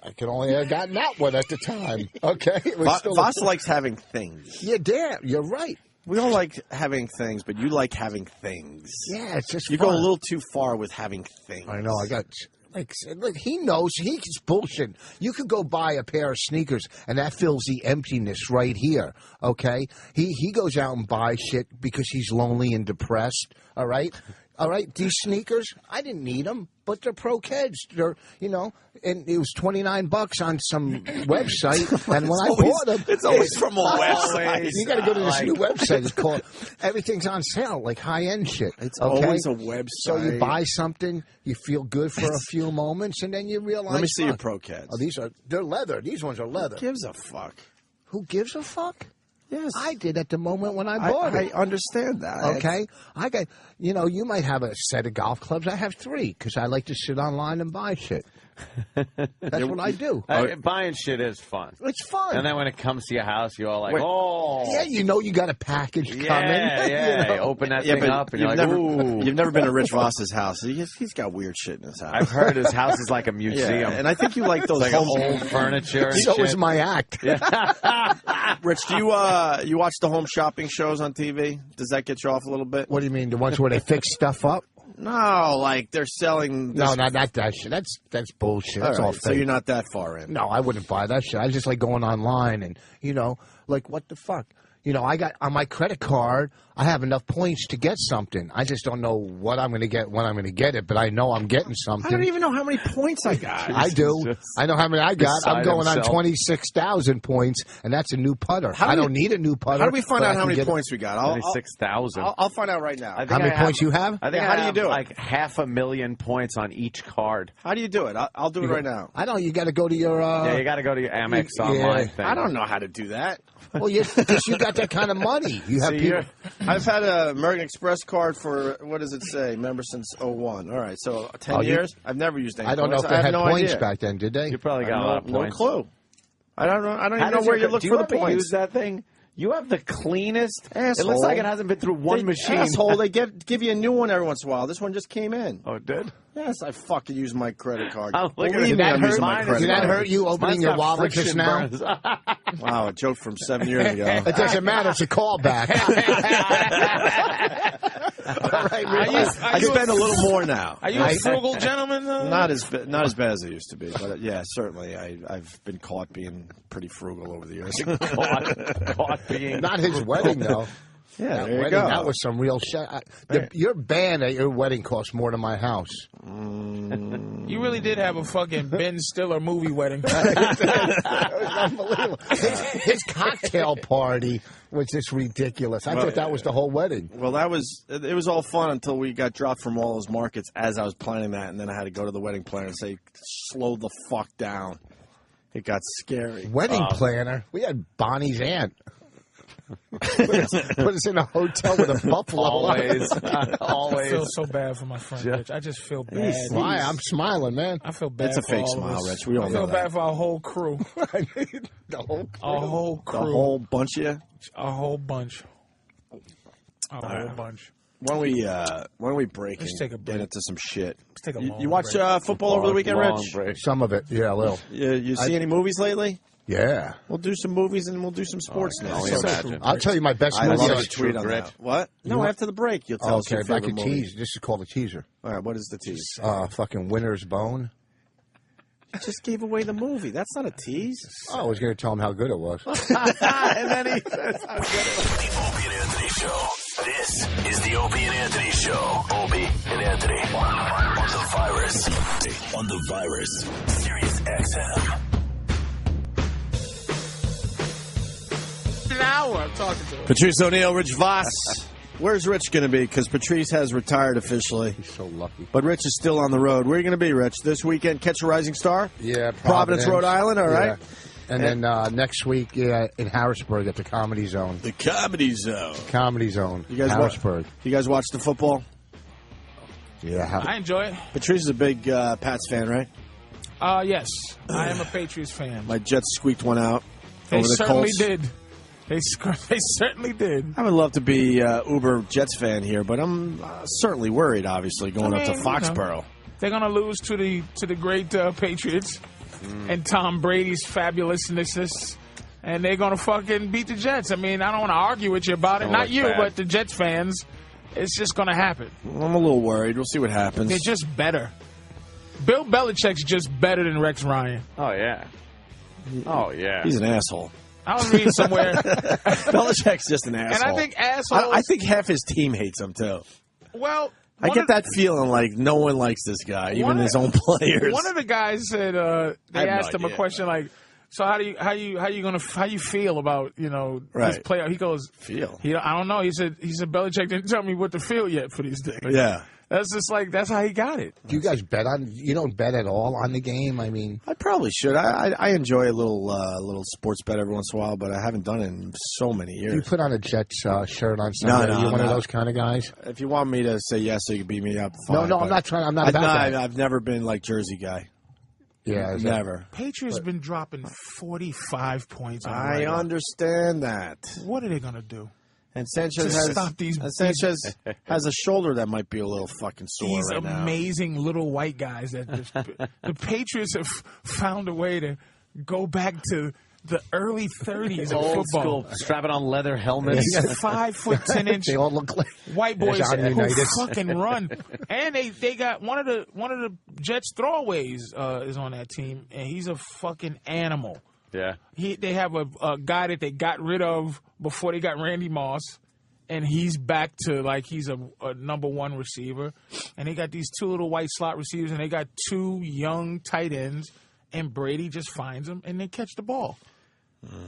I could only have gotten that one at the time. Okay, Vos likes having things. Yeah, damn, you're right. We all like having things, but you like having things. Yeah, it's just you fun. go a little too far with having things. I know. I got like he knows he's bullshit. You could go buy a pair of sneakers, and that fills the emptiness right here. Okay, he goes out and buys shit because he's lonely and depressed. All right. These sneakers, I didn't need them, but they're pro kids. They're, you know, and it was $29 on some website, and when I bought them, it's always from a website. You got to go to this new website. It's called Everything's on Sale, like high end shit. It's okay? always a website. So you buy something, you feel good for a few moments, and then you realize. Let me see your pro kids. Oh, they're leather. These ones are leather. Who gives a fuck? Who gives a fuck? Yes. I did at the moment when I bought it. I understand that. Okay. I got, you might have a set of golf clubs. I have 3 because I like to sit online and buy shit. That's what I do. Buying shit is fun. It's fun. And then when it comes to your house, you're all like, oh. Yeah, you got a package coming. Yeah, you open that thing up and you're like, ooh. You've never been to Rich Vos's house. He's got weird shit in his house. I've heard his house is like a museum. Yeah, and I think you like those like old furniture and so shit. is my act. Rich, do you watch the home shopping shows on TV? Does that get you off a little bit? What do you mean? The ones where they fix stuff up? No, like they're selling. No, not that shit. That's bullshit. That's all fake. So you're not that far in. No, I wouldn't buy that shit. I just like going online and like what the fuck. I got on my credit card, I have enough points to get something. I just don't know what I'm going to get when I'm going to get it, but I know I'm getting something. I don't even know how many points I got. I do. I know how many I got. I'm going on 26,000 points, and that's a new putter. I don't need a new putter. How do we find out how many points we got? 26,000. I'll find out right now. How many points you have? I think how do you do it? Like 500,000 points on each card. How do you do it? I'll do it right now. I don't. You got to go to your. Yeah, you got to go to your Amex online thing. I don't know how to do that. Well, because you got that kind of money. You have people. I've had a American Express card for, what does it say? Member since 01. All right, so 10 years. I've never used any. I don't know if they had points back then. Did they? You probably got a lot of points. No clue. I don't know. I don't even know where you look for the points. Use that thing. You have the cleanest. Asshole. It looks like it hasn't been through one machine. Asshole, they give you a new one every once in a while. This one just came in. Oh, it did? Yes, I fucking use my credit card. Did that hurt you opening your wallet just now? Wow, a joke from 7 years ago. It doesn't matter. It's a callback. I spend a little more now. Are you a frugal gentleman? Not as bad as I used to be, but yeah, certainly I've been caught being pretty frugal over the years. caught being not his wedding though. Yeah, that there you wedding, go. That was some real shit. Your band at your wedding cost more than my house. You really did have a fucking Ben Stiller movie wedding. That was unbelievable. His cocktail party was just ridiculous. I thought that was the whole wedding. Well, it was all fun until we got dropped from all those markets as I was planning that, and then I had to go to the wedding planner and say, slow the fuck down. It got scary. Wedding planner? We had Bonnie's aunt. Put us in a hotel with a buffalo. Always. I feel so bad for my friend Rich. I just feel bad. Why? I'm smiling, man. I feel bad. It's a for fake all smile, of us. Rich. We all I know feel that. bad for our whole crew. The whole crew. Our whole crew. The whole bunch of you? A whole bunch. A whole bunch. Why don't we break Let's and take a break. get into some shit? Let's take a long You watch break. football over the weekend, Rich? Break. Some of it, yeah, a little. You see any movies lately? Yeah. We'll do some movies and we'll do some sports now. I'll tell you my best I movie. love to tweet on that. What? No, after the break, you'll tell us your Okay, if I favorite could movie. tease. This is called a teaser. All right, what is the tease? Fucking Winter's Bone. You just gave away the movie. That's not a tease. Oh, I was going to tell him how good it was. And then he says, The Opie and Anthony Show. This is the Opie and Anthony Show. Opie and Anthony. On the virus. On the virus. Sirius XM. An hour I'm talking to him. Patrice O'Neill, Rich Vos. Where's Rich going to be? Because Patrice has retired officially. He's so lucky. But Rich is still on the road. Where are you going to be, Rich? This weekend, catch a rising star? Yeah, Providence, Rhode Island, all right? And then next week in Harrisburg at the Comedy Zone. The Comedy Zone. Comedy Zone. You guys Harrisburg. You guys watch the football? Yeah. I enjoy it. Patrice is a big Pats fan, right? Yes. I am a Patriots fan. My Jets squeaked one out They over the certainly Colts. did. They certainly did. I would love to be uber Jets fan here, but I'm certainly worried, obviously, going up to Foxborough. They're going to lose to the great Patriots and Tom Brady's fabulousness, and they're going to fucking beat the Jets. I mean, I don't want to argue with you about it. Not you, but the Jets fans. It's just going to happen. I'm a little worried. We'll see what happens. They're just better. Bill Belichick's just better than Rex Ryan. oh, yeah. Oh, yeah. He's an asshole. I was reading somewhere. Belichick's just an asshole. And I think assholes... I think half his team hates him, too. Well... I get that feeling like no one likes this guy, even his own players. One of the guys said they asked him a question like, "So how you feel about this player?" He goes, "Feel? I don't know." He said Belichick didn't tell me what to feel yet for these things. Yeah. That's just like that's how he got it. Do you guys bet on? You don't bet at all on the game. I mean, I probably should. I enjoy a little sports bet every once in a while, but I haven't done it in so many years. You put on a Jets shirt on Sunday. No, Are you one of those kind of guys? If you want me to say yes, so you can beat me up. Fine, no, I'm not trying. I'm not about that. I've never been like Jersey guy. Yeah, never. Patriots been dropping 45 points. I understand that. What are they gonna do? And Sanchez has a shoulder that might be a little fucking sore these right now. amazing little white guys that the Patriots have found a way to go back to the early 30s of Old football. school, strapping on leather helmets. These 5'10" They all look like white boys Johnny who Unitas. fucking run. And they got one of the Jets throwaways is on that team, and he's a fucking animal. Yeah. They have a guy that they got rid of before they got Randy Moss, and he's back to like he's a number one receiver. And they got these two little white slot receivers, and they got two young tight ends, and Brady just finds them, and they catch the ball.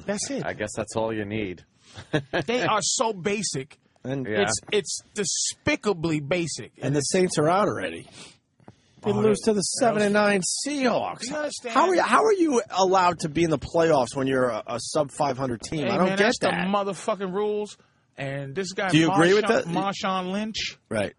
That's it. I guess that's all you need. They are so basic. And it's despicably basic. And the Saints are out already. They lose to the 7-9 Seahawks. Do you understand? How are you allowed to be in the playoffs when you're a sub 500 team? Hey, I don't man, get that's that. the motherfucking rules. And this guy, Do you agree with that? Marshawn Lynch, right?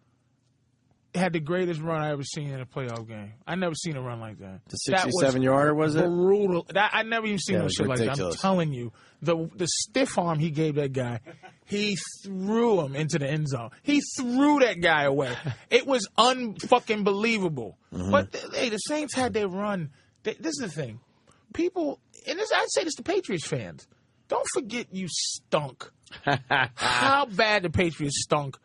Had the greatest run I ever seen in a playoff game. I never seen a run like that. The 67-yarder, was it? Brutal. I never even seen no shit like that. I'm telling you, the stiff arm he gave that guy, he threw him into the end zone. He threw that guy away. It was unfucking believable. Mm-hmm. But hey, the Saints had their run. This is the thing, people, and I'd say this to Patriots fans. Don't forget you stunk. How bad the Patriots stunk.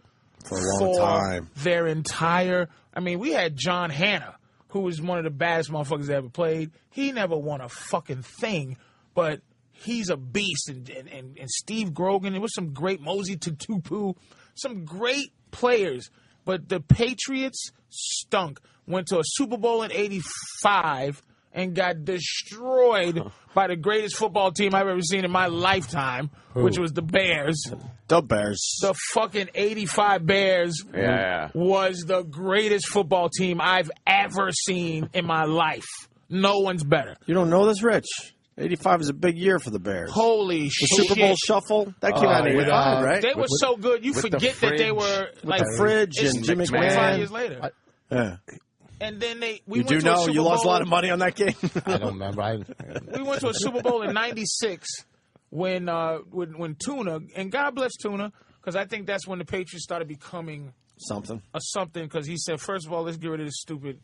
For a long time. Their entire... I mean, we had John Hanna, who was one of the baddest motherfuckers that ever played. He never won a fucking thing, but he's a beast. And Steve Grogan, there was some great Mosey Tutupu, some great players. But the Patriots stunk. Went to a Super Bowl in '85 and got destroyed by the greatest football team I've ever seen in my lifetime, which was the Bears. The Bears. The fucking '85 Bears was the greatest football team I've ever seen in my life. No one's better. You don't know this, Rich? '85 is a big year for the Bears. Holy shit. The Super Bowl shuffle? That came out in '85, right? They were so good, you forget that they were... With the fridge and Jim McMahon. 25 years later. Yeah. And then we went to a Super Bowl. You lost a lot of money on that game? I don't remember. We went to a Super Bowl in '96 when Tuna, and God bless Tuna, because I think that's when the Patriots started becoming something, because he said, first of all, let's get rid of this stupid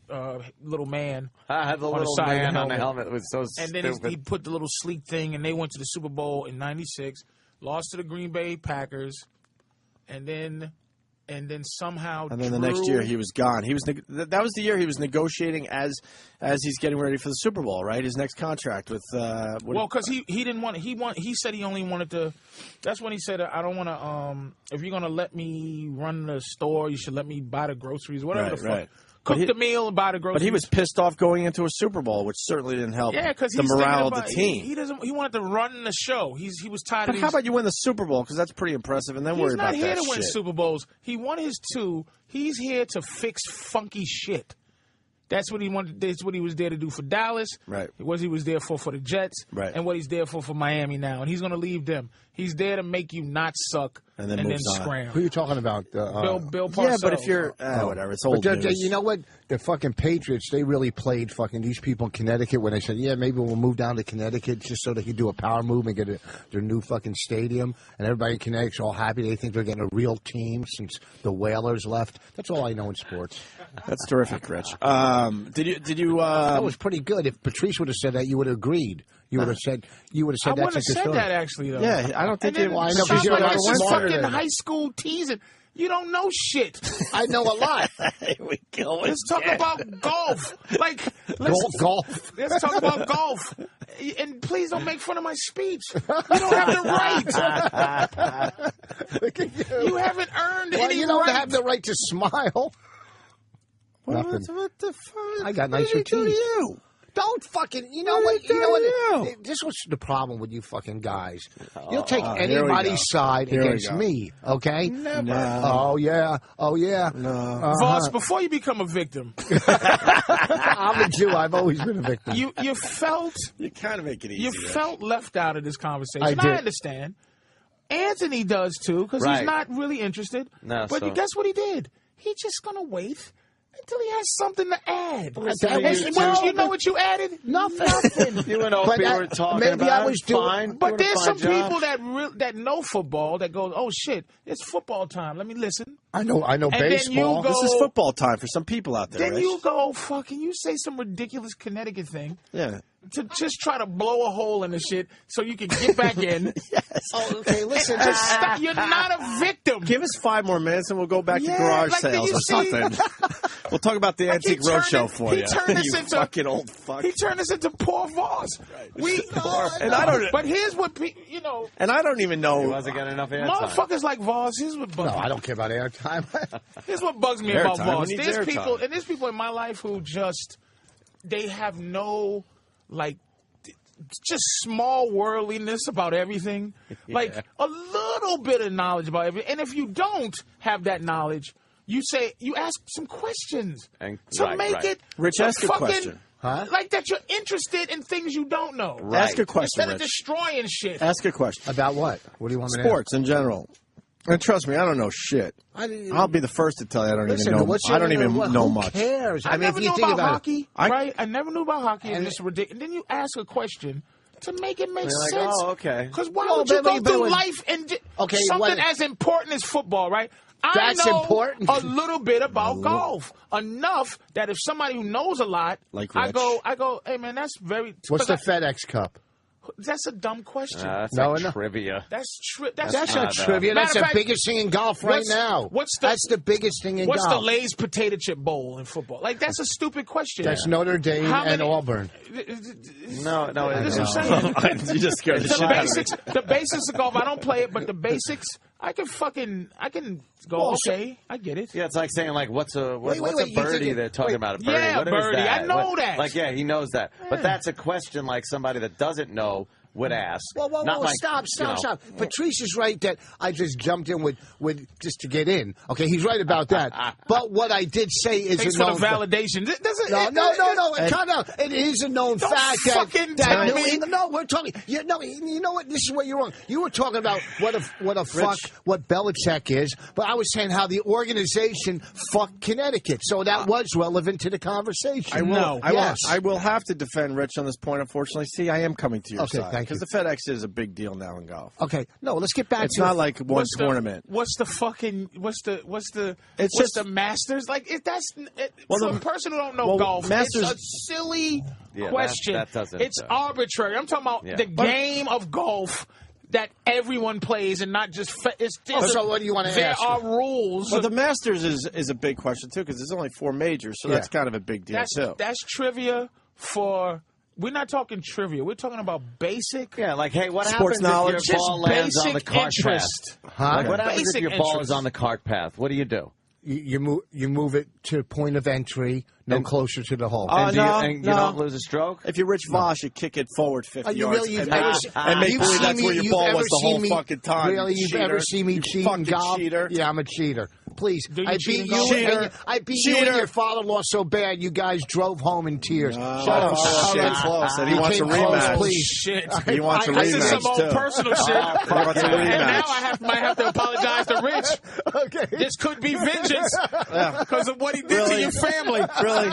little man. The little man on the helmet was so and stupid. And then he put the little sleek thing, and they went to the Super Bowl in '96, lost to the Green Bay Packers, and then somehow. And then the next year he was gone. He was that was the year he was negotiating as he's getting ready for the Super Bowl, right? His next contract with. Because he didn't want. He said he only wanted to. That's when he said, I don't want to. If you're gonna let me run the store, you should let me buy the groceries, whatever the fuck. Right. Cook the meal and buy the groceries. But he was pissed off going into a Super Bowl, which certainly didn't help the morale of the team. He wanted to run the show. He was tired of But how about you win the Super Bowl? Because that's pretty impressive, and then worry about that shit. He's not here to win Super Bowls. He won his 2. He's here to fix funky shit. That's what he wanted. That's what he was there to do for Dallas. Right. What he was there for the Jets. Right. And what he's there for Miami now. And he's going to leave them. He's there to make you not suck and then scram. Who are you talking about? Bill Parcells. Yeah, but if you're whatever, it's old news. You know what? The fucking Patriots, they really played fucking these people in Connecticut when they said, yeah, maybe we'll move down to Connecticut just so they could do a power move and get their new fucking stadium. And everybody in Connecticut's all happy. They think they're getting a real team since the Whalers left. That's all I know in sports. That's terrific, Rich. Did you? That was pretty good. If Patrice would have said that, you would have agreed. You would have said. You would have said I that's wouldn't have said that actually though. Yeah, I don't think. Well, I know because you're a lot this is smarter fucking than high school teasing. You don't know shit. I know a lot. Let's talk about golf. Golf. Let's talk about golf. And please don't make fun of my speech. You don't have the right. Look at you. You haven't earned any You don't right. have the right to smile. Nothing. What the fuck? I got nicer teeth. Don't fucking. You know what? You know what? This was the problem with you fucking guys. You'll take anybody's side against me. Okay? Never. Oh yeah. Oh yeah. No. Voss, before you become a victim, I'm a Jew. I've always been a victim. You felt. You kind of make it easy. You felt left out of this conversation. I did. I understand. Anthony does too, because he's not really interested. No, but guess what he did? He's just gonna wait until he has something to add. You know what you added? Nothing. You and Opie were talking maybe about I was doing, fine. But there's some people that know football that go, oh shit, it's football time. Let me listen. I know And baseball. then you go, This is football time for some people out there. Then Rich. you go fucking. You say some ridiculous Connecticut thing. Yeah. To just try to blow a hole in the shit so you can get back in. Yes. Oh, okay, listen. Just stop. You're not a victim. Give us 5 more minutes and we'll go back to garage sales or something. We'll talk about the Antique Roadshow for you. You fucking old fuck. He turned us into poor Voss. Right. And I don't. But here's what And I don't even know. He wasn't getting enough airtime. Motherfuckers like Voss. Here's what bugs me. I don't care about airtime. Here's what bugs me about Voss. There's people in my life who they have no just small worldliness about everything. Like a little bit of knowledge about everything. And if you don't have that knowledge, You ask some questions to make it. Rich, ask a question. Huh? Like that you're interested in things you don't know. Right. Ask a question, Instead of destroying shit. Ask a question. About what? What do you want me to Sports in general. And trust me, I don't know shit. I'll be the first to tell you I don't even know. I don't even know much. Who cares? I never knew about hockey, right? I never knew about hockey, and it's ridiculous. And then you ask a question to make it make like, sense. oh, okay. Because why would you go through life and something as important as football, right? That's I know important. a little bit about golf, enough that if somebody who knows a lot, like I go, hey man, that's very. What's the FedEx Cup? That's a dumb question. That's trivia. That's not trivia. That's the biggest thing in golf right now. That's the biggest thing in golf. What's the Lay's potato chip bowl in football? Like, that's a stupid question. That's Notre Dame and Auburn. No. That's what I'm saying. You just scared the shit out of me. The basics of golf, I don't play it, but the basics, I can go, okay, I get it. Yeah, it's like saying, like, what's a birdie they're talking about? A birdie. Yeah, what birdie. Is that? I know that. Like, yeah, he knows that. Yeah. But that's a question like somebody that doesn't know would ask. Well, stop. Patrice is right that I just jumped in with just to get in. Okay, he's right about that. But what I did say is thanks for the validation. No. Calm down. It is a known fact that no, we're talking. You know what? This is what you're wrong. You were talking about what Belichick is, but I was saying how the organization fucked Connecticut. So that was relevant to the conversation. I will have to defend Rich on this point. Unfortunately, see, I am coming to your side. Because the FedEx is a big deal now in golf. Okay, no, let's get back to it. It's not like one tournament. What's the Masters? Like, for a person who don't know golf, Masters, it's a silly question. That doesn't, it's arbitrary. I'm talking about the game of golf that everyone plays and not just... so what do you want to ask? There are rules. Well, the Masters is a big question, too, because there's only 4 majors, so that's kind of a big deal, too. That's trivia for... We're not talking trivia. We're talking about basic. Yeah, like, hey, what sports happens knowledge? If your ball lands on the cart path? Like, what happens if your ball is on the cart path? What do you do? You move it to point of entry, closer to the hole. And you don't lose a stroke? If you're Rich Vos, you kick it forward 50 yards and make believe that's where your ball was the whole fucking time. Really, you've ever seen me cheat in golf? Cheater. Yeah, I'm a cheater. Please, I beat you. I beat you and your father-in-law so bad you guys drove home in tears. Shut up. Shit, close. And he wants a rematch. Please. Shit. He wants a rematch, This is some old personal shit. He wants a rematch. And now I might have to apologize to Rich. Okay. This could be vengeance because of what he did to your family. Really?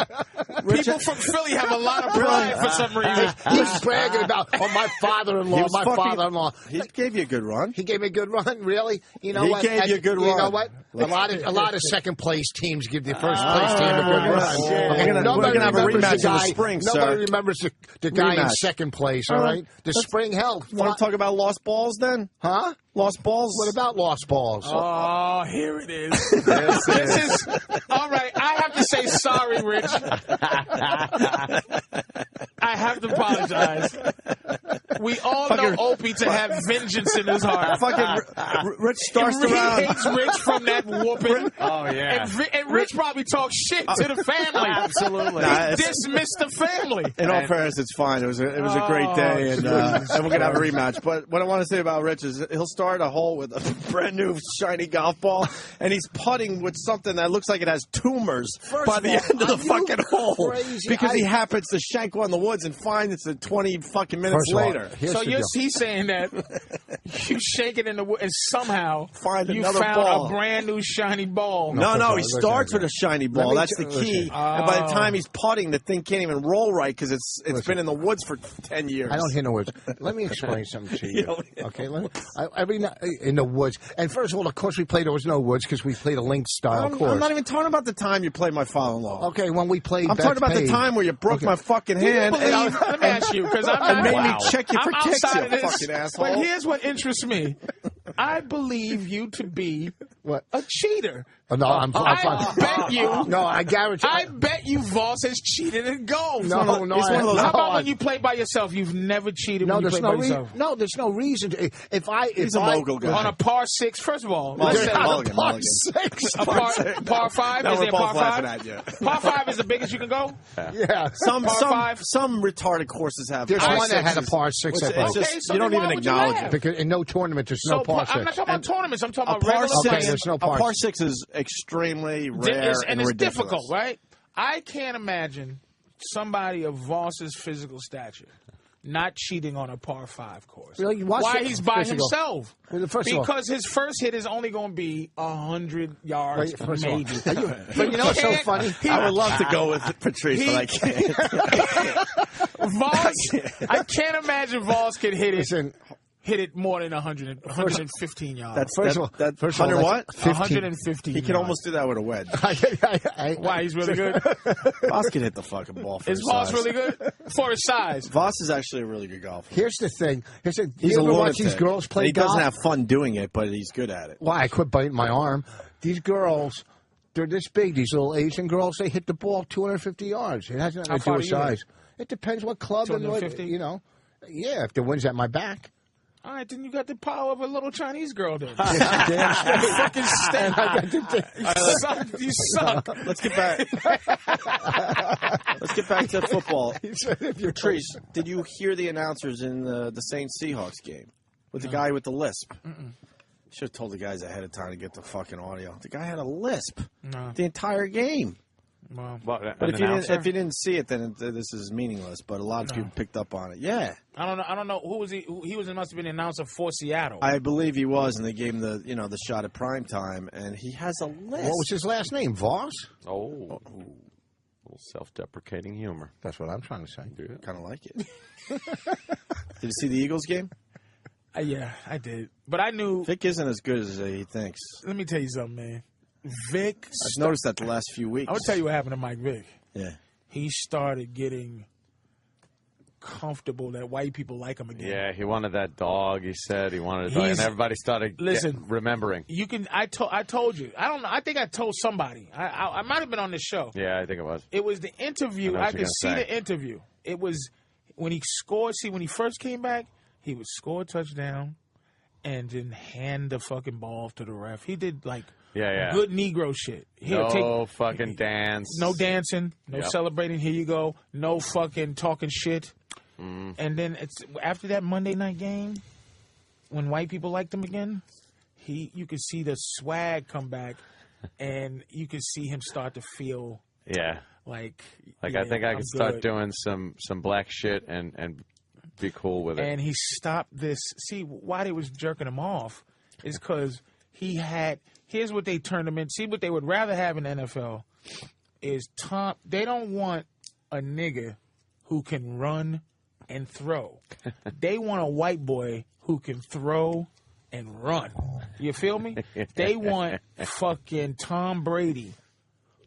People from Philly have a lot of pride for some reason. He's bragging about, my father-in-law. He gave you a good run. He gave me a good run, really? You know what? He gave you a good run. You know what? A lot of second-place teams give the first-place team a good run. Okay, we're going to have a rematch in the spring, sir. Nobody remembers the guy in second place, all right? The spring hell. Want to talk about lost balls, then? Huh? Lost balls? What about lost balls? Oh, here it is. This is all right. I have to say sorry, Rich. I have to apologize. We all know Opie to have vengeance in his heart. Fucking Rich starts around. He hates Rich from that whooping. Oh, yeah. And Rich probably talks shit to the family. Absolutely. He dismissed the family. In all fairness, it's fine. It was a great day, and we're going to have a rematch. But what I want to say about Rich is he'll start a hole with a brand new shiny golf ball, and he's putting with something that looks like it has tumors by the end of the fucking hole. Because he happens to shank one in the woods and find it's 20 fucking minutes later. So he's saying that you shake it in the wood and somehow you found ball. A brand new shiny ball. No, he starts with a shiny ball. That's the key. And by the time he's putting, the thing can't even roll right because it's been in the woods for 10 years. I don't hear no words. Let me explain something to you. Okay, every night in the woods. And first of all, of course, there was no woods because we played a linked style course. I'm not even talking about the time you played my father-in-law. Okay, when we played. I'm talking about the time where you broke my fucking hand. Let me ask you, because I'm made me check you for kicks, you fucking asshole. But here's what interests me. I believe you to be a cheater. No, I'm fine. I bet you. No, I guarantee. I bet you Vos has cheated in golf. No. How about when you play by yourself? You've never cheated when you play by yourself. No, there's no reason to. He's a mogul guy. On a par 6, first of all. Par 6. Par 5? No, is there a par 5? At you. Par 5 is the biggest you can go? Yeah. Some retarded courses have. There's one that had a par 6. You don't even acknowledge it. Because in no tournament, there's no par 6. I'm not talking about tournaments. I'm talking about regular. There's no par 6. A par 6 is extremely rare and it's ridiculous. difficult, right? I can't imagine somebody of Vos's physical stature not cheating on a par 5 course. Really? Why he's by himself? Because his first hit is only going to be 100 yards, maybe. But you know what's so funny? I would love to go with Patrice, but I can't. Vos, I can't imagine Vos could hit it more than 115 yards. That's first of all, 100 what? 115. He can almost do that with a wedge. Why, he's really good? Vos can hit the fucking ball for his Vos size. really good? For his size. Vos is actually a really good golfer. Here's the thing. He's you a ever watch lunatic. these girls play He golf? doesn't have fun doing it, but he's good at it. Why? I quit biting my arm. These girls, they're this big. These little Asian girls, they hit the ball 250 yards. It has nothing to do with size. It depends what club and what, you know. Yeah, if the wind's at my back. All right, then you got the power of a little Chinese girl, then. Damn straight. You fucking stink. You suck. Let's get back. Let's get back to football. Patrice, did you hear the announcers in the Saints Seahawks game with the guy with the lisp? Should have told the guys ahead of time to get the fucking audio. The guy had a lisp the entire game. Well, but if you didn't see it, then this is meaningless. But a lot of people picked up on it. Yeah, I don't know who was he. Must have been the announcer for Seattle. I believe he was, and they gave him the shot at prime time, and he has a lisp. What was his last name? Vos? Oh, little self-deprecating humor. That's what I'm trying to say. Kind of like it. Did you see the Eagles game? Yeah, I did. But I knew Vick isn't as good as he thinks. Let me tell you something, man. Vick. I've noticed that the last few weeks. I would tell you what happened to Mike Vick. Yeah. He started getting comfortable that white people like him again. Yeah, he wanted that dog. He said he wanted a dog, and everybody started remembering. You can. I told you. I don't know. I think I told somebody. I might have been on this show. Yeah, I think it was. It was the interview. I could see the interview. It was when he scored. See, when he first came back, he would score a touchdown and then hand the fucking ball to the ref. He did like good Negro shit. Fucking dance. No dancing. No celebrating. Here you go. No fucking talking shit. And then it's after that Monday night game, when white people liked him again, you could see the swag come back, and you could see him start to feel like I think I could start doing some black shit and be cool with it. And he stopped this. See, why they was jerking him off is because he had. Here's what they turned him in. See, what they would rather have in the NFL is Tom. They don't want a nigga who can run and throw. They want a white boy who can throw and run. You feel me? They want fucking Tom Brady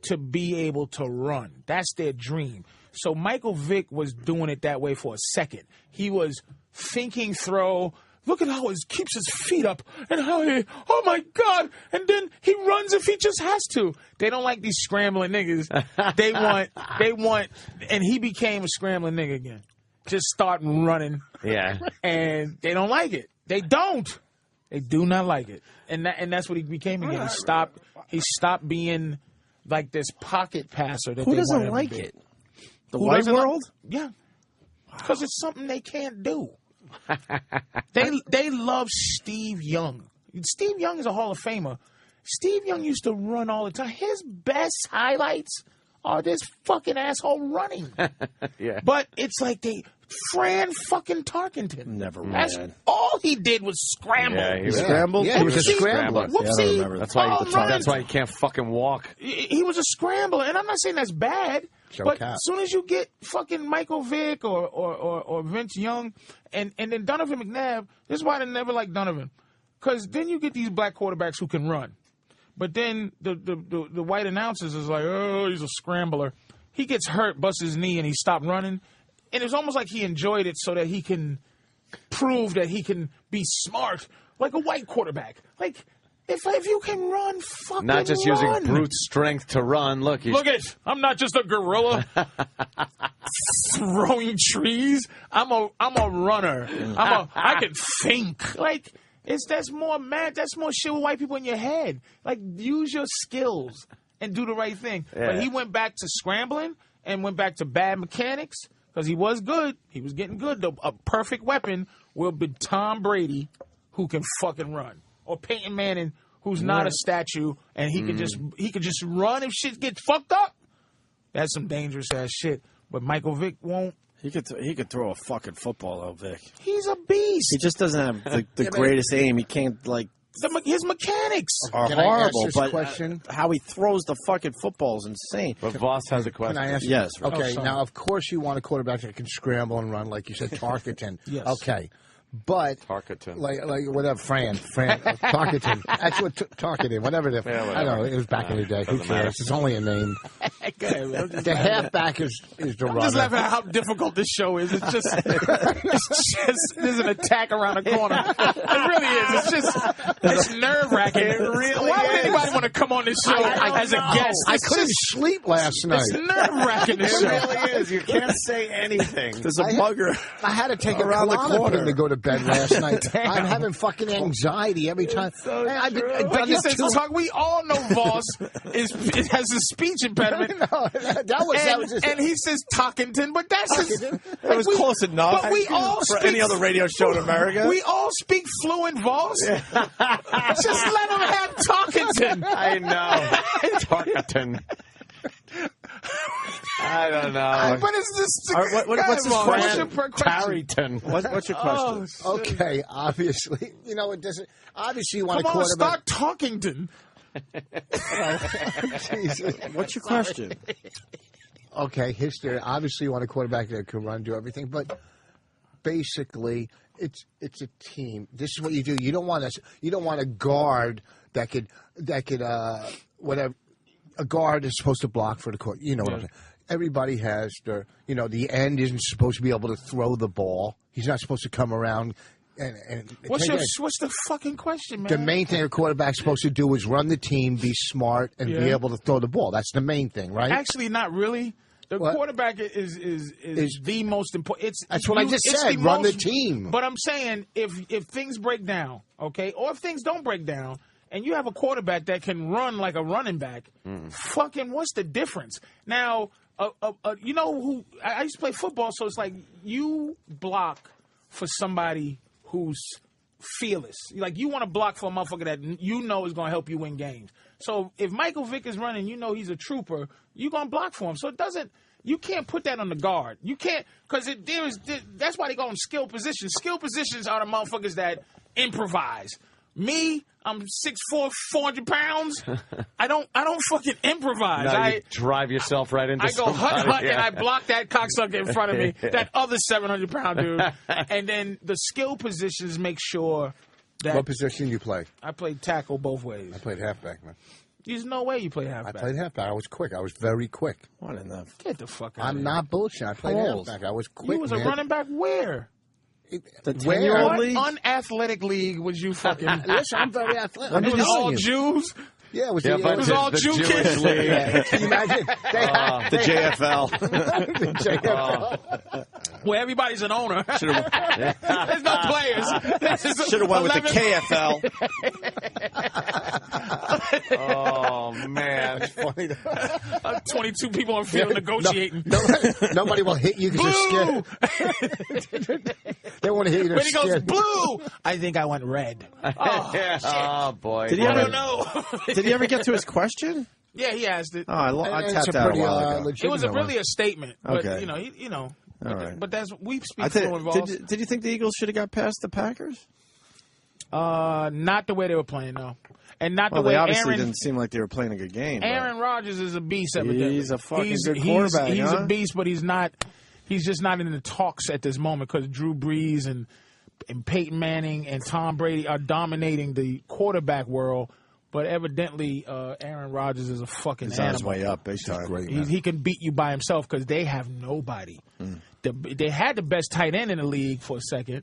to be able to run. That's their dream. So Michael Vick was doing it that way for a second. He was thinking throw. Look at how he keeps his feet up and how oh my God. And then he runs if he just has to. They don't like these scrambling niggas. They want, and he became a scrambling nigga again. Just start running. Yeah. And they don't like it. They don't. They do not like it. And that's what he became again. He stopped being like this pocket passer that Who they doesn't wanted him like to be. it? The white world? Yeah. Because it's something they can't do. They love Steve Young. Steve Young is a Hall of Famer. Steve Young used to run all the time. His best highlights are this fucking asshole running. Yeah. But it's like Fran fucking Tarkenton. Never ran. That's all he did was scramble. Yeah, he scrambled? Yeah, he was a scrambler. Whoopsie. Yeah, I don't remember. That's why he can't fucking walk. He was a scrambler, and I'm not saying that's bad. But as soon as you get fucking Michael Vick or Vince Young and then Donovan McNabb, this is why they never like Donovan. Because then you get these black quarterbacks who can run. But then the white announcers is like, oh, he's a scrambler. He gets hurt, busts his knee, and he stopped running. And it's almost like he enjoyed it so that he can prove that he can be smart like a white quarterback. Like, if you can run, fucking Not just run. using brute strength to run. Look it. I'm not just a gorilla throwing trees. I'm a runner. I can think. Like, that's more shit with white people in your head. Like, use your skills and do the right thing. Yeah. But he went back to scrambling and went back to bad mechanics because he was good. He was getting good. A perfect weapon will be Tom Brady, who can fucking run, or Peyton Manning, who's not a statue, and he could just run if shit gets fucked up. That's some dangerous ass shit. But Michael Vick won't. He could throw a fucking football, though, Vic. He's a beast. He just doesn't have the greatest aim. He can't, like... His mechanics are horrible, but how he throws the fucking football is insane. But Vos has a question. Can I ask you? Yes. Okay, now, of course, you want a quarterback that can scramble and run, like you said, Tarkenton. Yes. Okay. But Tarkenton, like whatever, Fran, Tarkenton. That's what Tarkenton, whatever. Whatever. I don't know. It was back in the day. Who cares? Matter. It's only a name. The halfback is the runner. I'm just laughing at how difficult this show is. It's just there's an attack around the corner. It really is. It's nerve wracking. It really Why would anybody want to come on this show as a guest? I couldn't sleep last night. It's nerve wracking. This show really is. You can't say anything. There's a bugger. I had to take around the corner to go to bed last night. I'm having fucking anxiety every time. So we all know Vos has a speech impediment. And he says Tarkenton, but that's his. It was close enough. But we all for any other radio show in America. We all speak fluent Vos. Yeah. Just let him have Tarkenton. I know. Tarkenton. I don't know. But it's just what's his question? Tarrington. What's your question? Okay, obviously, it doesn't. Obviously, you want a quarterback. Start Tarkenton. What's your question? Okay, history. Obviously, you want a quarterback that can run, do everything, but basically, it's a team. This is what you do. You don't want a guard that could whatever. A guard is supposed to block for the court. You know what I'm saying? Everybody has the end isn't supposed to be able to throw the ball. He's not supposed to come around and what's the fucking question, man? The main thing a quarterback's supposed to do is run the team, be smart, and be able to throw the ball. That's the main thing, right? Actually, not really. The quarterback is the most important. That's what I just said. Run the team. But I'm saying if things break down, okay, or if things don't break down, and you have a quarterback that can run like a running back, fucking what's the difference? Now, you know who I used to play football, so it's like you block for somebody who's fearless. Like you want to block for a motherfucker that you know is going to help you win games. So if Michael Vick is running, you know he's a trooper, you're going to block for him. So you can't put that on the guard. You can't, because that's why they call them skill positions. Skill positions are the motherfuckers that improvise. Me, I'm 6'4", 400 pounds. I don't fucking improvise. No, you drive yourself right into somebody. I go hut, and I block that cocksucker in front of me, that other 700-pound dude. And then the skill positions make sure that... What position you play? I played tackle both ways. I played halfback, man. There's no way you play halfback. I played halfback. I was quick. I was very quick. What enough? Get the fuck out of here. I'm not bullshit. I played halfback. I was quick, You was a running back where? The 10-year-old league? What unathletic league was you fucking... Listen, I'm very athletic. It was all Jews? Yeah, it was, it was all Jew kids. Can you imagine? The JFL. The JFL. Where everybody's an owner. There's no players. Should have went with the KFL. Oh, man. That's funny. 22 people on field negotiating. Nobody will hit you because they're scared. They want to hit you. When he goes, blue, I think I went red. Oh, shit. Oh boy. Did he I don't know. Did he ever get to his question? Yeah, he asked it. Oh, I tapped out a while ago. It was really a statement. But, okay. you know. All right. But we speak fluent Vols. Did you think the Eagles should have got past the Packers? Not the way they were playing, no. And not the way they obviously didn't seem like they were playing a good game. Aaron Rodgers is a beast, evidently. He's a fucking good quarterback, He's a beast, but he's just not in the talks at this moment because Drew Brees and Peyton Manning and Tom Brady are dominating the quarterback world. But evidently, Aaron Rodgers is a fucking animal. He's on his way up, big time. Great, he can beat you by himself because they have nobody. They had the best tight end in the league for a second.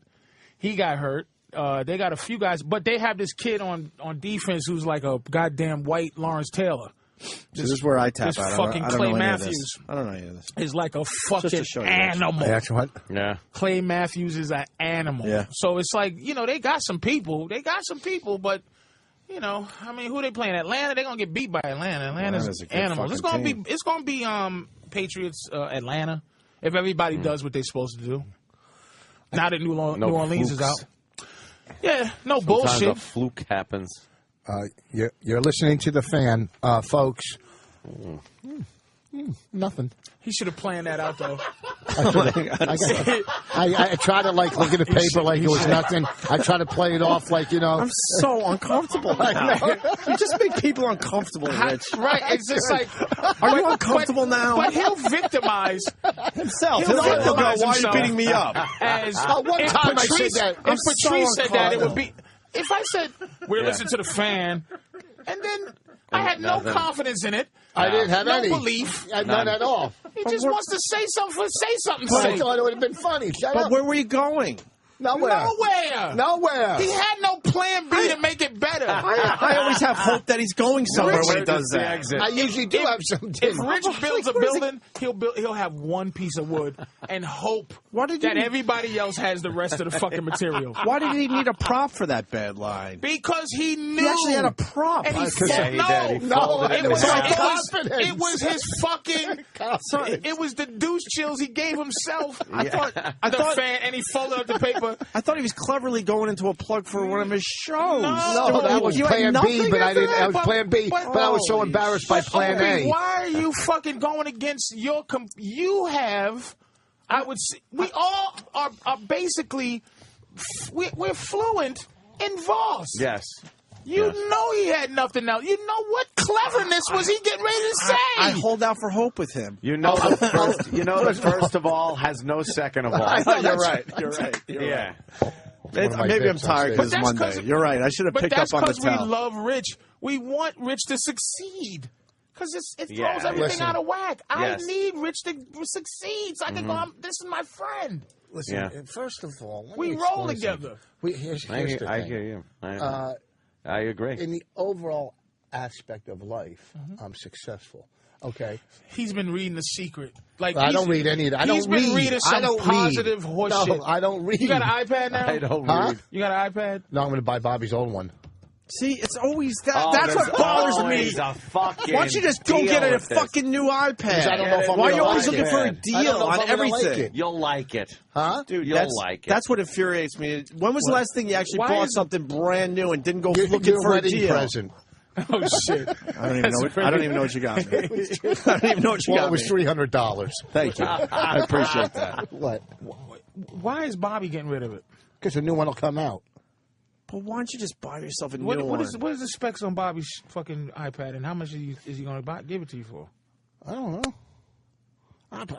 He got hurt. They got a few guys, but they have this kid on defense who's like a goddamn white Lawrence Taylor. This is where I tap this out. Fucking I don't Clay know Matthews. I don't know any of this. Is like a fucking animal. That's what? Yeah. Clay Matthews is an animal. Yeah. So it's like, they got some people. But, I mean, who they playing? Atlanta? They're going to get beat by Atlanta. Atlanta's animals. It's going to be Patriots Atlanta if everybody does what they're supposed to do. Now that New Orleans is out. Yeah, no bullshit. A fluke happens. You're listening to the fan, folks. Nothing. He should have planned that out, though. I try to look at the paper like it was nothing. I try to play it off like, I'm so uncomfortable now. You just make people uncomfortable, Rich. Right. It's just like... Are you uncomfortable now? But he'll victimize himself. He'll go, why are you beating me up? As one time Patrice, I said that. If Patrice said that, it would be... If I said, we're listening to the fan, and then I had no confidence in it. I didn't have any belief. None at all. He just wants to say something for say something. I thought it would have been funny. Shut up. Where were you going? Nowhere. He had no plan B to make it better. I always have hope that he's going somewhere when he does that. I usually do have something. If Rich builds a building, he'll have one piece of wood and hope that everybody else has the rest of the fucking material. Why did he need a prop for that bad line? Because he knew. He actually had a prop. And he said, it was his fucking... It was the douche chills he gave himself. I thought fan, and he folded up the paper. I thought he was cleverly going into a plug for one of his shows. No, that was Plan B, but I didn't. That was Plan B, but I was so embarrassed by Plan A. Why are you fucking going against your? You have, I would say, we all are basically, we're fluent in Vos. Yes. You know he had nothing else. You know what cleverness was he getting ready to say? I hold out for hope with him. You know the first of all has no second of all. You're right. You're right. Maybe I'm tired because it's Monday. You're right. I should have picked up on the tell. But that's because we love Rich. We want Rich to succeed. Because it throws everything out of whack. I need Rich to succeed so I can go, this is my friend. Listen, first of all, we roll together. Here's the thing. I hear you. I agree. In the overall aspect of life, I'm successful. Okay. He's been reading The Secret. I don't read any of that. He's been reading some positive horse shit. No, I don't read. You got an iPad now? I don't read. You got an iPad? No, I'm going to buy Bobby's old one. See, it's always that. That's what bothers me. Why don't you just go get a fucking new iPad? I don't know if I'm Why are you gonna always like looking it. for a deal on everything? You'll like it. Huh? Dude, you'll like it. That's what infuriates me. When was the last thing you actually bought something brand new and didn't go looking your for a wedding deal? present. Oh, shit. I don't even know what you got me. I don't even know what you got me. It was $300. Thank you. I appreciate that. What? Why is Bobby getting rid of it? Because a new one will come out. But why don't you just buy yourself a new one? What is the specs on Bobby's fucking iPad, and how much is he going to give it to you for? I don't know.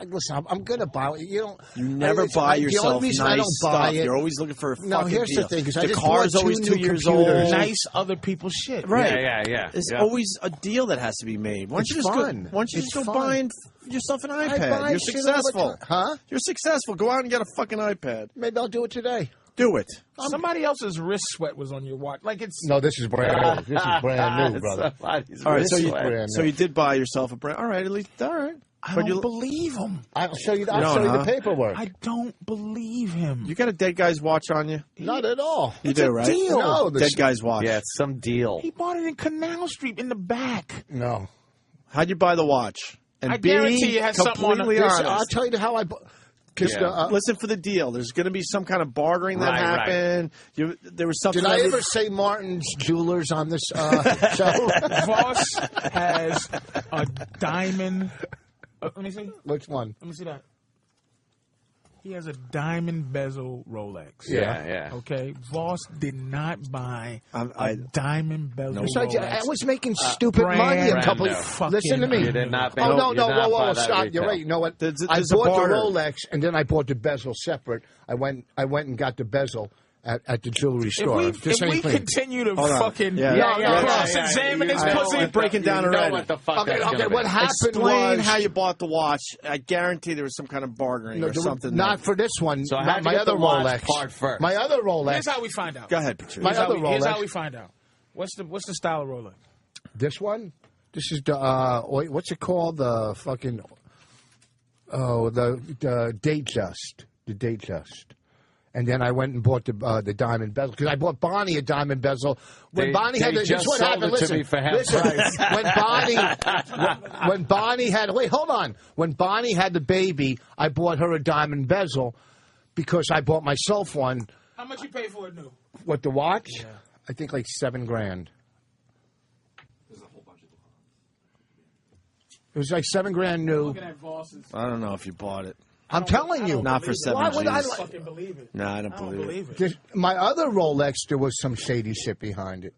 Listen, I'm going to buy it. You never buy yourself nice I don't buy stuff. It. You're always looking for a fucking deal. No, here's the thing. The car's always 2 years old. Nice other people's shit. Right. Yeah. There's always a deal that has to be made. Why don't you just go buying yourself an iPad? You're successful. Huh? You're successful. Go out and get a fucking iPad. Maybe I'll do it today. Do it. Somebody else's wrist sweat was on your watch. No, this is brand new. This is brand new, brother. All right, so you did buy yourself a brand. All right, at least all right. I don't believe him. I'll show you the paperwork. I don't believe him. You got a dead guy's watch on you? Not at all. You do, right? Deal. No, dead guy's watch. Yeah, it's some deal. He bought it in Canal Street in the back. No. How'd you buy the watch? And I guarantee you had something on it. I'll tell you how I bought. Listen for the deal. There's going to be some kind of bartering that happened. Right. There was something. Did I ever say Martin's Jewelers on this show? Vos has a diamond. Let me see. Which one? Let me see that. He has a diamond bezel Rolex. Yeah. Okay. Vos did not buy a diamond bezel Rolex. I was making stupid money a couple of... Listen to me. You did not. No. Whoa, stop. You're right. You know what? I bought the Rolex, and then I bought the bezel separate. I went and got the bezel at the jewelry store. If we continue to fucking cross-examine this pussy, we're breaking down already. What the fuck okay, what happened Explain was... how you bought the watch. I guarantee there was some kind of bargaining or something. Not for this one. So my other Rolex. Part first. My other Rolex. Here's how we find out. Go ahead, Patrice. Here's how we find out. What's the style of Rolex? This one? This is the what's it called? The fucking the Datejust. The Datejust. And then I went and bought the diamond bezel because I bought Bonnie a diamond bezel. When Bonnie had this is what happened. Listen, when Bonnie had when Bonnie had the baby, I bought her a diamond bezel because I bought myself one. How much you pay for it new? What, the watch? Yeah. I think like $7,000. was like $7,000 new. I don't know if you bought it. I'm telling you. Not for 7 Why would I G's. fucking believe it? No, I don't believe it. My other Rolex, there was some shady shit behind it.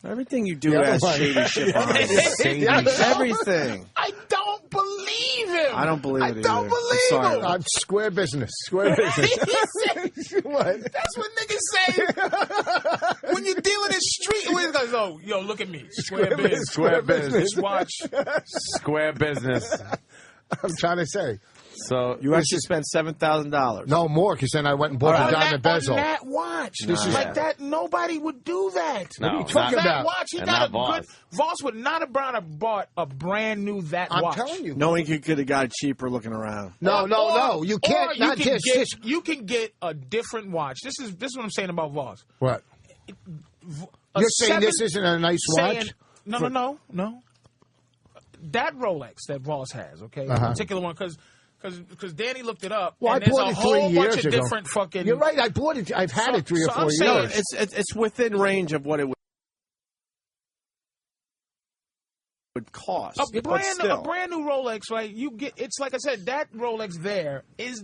Everything you do has shady shit behind it. Everything. I don't believe him. I don't believe it either. I don't believe him. I'm square business. Square business. What? That's what niggas say when you're dealing in street. When it goes, oh, yo, look at me. Square business. Square business. Watch. Square business. I'm trying to say. So you actually spent $7,000. No more, because then I went and bought the diamond bezel. On that watch. This is like that. Nobody would do that. No, what are you talking about? That watch. He got a good. Voss would not have bought a brand new watch. I'm telling you. Knowing you could have got it cheaper looking around. No. You can't. Not this. You can get a different watch. This is what I'm saying about Voss. What? You're saying this isn't a nice watch? No. That Rolex that Voss has, okay, the particular one, because Danny looked it up. Well, and I bought it 3 years ago. Different fucking. You're right. I bought it. I've had it 3 or 4 years. It's within range of what it would cost. A brand new Rolex, right? You get. It's like I said. That Rolex there is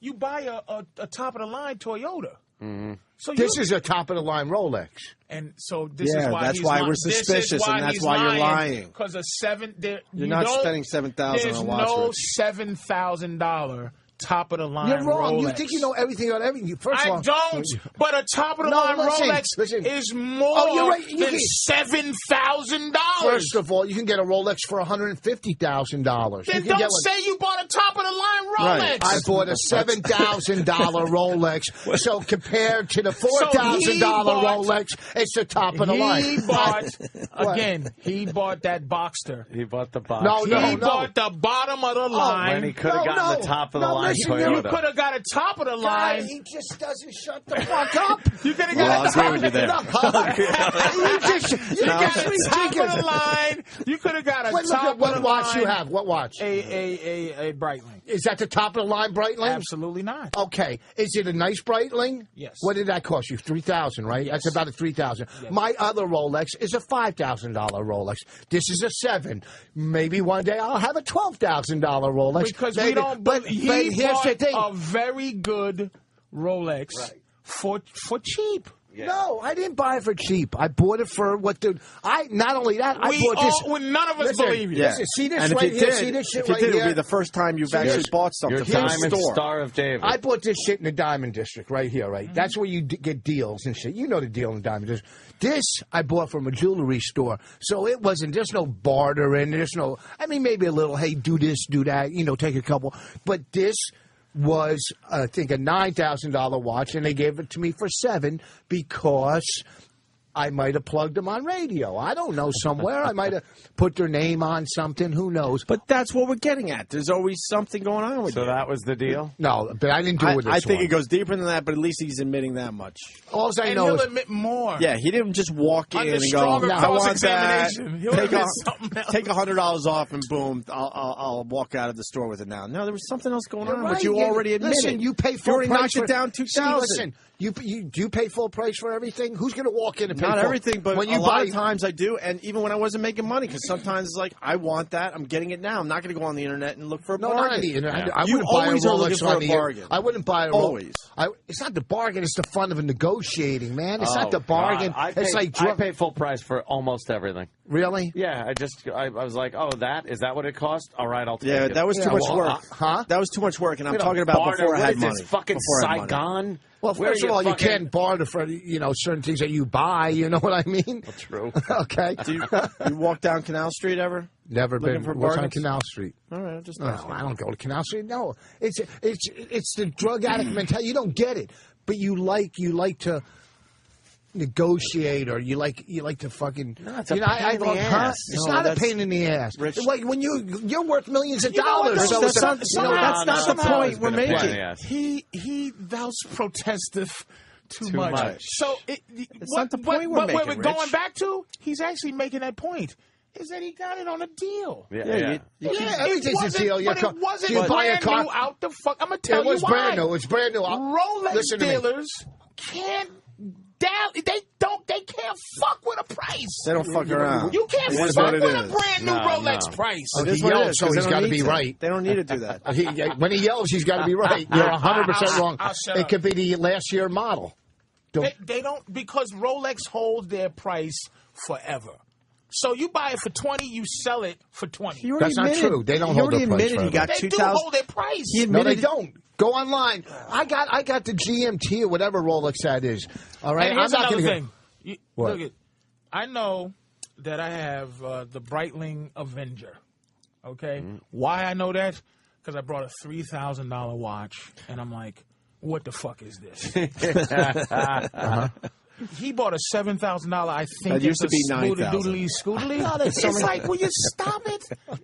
you buy a top of the line Toyota. Mm-hmm. So this is a top of the line Rolex, and so this is why that's why we're suspicious, and that's why you're lying. Because you're not spending $7,000 on a watch. There's no $7,000 top of the line. You're wrong. Rolex. You think you know everything about everything. First of all, I don't. But a top of the line Rolex is more than $7,000. First of all, you can get a Rolex for $150,000. Then don't say you bought a top of the line Rolex. Right. I bought a $7,000 Rolex. So compared to the $4,000 Rolex, it's the top of the line. He bought he bought that Boxster. He bought the Boxster. He bought the bottom of the line. When he could have gotten the top of the line. You could have got a top of the line. God, he just doesn't shut the fuck up. You could have got a top of the line. You could have got a top of the line. What watch you have? What watch? A Breitling. Is that the top of the line Breitling? Absolutely not. Okay. Is it a nice Breitling? Yes. What did that cost you? $3,000, right? Yes. That's about a $3,000. Yes. My other Rolex is a $5,000 Rolex. This is a $7,000. Maybe one day I'll have a $12,000 Rolex. Because we don't. But here's the thing: a very good Rolex for cheap. Yeah. No, I didn't buy it for cheap. I bought it for what the. Not only that, I bought this. None of us believe you. Yeah. Listen, see this and right here. Did, see this shit if you right did, here. It'll be the first time you've actually bought something your from Diamond the store. Star of David. I bought this shit in the Diamond District right here, right? Mm-hmm. That's where you get deals and shit. You know the deal in the Diamond District. This I bought from a jewelry store, so it wasn't. There's no bartering. There's no. I mean, maybe a little. Hey, do this, do that. Take a couple. But this was, I think, a $9,000 watch, and they gave it to me for $7,000 because I might have plugged them on radio. I don't know, somewhere. I might have put their name on something. Who knows? But that's what we're getting at. There's always something going on with you. So that was the deal? No, but I didn't do it with this I think one. it goes deeper than that, but at least he's admitting that much. All I know he'll is admit more. Yeah, he didn't just walk in and go, I want that. Take $100 off and boom, I'll walk out of the store with it now. No, there was something else going on, but you already admitted. Listen, you pay full price. You already knocked it down $2,000. Listen, do you pay full price for everything? Who's going to walk in and pay Not full? everything, but when you a lot of times I do, and even when I wasn't making money, because sometimes it's like, I want that, I'm getting it now. I'm not going to go on the internet and look for a bargain. Not on the internet. Yeah. I wouldn't buy a Rolex on the bargain. I wouldn't buy a Rolex. Always. It's not the bargain, it's the fun of negotiating, man. It's not the bargain. I pay full price for almost everything. Really? Yeah, I was like, is that what it cost? All right, I'll take it. Yeah, that was too much work. That was too much work, and I'm talking about before I had money. This fucking Saigon? Well, first of all, you can't barter for certain things that you buy. You know what I mean? That's true. Okay. Do you walk down Canal Street ever? Never been. For What's on Canal Street? All right, I'm just I don't go to Canal Street. No, it's the drug addict mentality. You don't get it, but you like to negotiate, or you like to fucking. No, it's a pain in the ass. It's not a pain in the ass. Rich, like when you're worth millions of dollars. So that's not the point we're making. Thou protesteth too much. So it's not the point we're making. What we're going back to, he's actually making that point. Is that he got it on a deal? Yeah, everything's a deal. But it wasn't brand new out the fuck. I'm gonna tell you why. It was brand new. It's brand new. Rolex dealers can't They can't fuck with a price. They don't fuck around. You can't fuck with a brand new Rolex price. He yells, so he's got to be right. They don't need to do that. When he yells, he's got to be right. You're 100% wrong. It could be the last year model. They don't, because Rolex holds their price forever. So you buy it for 20, you sell it for 20. That's not true. They don't hold their price forever. They do hold their price. No, they don't. Go online. I got the GMT or whatever Rolex that is. All right. And here's I'm not another going thing. What? Look, I know that I have the Breitling Avenger. Okay. Why I know that? Because I brought a $3,000 watch, and I'm like, what the fuck is this? He bought a $7,000. I think that used to be $9,000. Scootily. It's like, will you stop it?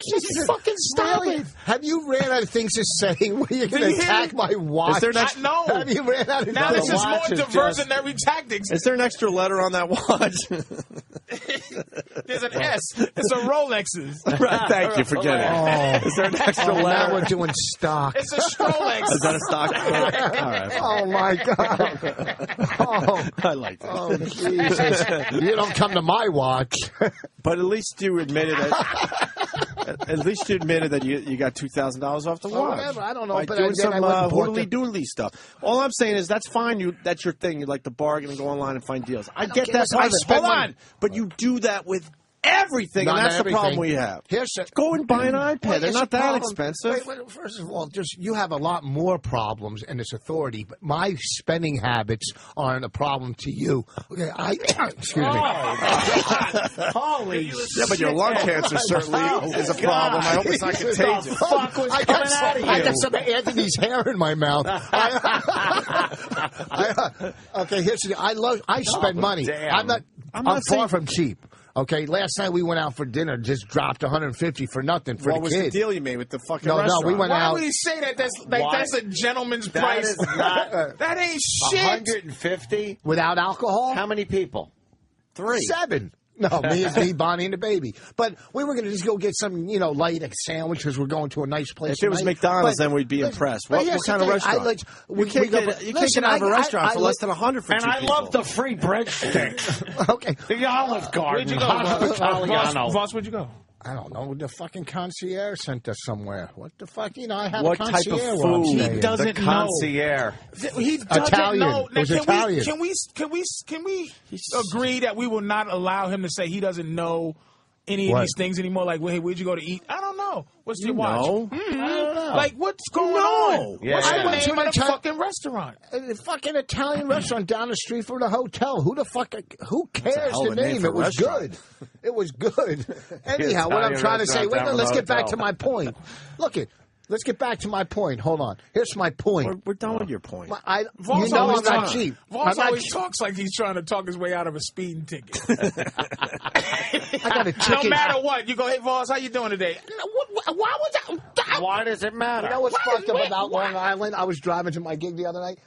Just fucking stop it. Have you ran out of things to say when you're going to attack my watch? No. Have you ran out of now this is more diversionary tactics. Is there an extra letter on that watch? There's an S. It's a Rolex's. Right, thank you for getting it. Is there an extra letter? Now we're doing stock. It's a Strolex. Is that a stock? All right. Oh, my God. I like that. Oh, Jesus. You don't come to my watch. But at least you admitted that you got $2,000 off the watch. Whatever. I don't know. By but doing some hoodly-doodly stuff. All I'm saying is that's fine. That's your thing. You like to bargain and go online and find deals. I get that part of it. Hold on. But you do that with everything, and that's the problem we have. Go and buy an iPad. They're not that expensive. Wait, first of all, you have a lot more problems in this authority, but my spending habits aren't a problem to you. Okay, excuse me. Holy shit. Yeah, but your lung cancer certainly is a problem. I hope it's not contagious. I got some of Anthony's hair in my mouth. Okay, here's the thing. I spend money. Damn. I'm far from cheap. Okay, last night we went out for dinner, just dropped $150 for nothing for the kid. What was the deal you made with the fucking restaurant? No, we went out. Why would he say that? That's a gentleman's price. That ain't shit. $150 without alcohol. How many people? 3. 7. No, me, Bonnie, and the baby. But we were going to just go get some, light sandwich because we're going to a nice place. If it was McDonald's, then we'd be impressed. What kind of restaurant? You can't get out of a restaurant for less than $100 for 2 people. And I love the free breadsticks. Okay. The Olive Garden. Where'd you go? Voss, where'd you go? I don't know. The fucking concierge sent us somewhere. What the fuck? I have what a concierge. Type of food? He doesn't the concierge. know. He doesn't Italian. know. Now, it was Italian. Can we agree that we will not allow him to say he doesn't know any of these things anymore? Like, hey, where'd you go to eat? I don't know. What's your watch? I don't know. Like, what's going on? Yeah. What's the name of the fucking restaurant? A fucking Italian restaurant down the street from the hotel. Who cares the name? It was good. It was good. Anyhow, what I'm trying to say, let's get back to my point. Let's get back to my point. Hold on. Here's my point. We're done with your point. I'm not cheap. Voss always talks like he's trying to talk his way out of a speeding ticket. I got a ticket. No matter what, you go, hey, Voss, how you doing today? Why would that? Why does it matter? You know what's fucked up about Long Island? I was driving to my gig the other night.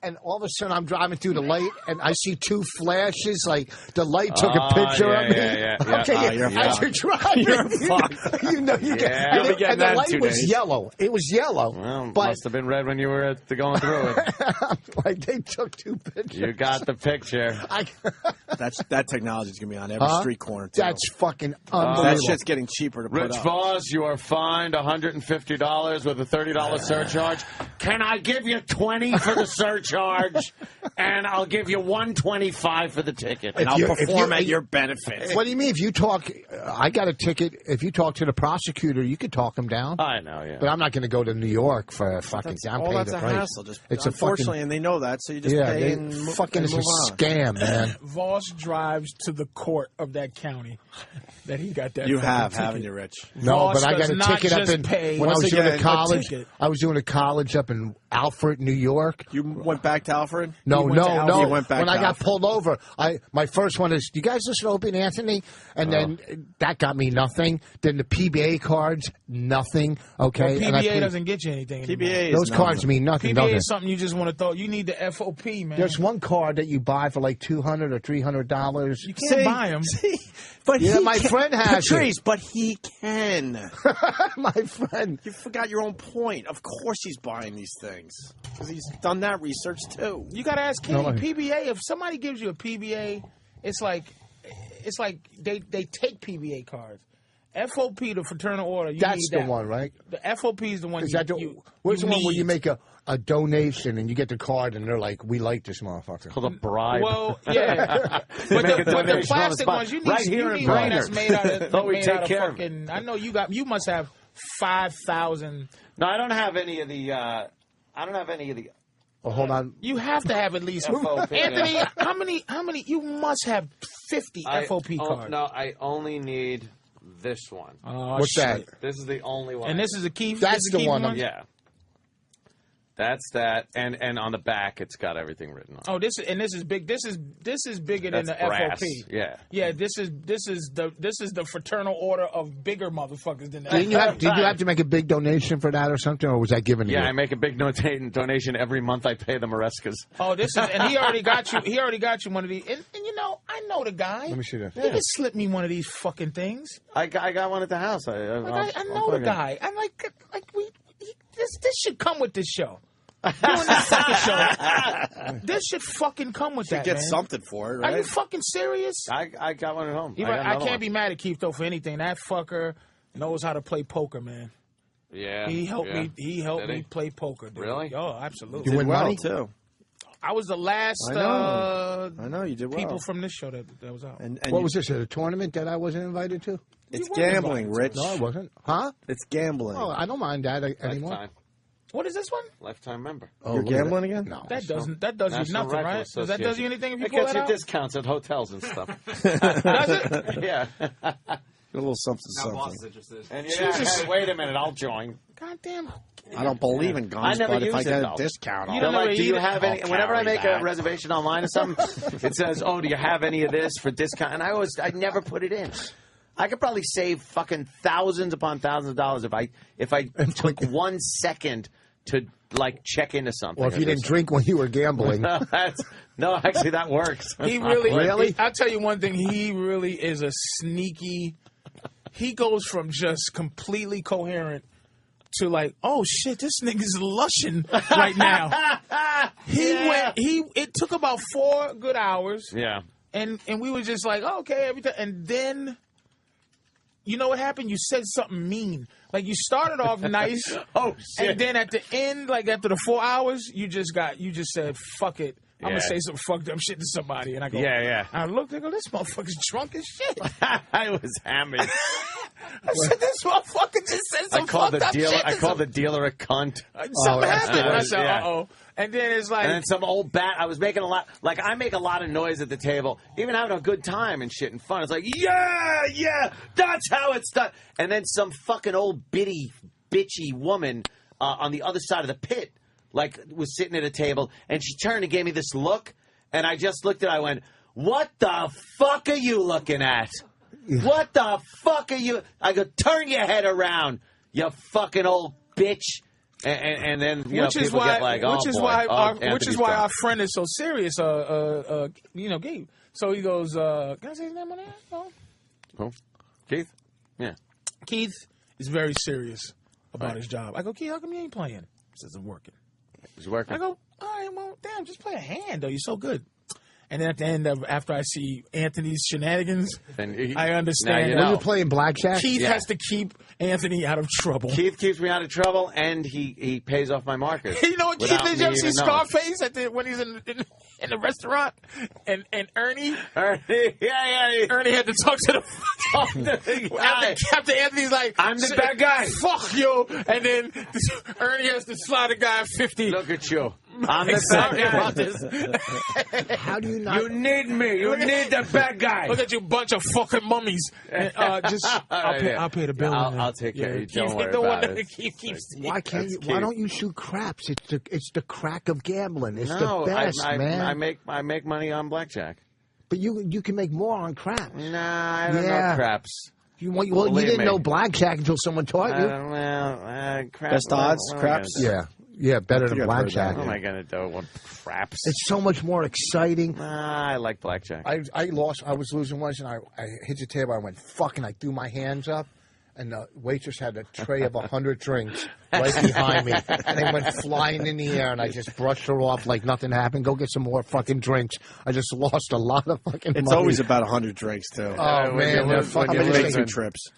And all of a sudden, I'm driving through the light, and I see 2 flashes. Like the light took a picture of me. As you're driving, you're fucked. You get. And the light was yellow. It was yellow. Well, but must have been red when you were going through it. Like they took 2 pictures. You got the picture. That technology is gonna be on every street corner too. That's fucking unbelievable. That shit's getting cheaper to put Rich up. Vos, you are fined $150 with a $30 surcharge. Can I give you $20 for the surcharge? And I'll give you $125 for the ticket. And I'll perform at your benefit. What do you mean? If you talk, I got a ticket. If you talk to the prosecutor, you could talk him down. I know, yeah. But I'm not going to go to New York for a fucking. That's a hassle. It's unfortunately, and they know that, so you just pay and fucking. It's a scam, man. Voss drives to the court of that county that he got that. You have, ticket. haven't you, Rich? No, Voss but I got a ticket up in when I was doing a college. I was doing a college up in Alfred, New York. You went back to Alfred? No. When I got pulled over, my first one is, do you guys listen to Opie and Anthony? And then that got me nothing. Then the PBA cards, nothing. Okay. Well, PBA doesn't get you anything anymore. PBA those cards mean nothing. PBA is something you just want to throw. You need the FOP, man. There's one card that you buy for like $200 or $300. You can't buy them. But my friend has Patrice, but he can. My friend. You forgot your own point. Of course he's buying these things. Because he's done that research, too. You got to ask Kenny, PBA, if somebody gives you a PBA, it's like they take PBA cards. FOP, the fraternal order. That's the one, right? The FOP is the one. Where's the one where you make a donation and you get the card and they're like, we like this motherfucker. Called a bribe. Well, yeah. but the plastic ones, you need, right here in one that's made out of. Thought we'd take care of it. I know you must have 5,000. No, I don't have any of the. Oh, hold on. You have to have at least FOP. Anthony, how many? You must have 50 FOP cards. No, I only need this one. What's that? This is the only one. And this is a key. That's the one. Yeah. That's that, and on the back it's got everything written on. Oh, this is big. This is bigger than the brass. FOP. Yeah. Yeah. This is the fraternal order of bigger motherfuckers than that. Did you have to make a big donation for that or something, or was that given to you? Yeah, I make a big donation every month. I pay the Marescas. Oh, this is, and he already got you. He already got you one of these. And you know, I know the guy. Let me see this. He can slip me one of these fucking things. I got one at the house. I know the guy. I'm like this should come with this show. Doing this fucking show. This should fucking come with that, get man. something for it, right? Are you fucking serious? I got one at home. I can't be mad at Keith, though, for anything. That fucker knows how to play poker, man. Yeah. He helped me play poker, dude. Really? Oh, absolutely. You win money, too. I was the last I know you did well. people from this show that was out. And what was this, a tournament that I wasn't invited to? It's gambling, Rich. No, I wasn't. Huh? It's gambling. Oh, I don't mind that anymore. Lifetime. What is this one? Lifetime member. Oh, you're gambling again? No. That does you nothing, right? Does that does you anything if you it pull gets that you out? discounts at hotels and stuff. Does it? Yeah. A little something. Boss is interested. And hey, wait a minute, I'll join. Goddamn. I don't believe in guns, but if I get a discount, You don't like, do you either. have any? I'll Whenever I carry make that. a reservation online or something, it says, "Oh, do you have any of this for discount?" And I never put it in. I could probably save fucking thousands upon thousands of dollars if I took 1 second to like check into something. Or if you didn't drink when you were gambling. No, actually that works. He really. I'll tell you one thing. He really is a sneaky. He goes from just completely coherent to like, oh shit, this nigga's lushing right now. It took about 4 good hours. Yeah. And we were just like, oh, okay, everything. And then, you know what happened? You said something mean. Like, you started off nice. Oh, shit. And then at the end, like after the 4 hours, you just said, fuck it. I'm going to say some fucked up shit to somebody. And I go, yeah. I looked, I go, this motherfucker's drunk as shit. I was hammered. I said, this motherfucker just said some fucked up shit. I called the dealer a cunt. Something happened. I said, uh-oh. And then it's like... And then some old bat, I was making a lot... Like, I make a lot of noise at the table, even having a good time and shit and fun. It's like, yeah, that's how it's done. And then some fucking old bitchy woman on the other side of the pit, like, was sitting at a table, and she turned and gave me this look, and I just looked at her, I went, what the fuck are you looking at? What the fuck are you... I go, turn your head around, you fucking old bitch. And then people get like, which is why our friend is so serious. Gabe. So he goes, can I say his name on there? No. Who? Keith? Yeah. Keith is very serious about his job. I go, Keith, how come you ain't playing? He says, I'm working. He's working. I go, all right, well, damn, just play a hand, though. You're so good. And then at the end after I see Anthony's shenanigans, I understand. When you're playing blackjack, Keith has to keep Anthony out of trouble. Keith keeps me out of trouble, and he pays off my markers. You know what Keith is? You ever see Scarface when he's in the restaurant? And Ernie, Ernie had to talk to the after Anthony's like, I'm the bad guy. Fuck you. And then Ernie has to slide a guy 50. Look at you. I'm the bad guy. About this. How do you not? You need me. You need the bad guy. Look at you, bunch of fucking mummies. I'll pay the bill. I'll take care of you. Don't worry about it. Why can't you? Why don't you shoot craps? It's the crack of gambling. It's No, the best, man. I make money on blackjack. But you can make more on craps. Nah, I don't know craps. You didn't know blackjack until someone taught you. Craps. Best odds, craps? Yeah, better than blackjack. What am I going to do with craps? It's so much more exciting. I like blackjack. I lost. I was losing once, and I hit the table. I went, fucking, I threw my hands up. and the waitress had a tray of 100 drinks right behind me, and they went flying in the air, and I just brushed her off like nothing happened. Go get some more fucking drinks. I just lost a lot of fucking money. It's always about 100 drinks, too. Oh, man. They're fucking losing trips.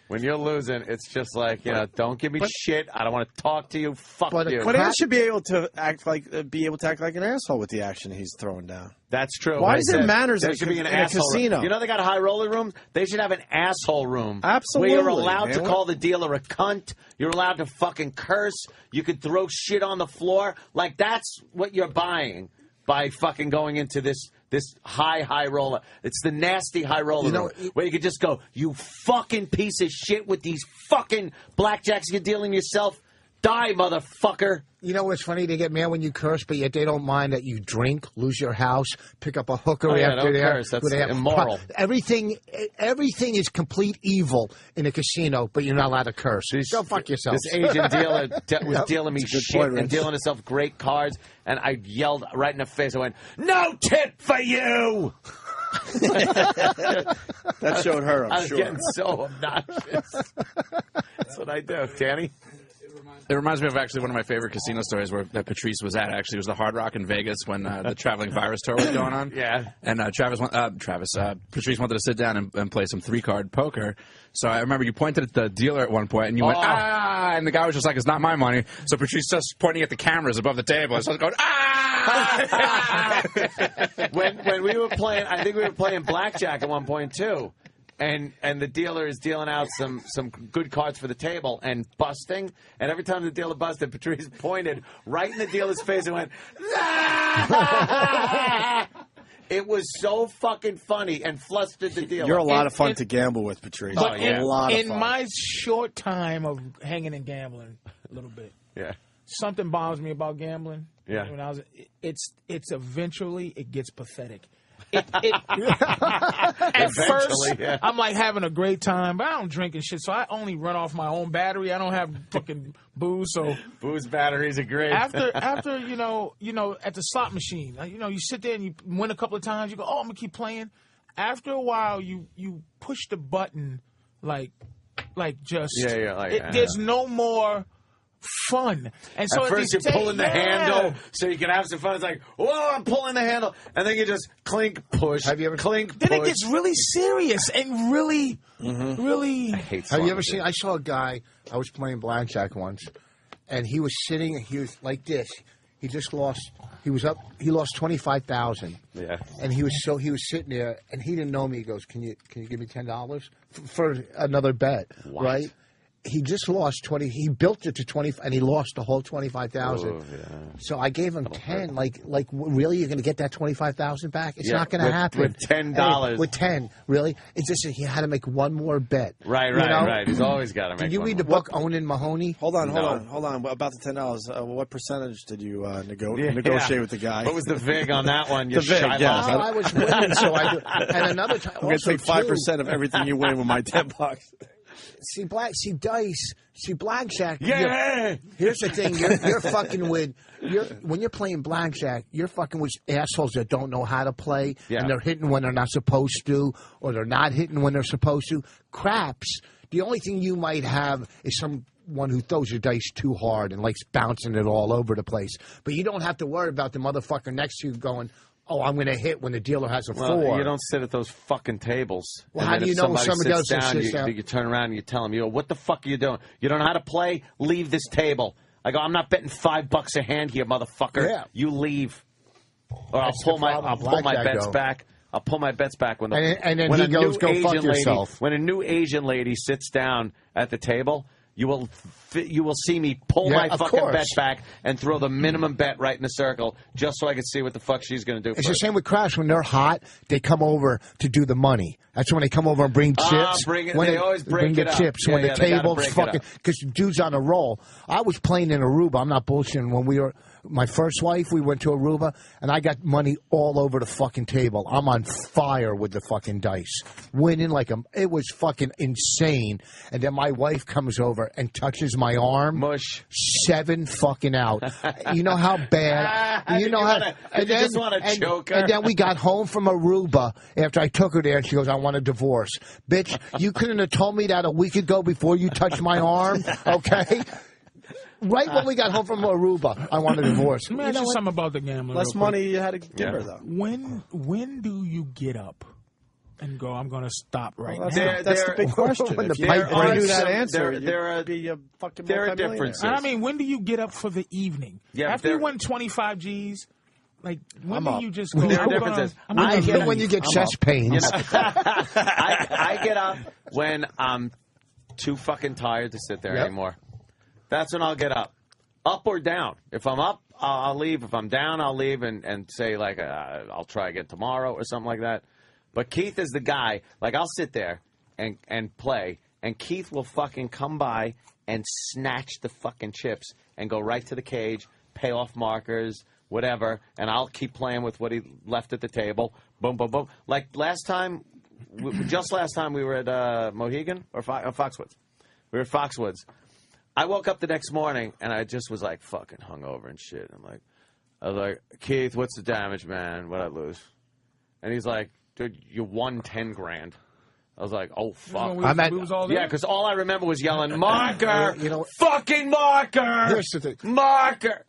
When you're losing, it's just like, don't give me shit. I don't want to talk to you. Fuck you. But he should be able to act like an asshole with the action he's throwing down. That's true. Why does it matter? There should be an asshole casino. You know they got high roller rooms? They should have an asshole room. Absolutely. Where you're allowed to call the dealer a cunt. You're allowed to fucking curse. You could throw shit on the floor. Like, that's what you're buying by fucking going into this high roller. It's the nasty high roller room where you could just go, you fucking piece of shit with these fucking blackjacks you're dealing yourself. Die, motherfucker. You know what's funny? They get mad when you curse, but yet they don't mind that you drink, lose your house, pick up a hooker after don't curse. That's immoral. Everything is complete evil in a casino, but you're not allowed to curse. Go fuck yourself. This Asian dealer was dealing me shit and dealing himself great cards, and I yelled right in the face. I went, "No tip for you!" That showed her, I was getting so obnoxious. That's what I do. Danny? It reminds me of actually one of my favorite casino stories that Patrice was at. Actually, it was the Hard Rock in Vegas when the Traveling Virus tour was going on. Yeah. And Patrice wanted to sit down and play some 3-card poker. So I remember you pointed at the dealer at one point and you went, ah! And the guy was just like, it's not my money. So Patrice starts pointing at the cameras above the table and starts going, ah! when we were playing, I think we were playing blackjack at one point too. And the dealer is dealing out some good cards for the table and busting. And every time the dealer busted, Patrice pointed right in the dealer's face and went, ah! It was so fucking funny and flustered the dealer. You're a lot of fun to gamble with, Patrice. But a lot of fun. In my short time of hanging and gambling a little bit, something bothers me about gambling. Yeah. When I was, it's eventually it gets pathetic. At first, I'm like having a great time, but I don't drink and shit, so I only run off my own battery. I don't have fucking booze, so booze batteries are great. After you know, at the slot machine, you sit there and you win a couple of times. You go, oh, I'm gonna keep playing. After a while, you push the button, there's no more fun. And so at first you're pulling the handle so you can have some fun. It's like, whoa, I'm pulling the handle. And then you just clink, push. Have you ever clink, then push. It gets really serious and really, really. I hate Have you ever seen? I saw a guy. I was playing blackjack once, and he was sitting. He was like this. He just lost. He was up. He lost $25,000. Yeah. And he was sitting there, and he didn't know me. He goes, "Can you give me $10 for another bet?" What? Right. He just lost 20. He built it to 20, and he lost the whole 25,000. Oh, yeah. So I gave him 10. Like, really, you're going to get that 25,000 back? It's not going to happen. With $10. With 10, really? It's just he had to make one more bet. Right. He's always got to make. Did you read the book Onin Mahoney? Hold on. About the $10, what percentage did you negotiate with the guy? What was the vig on that one? The vig, yeah. I was winning, so I do. And another time, I'm going to take 5% of everything you win with my $10. See blackjack. Yeah. Here's the thing: you're fucking with. When you're playing blackjack, you're fucking with assholes that don't know how to play, and they're hitting when they're not supposed to, or they're not hitting when they're supposed to. Craps. The only thing you might have is someone who throws your dice too hard and likes bouncing it all over the place. But you don't have to worry about the motherfucker next to you going, oh, I'm going to hit when the dealer has a 4. You don't sit at those fucking tables. Well, how do you know when somebody else sits down? You turn around and you tell them, what the fuck are you doing? You don't know how to play? Leave this table. I go, I'm not betting $5 a hand here, motherfucker. Yeah. You leave. Or I'll pull my bets back. I'll pull my bets back when he goes, go fuck yourself. When a new Asian lady sits down at the table, you will see me pull my fucking bet back and throw the minimum bet right in the circle just so I can see what the fuck she's going to do. It's the same with Crash. When they're hot, they come over to do the money. That's when they come over and bring chips. They always bring the chips. The table's fucking, because dude's on a roll. I was playing in Aruba. I'm not bullshitting. When we were My first wife, we went to Aruba, and I got money all over the fucking table. I'm on fire with the fucking dice. Winning it was fucking insane. And then my wife comes over and touches my arm. Mush. 7 fucking out. You know how bad. You know how. And then, just want to choke her. And then we got home from Aruba after I took her there, and she goes, I want a divorce. Bitch, you couldn't have told me that a week ago before you touched my arm, okay? Right when we got home from Aruba, I want a divorce. Let me ask you something about the gambling. Less money you had to give her, though. When do you get up and go, I'm going to stop right now? That's the big question. If you knew that answer, there'd be a fucking multi-millionaire. Differences. I mean, when do you get up for the evening? Yeah, after you win 25 G's, like, when do you just go? There are differences. When you get chest pains. I get up when I'm too fucking tired to sit there anymore. That's when I'll get up. Up or down. If I'm up, I'll leave. If I'm down, I'll leave and say, like, I'll try again tomorrow or something like that. But Keith is the guy. Like, I'll sit there and play, and Keith will fucking come by and snatch the fucking chips and go right to the cage, pay off markers, whatever, and I'll keep playing with what he left at the table. Boom, boom, boom. Like just last time we were at Mohegan or Foxwoods. We were at Foxwoods. I woke up the next morning, and I just was, like, fucking hungover and shit. I was like, Keith, what's the damage, man? What'd I lose? And he's like, dude, you won 10 grand. I was like, oh, fuck. Because all I remember was yelling, marker! Fucking marker! Here's the thing. Marker!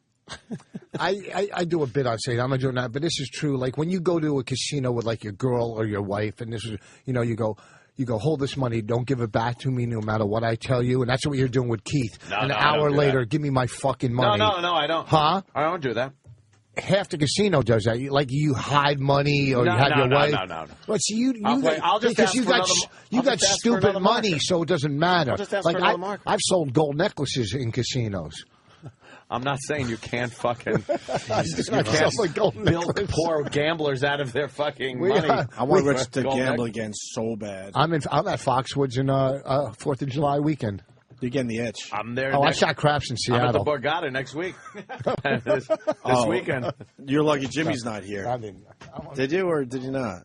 I do a bit on saying I'm not doing that, but this is true. Like, when you go to a casino with, like, your girl or your wife, and this is, you go, hold this money, don't give it back to me no matter what I tell you. And that's what you're doing with Keith. An hour later, give me my fucking money. No, I don't. Huh? I don't do that. Half the casino does that. You hide money or you have your wife. No. But see, I'll just because ask you got stupid money, so it doesn't matter. I'll just ask for another marker. I've sold gold necklaces in casinos. I'm not saying you can't fucking bilk poor gamblers out of their fucking money. I want Rich to gamble again so bad. I'm at Foxwoods in 4th of July weekend. You're getting the itch. I'm there. I shot craps in Seattle. I'm at the Borgata next week. this weekend. You're lucky Jimmy's not here. Did you or did you not?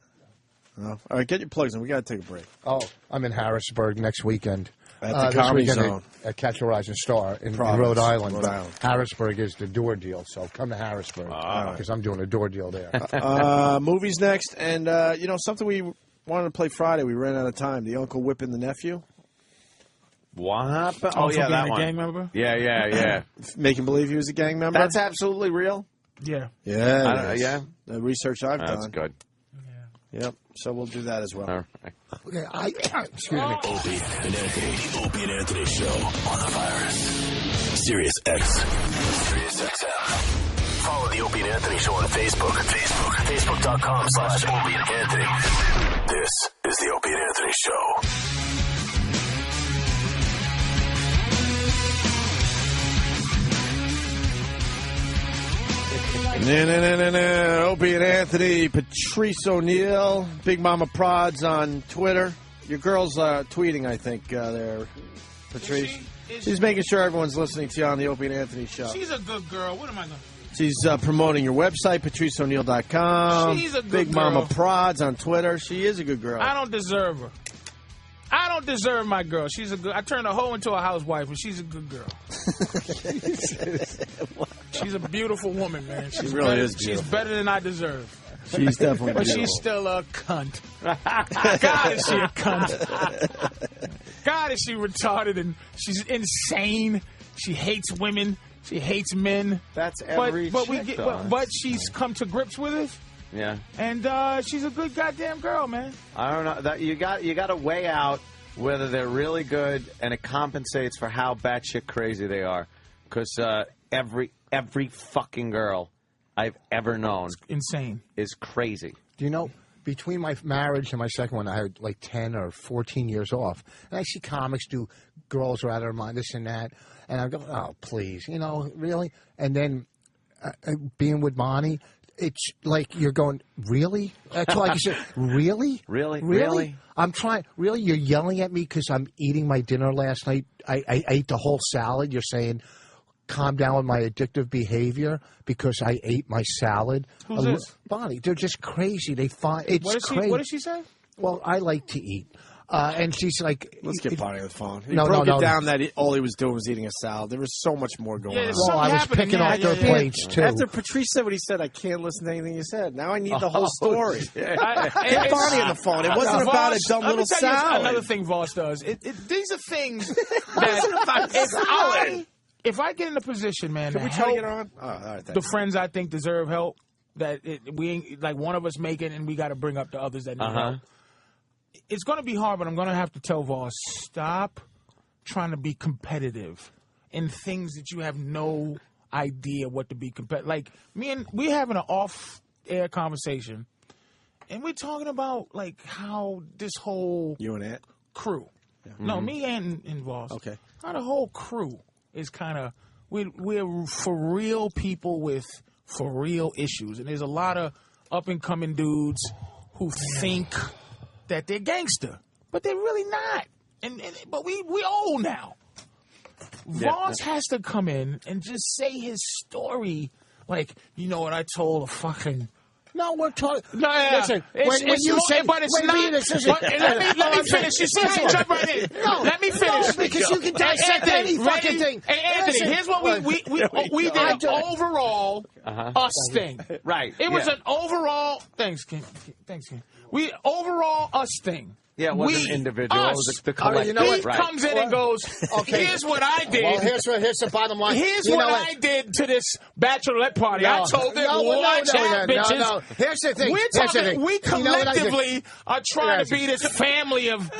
No. All right, get your plugs in. We got to take a break. Oh, I'm in Harrisburg next weekend. At the Comedy Zone. At Catch a Rising Starr in Rhode Island. Harrisburg is the door deal, so come to Harrisburg because I'm doing a door deal there. Movies next, and something we wanted to play Friday. We ran out of time. The Uncle Whipping the Nephew. What happened? Oh, yeah, that one. A gang member? Yeah. Making believe he was a gang member? That's absolutely real? Yeah. Yeah. The research I've done. That's good. Yep. So we'll do that as well. All right. Okay, excuse me. Opie and Anthony. The Opie and Anthony Show on the Virus. Sirius XM. Follow the Opie and Anthony Show on Facebook. Facebook.com/Opie and Anthony. This is the Opie and Anthony Show. Opie and Anthony, Patrice O'Neill, Big Mama Prods on Twitter. Your girl's tweeting, I think, there, Patrice. She's making sure everyone's listening to you on the Opie and Anthony Show. She's a good girl. What am I going to do? She's promoting your website, patriceo'neill.com. She's a good Big girl. Mama Prods on Twitter. She is a good girl. I don't deserve her. I don't deserve my girl. She's a good. I turned a hoe into a housewife, but she's a good girl. She's a beautiful woman, man. She really is beautiful. She's better than I deserve. She's definitely But beautiful. she's still a cunt. God, is she a cunt. God, is she retarded and she's insane. She hates women. She hates men. That's every chick, but she's come to grips with it. Yeah. And she's a good goddamn girl, man. I don't know. That you got to weigh out whether they're really good and it compensates for how batshit crazy they are. Because every fucking girl I've ever known insane is crazy. Do you know, between my marriage and my second one, I had like 10 or 14 years off. And I see comics do girls are out of their mind, this and that. And I go, oh, please, really? And then being with Bonnie, it's like you're going, really? That's all I can say. Really? Really? I'm trying. Really? You're yelling at me because I'm eating my dinner last night? I ate the whole salad. You're saying, calm down with my addictive behavior because I ate my salad. Who's this? Bonnie. They're just crazy. They find it's crazy. What did she say? Well, I like to eat. And she's like, let's get Bonnie on the phone. He broke it down that all he was doing was eating a salad. There was so much more going on. Well, I was picking off their plates, too. After Patrice said what he said, I can't listen to anything you said. Now I need the whole story. Get It's- Bonnie on the phone. It wasn't about a dumb little Let me tell you salad. another thing Vos does. These are things that if I get in a position, man, Can to we try to help get her on? Oh, all right, the friends I think deserve help, that we ain't, like one of us make it and we got to bring up the others that need help. It's going to be hard, but I'm going to have to tell Vos, stop trying to be competitive in things that you have no idea what to be competitive. Like, we having an off-air conversation, and we're talking about, like, how this whole... You and Ant? Crew. Yeah. No, me and Vos. Okay. How the whole crew is kind of... We're for real people with for real issues. And there's a lot of up-and-coming dudes who think... that they're gangster, but they're really not. But we old now. Vos has to come in and just say his story. Like, you know what I told a fucking... No, we're talking... No, yeah. Listen, when you say... But it's not... Let me finish. You said you jump right in. No, let me finish. No, because you can dissect any fucking thing. Hey, Anthony, here's what we did an overall us thing. Right. It was an overall... Thanks, King. We overall us thing. Yeah, it wasn't individual. It was the collective. You know what? He comes in and goes, here's what I did. Well, here's the bottom line. Here's what I did to this bachelorette party. I told them, watch out, bitches. No. Here's the thing. We collectively are trying to be this family of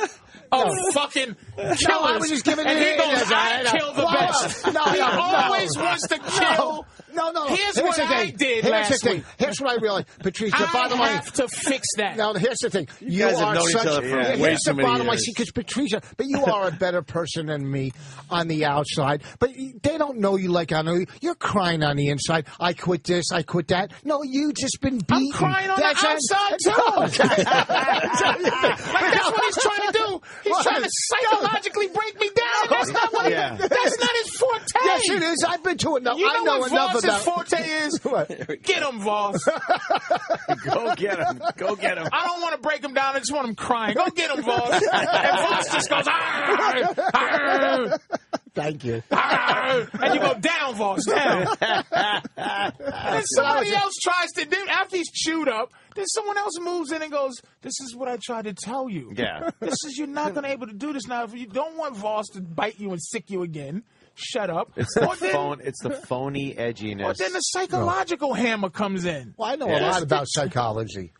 fucking killers. No, I was just giving and you he goes, I kill the best. He always wants to kill. No. Here's what I did last week. Here's what I realized, Patrice. The bottom line. I have to fix that. Now, here's the thing. You guys have known each other for way too many bottom line. years. Because Patrice, but you are a better person than me on the outside. But they don't know you like I know you. You're crying on the inside. I quit this. I quit that. No, you just been beaten. I'm crying on the outside too. Like that's what he's trying to do. He's trying to psychologically break me down. That's not what. That's not his forte. Yes, it is. I've been to enough. You know I know enough what about. His forte is. Get him, Vos. Go get him. Go get him. I don't want to break him down. I just want him crying. Go get him, Vos. And Vos just goes, arr, arr. Thank you. Arr, and you go down, Vos, down. And somebody else tries to do, after he's chewed up, then someone else moves in and goes, this is what I tried to tell you. Yeah. You're not going to be able to do this now. If you don't want Vos to bite you and sick you again, shut up. It's the phony edginess. Or then the psychological hammer comes in. Well, I know a lot about psychology.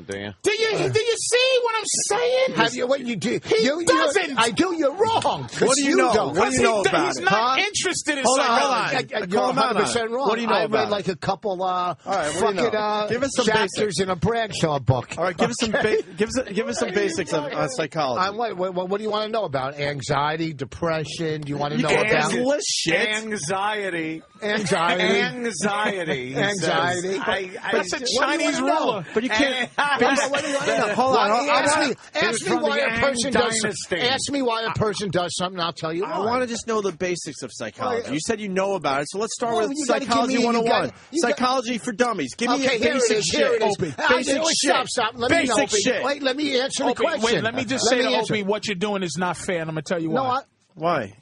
Do you? Do you see what I'm saying? Have you? What you do? He doesn't. I do. You're wrong. What do you know? Don't. What do you know about He's it? not interested in Hold psychology. on. You're 100% wrong. What do you know I about read like a couple fucking give us some chapters basics. in a Bradshaw book. All right, give us some give us some basics on psychology. What do you want to know about? Anxiety, depression? Do you want to know can't about just list shit? Anxiety. Anxiety. That's a Chinese ruler. But you can't. Hold on. Ask me why a person does. Ask me why a person does something. I'll tell you why. I want to just know the basics of psychology. You said you know about it, so let's start with you gotta Psychology give me- 101. you Psychology for dummies. Give me Okay, here it basic is. Here shit. it is. Basic shit. Stop. Let me know, Basic Opie. shit. Wait, let me answer the Opie, question. wait, let me just say to Opie, what you're doing is not fair, and I'm going to tell you why. No, Why?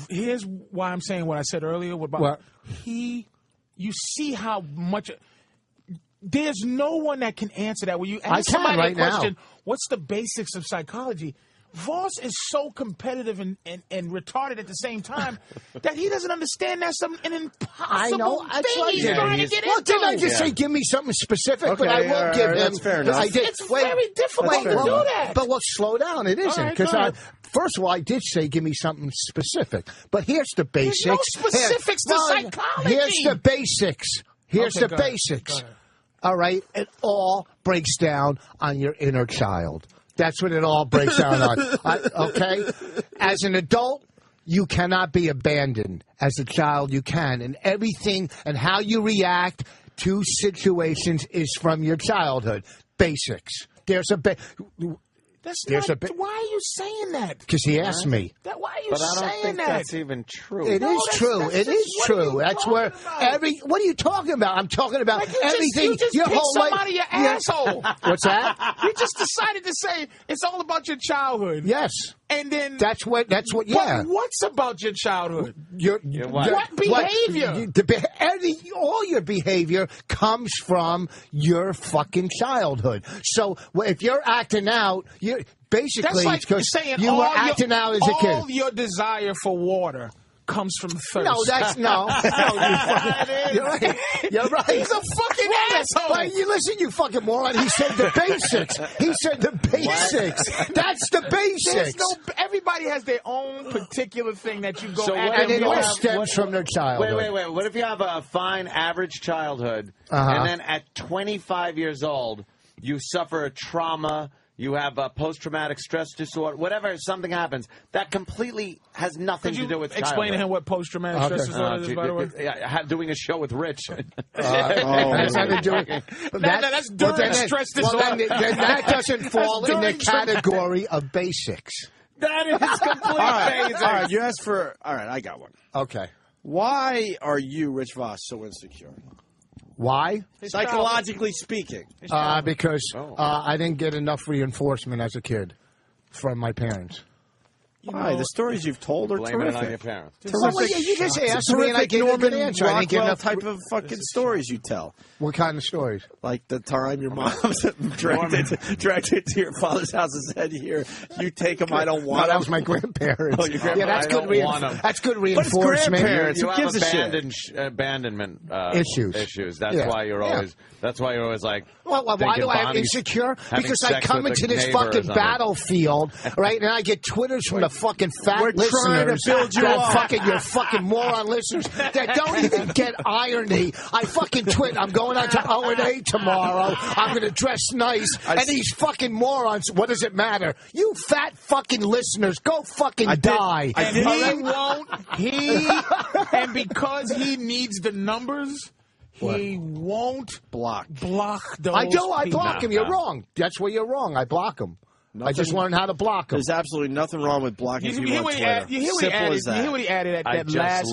Here's why I'm saying what I said earlier. What? You see how much... There's no one that can answer that. When you ask somebody somebody right a question, now. what's the basics of psychology? Vos is so competitive and retarded at the same time that he doesn't understand that's an impossible thing he's trying to get into. Didn't I just say give me something specific? Okay, but I will give him. that's fair enough. I did. It's very difficult to do that. But slow down. It isn't. right, Because go ahead. first of all, I did say give me something specific. But here's the basics. There's no specifics to psychology. Here's the basics. Here's Okay, the go ahead. basics. Go ahead. All right? It all breaks down on your inner child. That's what it all breaks down on. Okay? As an adult, you cannot be abandoned. As a child, you can. And everything and how you react to situations is from your childhood. Basics. There's Why are you saying that? Because he asked me. Why are you but I don't saying think that? that's even true. It is true. It is true. That's where what are you talking about? I'm talking about everything. You just your picked whole somebody your asshole. What's that? You just decided to say it's all about your childhood. Yes. And then that's what. Yeah. But what's about your childhood? What behavior? All your behavior comes from your fucking childhood. So if you're acting out, basically that's like it's because saying you were acting out as a kid. All your desire for water comes from thirst. No, that's no. You're right. You're right. He's a fucking asshole. You listen, you fucking moron. He said the basics. He said the basics. That's the basics. Everybody has their own particular thing that you go at. And it all stems from their childhood. Wait. What if you have a fine average childhood, and then at 25 years old, you suffer a trauma, you have a post-traumatic stress disorder, whatever, something happens, that completely has nothing to do with childhood. Explain to him what post-traumatic stress disorder is, by the way? Doing a show with Rich. That's nothing to do with that's during stress disorder. Then that doesn't fall in the category of basics. That is completely basic. All right, you asked for... All right, I got one. Okay. Why are you, Rich Vos, so insecure? Why? Psychologically speaking. Because I didn't get enough reinforcement as a kid from my parents. Why? The stories you've told are Blame it terrific. on your parents. You just asked me and I gave a good answer. I didn't get enough type of fucking stories you tell. What kind of stories? Like the time your mom dragged it to your father's house and said, "Here, you take them. I don't want them." That was my grandparents. Oh, your grandparents. Yeah, that's good. That's good reinforcement. You have abandonment issues. That's why you're always. That's why you're always like. Well, why do I have insecure? Because I come into this fucking battlefield, right? And I get Twitters from the fucking fat listeners. Trying to build you up. Your fucking moron listeners that don't even get irony. I fucking tweet. I'm going out to O&A tomorrow. I'm going to dress nice. And these fucking morons, what does it matter? You fat fucking listeners, go fucking die. And he won't. And because he needs the numbers, he won't block those I do. I people. block him. You're wrong. That's where you're wrong. I block him. I just learned how to block him. There's absolutely nothing wrong with blocking people on Twitter. You hear what he added at that last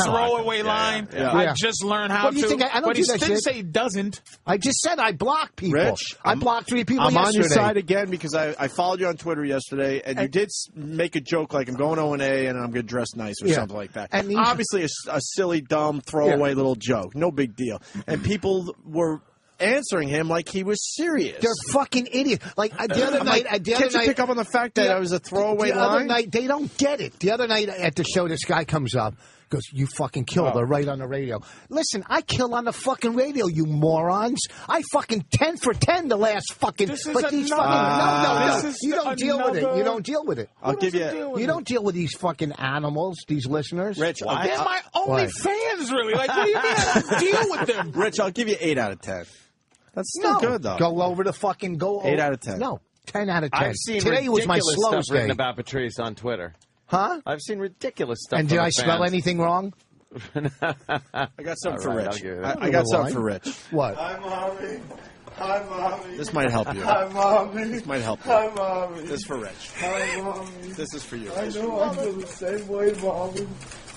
throwaway line? Yeah. I just learned how to. But he didn't say he doesn't. I just said I block people. Rich, I blocked 3 people yesterday. I'm on your side again because I followed you on Twitter yesterday, and you did make a joke like I'm going O&A and I'm going to dress nice or something like that. And obviously a silly, dumb, throwaway little joke. No big deal. And people were answering him like he was serious. They're fucking idiots. Like the other night, can't you pick up on the fact that I was a throwaway line? The other night, they don't get it. The other night at the show, this guy comes up, goes, "You fucking killed her right on the radio." Listen, I kill on the fucking radio, you morons. I fucking 10 for 10 the last fucking. This is but these fucking no. You don't deal with it. You don't deal with it. I'll give you. You don't deal with these fucking animals. These listeners. Rich, they're my only fans, really. Like, what do you mean I don't deal with them? Rich, I'll give you 8 out of 10. That's still good, though. Go over the fucking 8 out of 10. No, 10 out of 10. I've seen Today was my ridiculous slow stuff written about Patrice on Twitter. Huh? I've seen ridiculous stuff. And did I spell anything wrong? I got something for Rich. I got something for Rich. What? Hi, Mommy. Hi, Mommy. This might help you. Hi, Mommy. This might help you. Hi, Mommy. This is for Rich. Hi, Mommy. This is for you. I know I feel the same way, Mommy.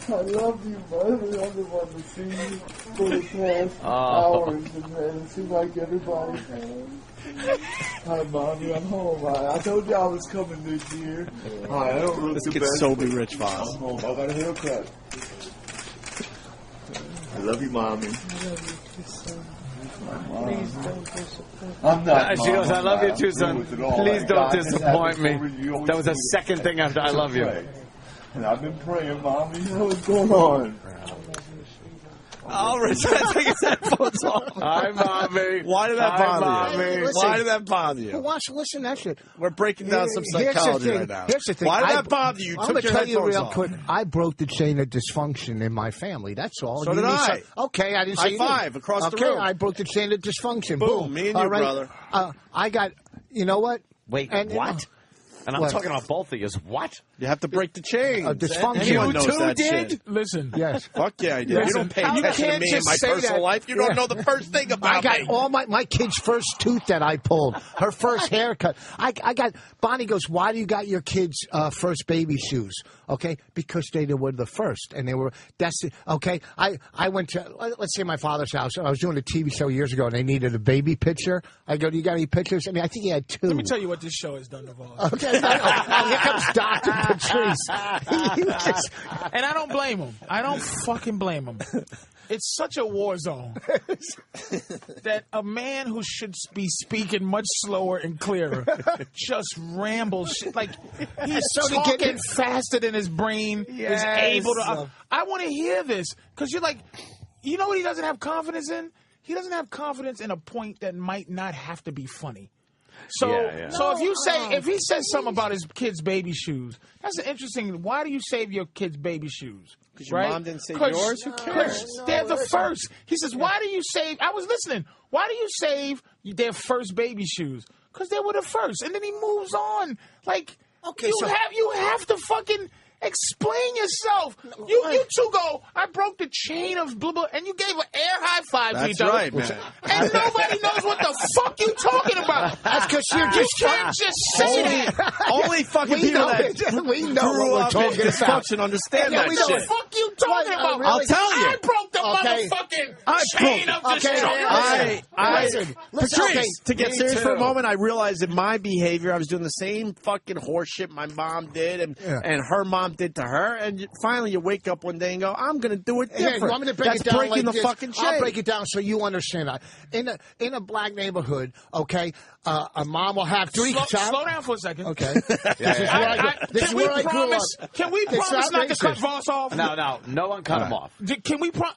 I love you, Mother. I've been wanting to see you for the past hours, and it seems like everybody has. Hi, Mommy. I'm home. I told you I was coming this year. Hi, I don't look this the could best. so be Rich Vos. I'm home. I got a haircut. I love you, Mommy. I love you, son. Please don't disappoint me. I'm not. She goes, "I love you too, son. Please don't disappoint me." That was the second thing after "I love you." And I've been praying, Mommy. What's going on? Oh, Rich, I take his headphones off. Hi, Mommy. Why did that bother you? Listen, Why did that bother you? Who wants to listen to that shit? We're breaking down some psychology right now. Here's the thing. Why did that bother you? I'm going to tell you real quick. I broke the chain of dysfunction in my family. That's all. So did I. Okay, I didn't say High five across the room. Okay, I broke the chain of dysfunction. Boom. Me and you, brother. I got, you know what? Wait, what? And I'm talking about both of you. What? You have to break the chain. Dysfunction. Anyone knows You that did? shit. Listen. Yes. Fuck yeah, I did. Listen, you don't pay you attention to can't me and just my say personal that. life. You don't know the first thing about I got me. all my kid's first tooth that I pulled. Her first haircut. I got Bonnie goes, why do you got your kids' first baby shoes? Okay, because they were the first, and they were. That's it. Okay. I went to let's say my father's house. I was doing a TV show years ago, and they needed a baby picture. I go, do you got any pictures? I mean, I think he had 2. Let me tell you what this show has done to Vos. Okay. Here comes Dr. Patrice. And I don't blame him. I don't fucking blame him. It's such a war zone that a man who should be speaking much slower and clearer just rambles shit. Like, he's talking faster than his brain is able to. I want to hear this because you're like, you know what he doesn't have confidence in? He doesn't have confidence in a point that might not have to be funny. So, so if he says something about his kid's baby shoes, that's an interesting. Why do you save your kid's baby shoes? Because your mom didn't save yours? Who cares? They're the first. He says, why do you save? I was listening. Why do you save their first baby shoes? Because they were the first. And then he moves on. Like, you have to fucking explain yourself. You two go, I broke the chain of blah, blah, and you gave an air high five to each other. That's right, man. And nobody knows what the fuck you talking about. That's because you're You can't just say that. Only fucking people that we know grew what up we're in talking about. dysfunction understand that What the shit. fuck you talking about? I'll tell you. I broke the motherfucking chain of destruction. Patrice, to get serious for a moment, I realized that my behavior, I was doing the same fucking horse shit my mom did and her mom did to her, and finally you wake up one day and go, I'm going to do it different. You want me to break That's it down breaking like the this? fucking chain. I'll break it down so you understand that. In a black neighborhood, okay, a mom will have 3 Slow child. down for a second. Okay. This is where I grew up. Can we promise not to cut Vos off? No one cut him off. Can we promise?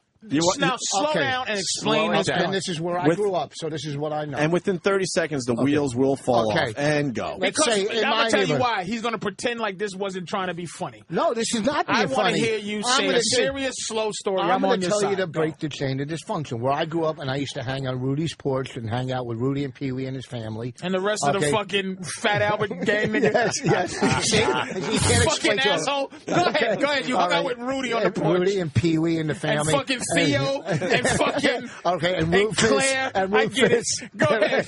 Now slow down and explain this. And this is where I grew up, so this is what I know. And within 30 seconds, the wheels will fall off and go. Because I'm going to tell you why. He's going to pretend like this wasn't trying to be funny. No, this is not being funny. I want to hear you say a serious, slow story. I'm going to tell you to break the chain of dysfunction. Where I grew up, and I used to hang on Rudy's porch and hang out with Rudy and Pee Wee and his family. And the rest of the fucking Fat Albert gang nigga. Yes. You can't fucking asshole. Go ahead. You hung out with Rudy on the porch. Rudy and Pee Wee and the family. And fucking Theo. And fucking and Rufus, Claire, and I get it. Go ahead.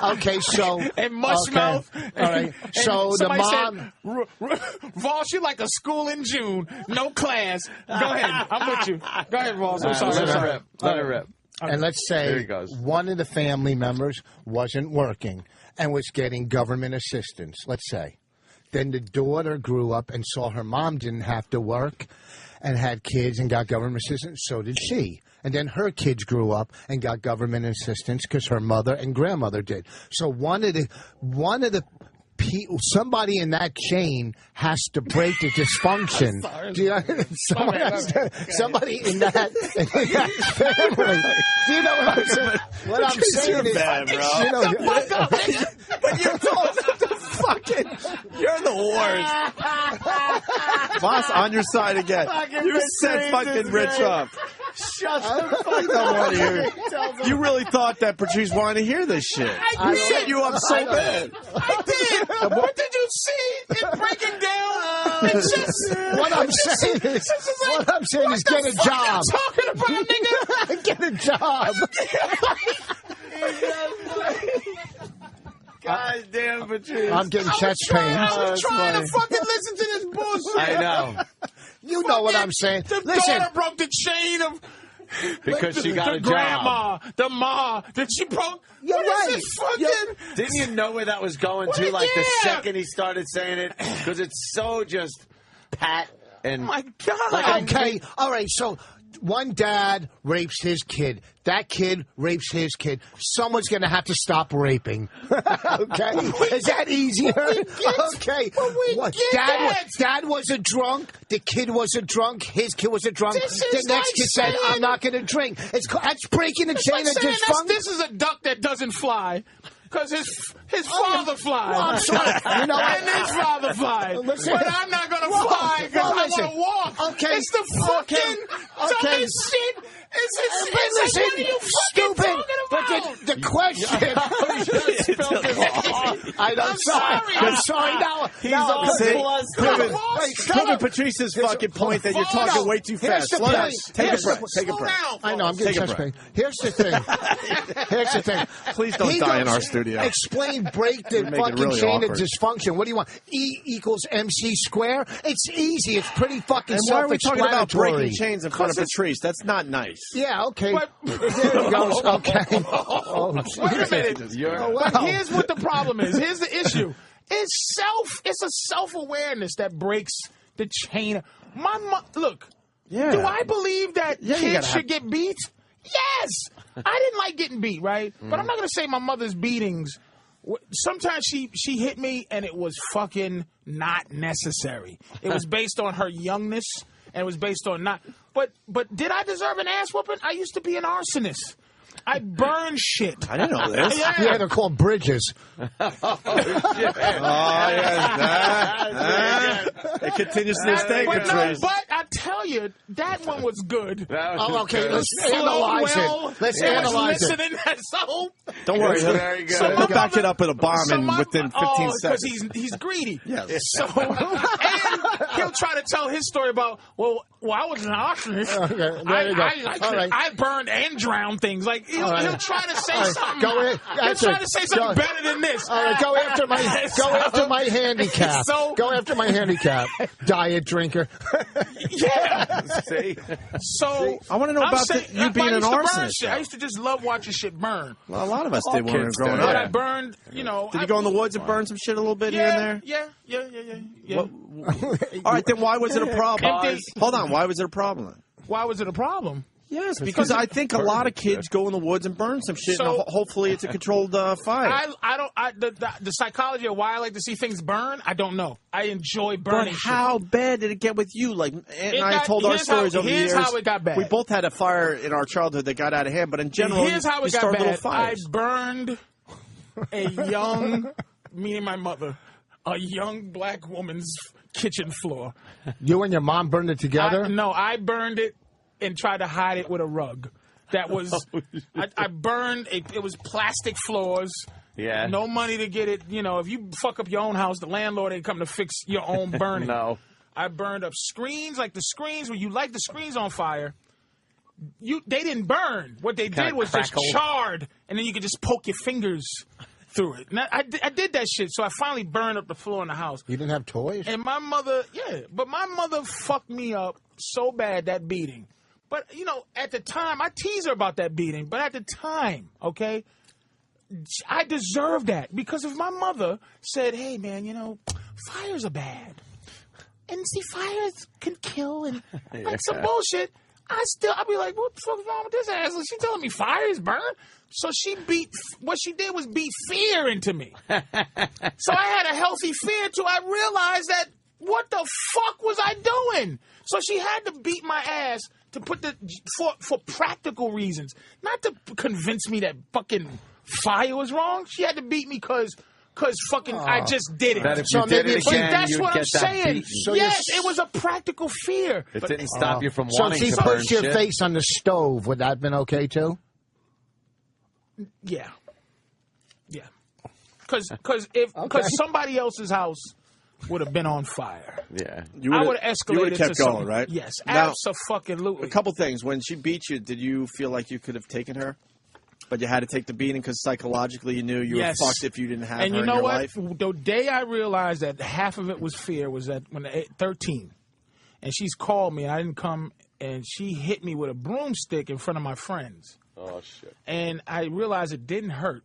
Okay. So and Mushmouth. All right. So the mom, Vos, you like a school in June, no class. Go ahead, I'm with you. Go ahead, Vos. I'm sorry. Let it rip. And let's say one of the family members wasn't working and was getting government assistance. Let's say, then the daughter grew up and saw her mom didn't have to work and had kids and got government assistance, so did she. And then her kids grew up and got government assistance because her mother and grandmother did. So one of the people, somebody in that chain has to break the dysfunction. Do you know? Somebody in that family. Do you know what I'm saying? What I'm saying is, bad, bro. You know, but you're the fucking, you're the worst. Boss, on your side again. You set fucking Rich up. Shut the fuck up. You really thought that Patrice wanted to hear this shit. I set you up so bad. I did. What did you see it breaking down? It's just what I'm saying is get a job. Talking about, nigga. Get a job. God damn, Patrice. I'm getting chest pain. I was trying to fucking listen to this bullshit. I know. You know what I'm saying. The Listen. daughter broke the chain of... Because she got a grandma, the ma, that she broke. You're right. Didn't you know where that was going to? Like the second he started saying it, because it's so just pat and. Oh my God. Like, okay, all right. So one dad rapes his kid. That kid rapes his kid. Someone's going to have to stop raping. Okay? Is that easier? Okay. Dad was a drunk. The kid was a drunk. His kid was a drunk. The next kid said, I'm not going to drink. That's breaking the chain of dysfunction. This is a duck that doesn't fly. Because his father flies. Well, I'm sorry. You know, and his father flies. But I'm not going to fly because I want to walk. Okay. It's the fucking dumbest shit. It's stupid. But the question. I'm sorry. I'm sorry. Proving Patrice's fucking point that you're talking way too fast. Slow down. Take a breath. Take a breath. I know. I'm getting such pain. Here's the thing. Please don't die in our studio. Explain, break the fucking chain of dysfunction. What do you want? E equals MC square? It's easy. It's pretty fucking self-explanatory. Why are we talking about breaking chains in front of Patrice? That's not nice. Yeah, okay. There he goes. Okay. Oh, wait a minute. But here's what the problem is. Here's the issue. It's a self-awareness that breaks the chain. Look, do I believe that kids should get beat? Yes. I didn't like getting beat, right? But I'm not going to say my mother's beatings. Sometimes she hit me and it was fucking not necessary. It was based on her youngness and it was based on not. But did I deserve an ass whooping? I used to be an arsonist. I burn shit. I didn't know this. Yeah, they're called bridges. It continues to this day, Patrice. But I tell you, that one was good. Okay, let's analyze it. Let's analyze it. So, don't worry. He'll back it up with a bomb within 15 seconds. Because he's greedy. Yes. So, and he'll try to tell his story about, well, I was an arsonist. Okay, there you go. I burned and drowned things. Like, he'll try to say something. He'll try to say something better than this. All right, go after my handicap. Go after my handicap. Diet drinker. Yeah. See? So I want to know about you being an arsonist. I used to just love watching shit burn. Well, a lot of us did when we were growing up. But I burned, Did you go in the woods and burn some shit a little bit here and there? Yeah. All right, then why was it a problem? Hold on, why was it a problem? Why was it a problem? Yes, because I think a lot of kids go in the woods and burn some shit, and hopefully it's a controlled fire. The psychology of why I like to see things burn, I don't know. I enjoy burning. But how bad did it get with you? Like, Aunt and I told our stories over the years. Here's how it got bad. We both had a fire in our childhood that got out of hand, but in general, here's how it got bad. I fires. burned a young, me and my mother, a young black woman's kitchen floor. You and your mom burned it together? No, I burned it and tried to hide it with a rug. That was, I burned, it was plastic floors. Yeah. No money to get it. If you fuck up your own house, the landlord ain't come to fix your own burning. No. I burned up screens, like the screens, when you light the screens on fire, they didn't burn. What they did was just charred, and then you could just poke your fingers through it. Now, I did that shit, so I finally burned up the floor in the house. You didn't have toys? And my mother, but my mother fucked me up so bad, that beating. But, at the time, I tease her about that beating, but at the time, okay, I deserved that. Because if my mother said, hey, man, fires are bad. And see, fires can kill and like some bullshit. I'd be like, what the fuck is wrong with this ass? She telling me fires burn? So what she did was beat fear into me. So I had a healthy fear till I realized that, what the fuck was I doing? So she had to beat my ass to put for practical reasons, not to convince me that fucking fire was wrong. She had to beat me because fucking I just did it. That if you did it again, that's what I'm saying. So yes, it was a practical fear. It didn't stop you from wanting to burn shit. So if she pushed your face on the stove, would that have been okay too? Yeah. Because somebody else's house would have been on fire. Yeah. I would have escalated. You would have kept going, right? Yes, now, absolutely. A couple things. When she beat you, did you feel like you could have taken her? But you had to take the beating because psychologically you knew you were fucked if you didn't have her in your life? And you know what? The day I realized that half of it was fear was that when 13. And she's called me and I didn't come, and she hit me with a broomstick in front of my friends. Oh, shit. And I realized it didn't hurt.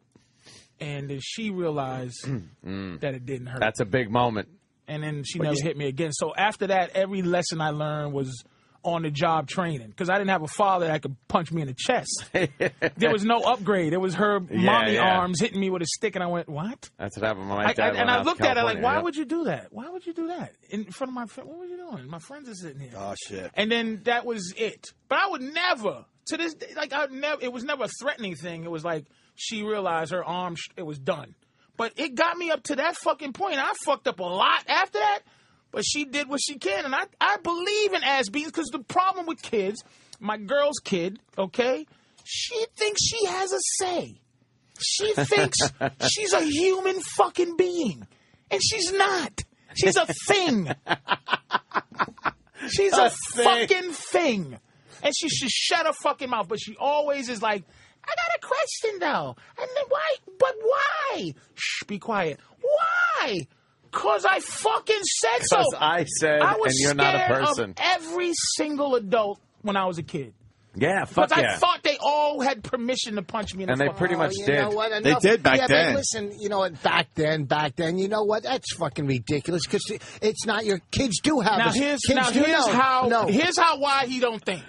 And then she realized that it didn't hurt. That's a big moment. And then she never hit me again. So after that, every lesson I learned was on-the-job training. Because I didn't have a father that could punch me in the chest. There was no upgrade. It was her mommy arms hitting me with a stick, and I went, what? That's what happened when my dad And I looked at her like, why Yep. would you do that? Why would you do that? In front of my friend? What were you doing? My friends are sitting here. Oh, shit. And then that was it. But I would never, to this day, like, it was never a threatening thing. It was like she realized her arm, it was done. But it got me up to that fucking point. I fucked up a lot after that. But she did what she can, and I believe in ass beatings because the problem with kids, my girl's kid, okay, she thinks she has a say. She thinks she's a human fucking being. And she's not. She's a thing. She's a fucking thing. And she should shut her fucking mouth. But she always is like, I got a question, though. And then why? But why? Shh, be quiet. Why? Because I fucking said so. Because I said, I was and you're not a person. Of every single adult when I was a kid. Yeah, fuck Because yeah. I thought they all had permission to punch me in the And they fucking pretty much You did. know what? They did back then. But listen, you know what? Back then, you know what? That's fucking ridiculous because it's not your kids do have. Now here's how why he don't think.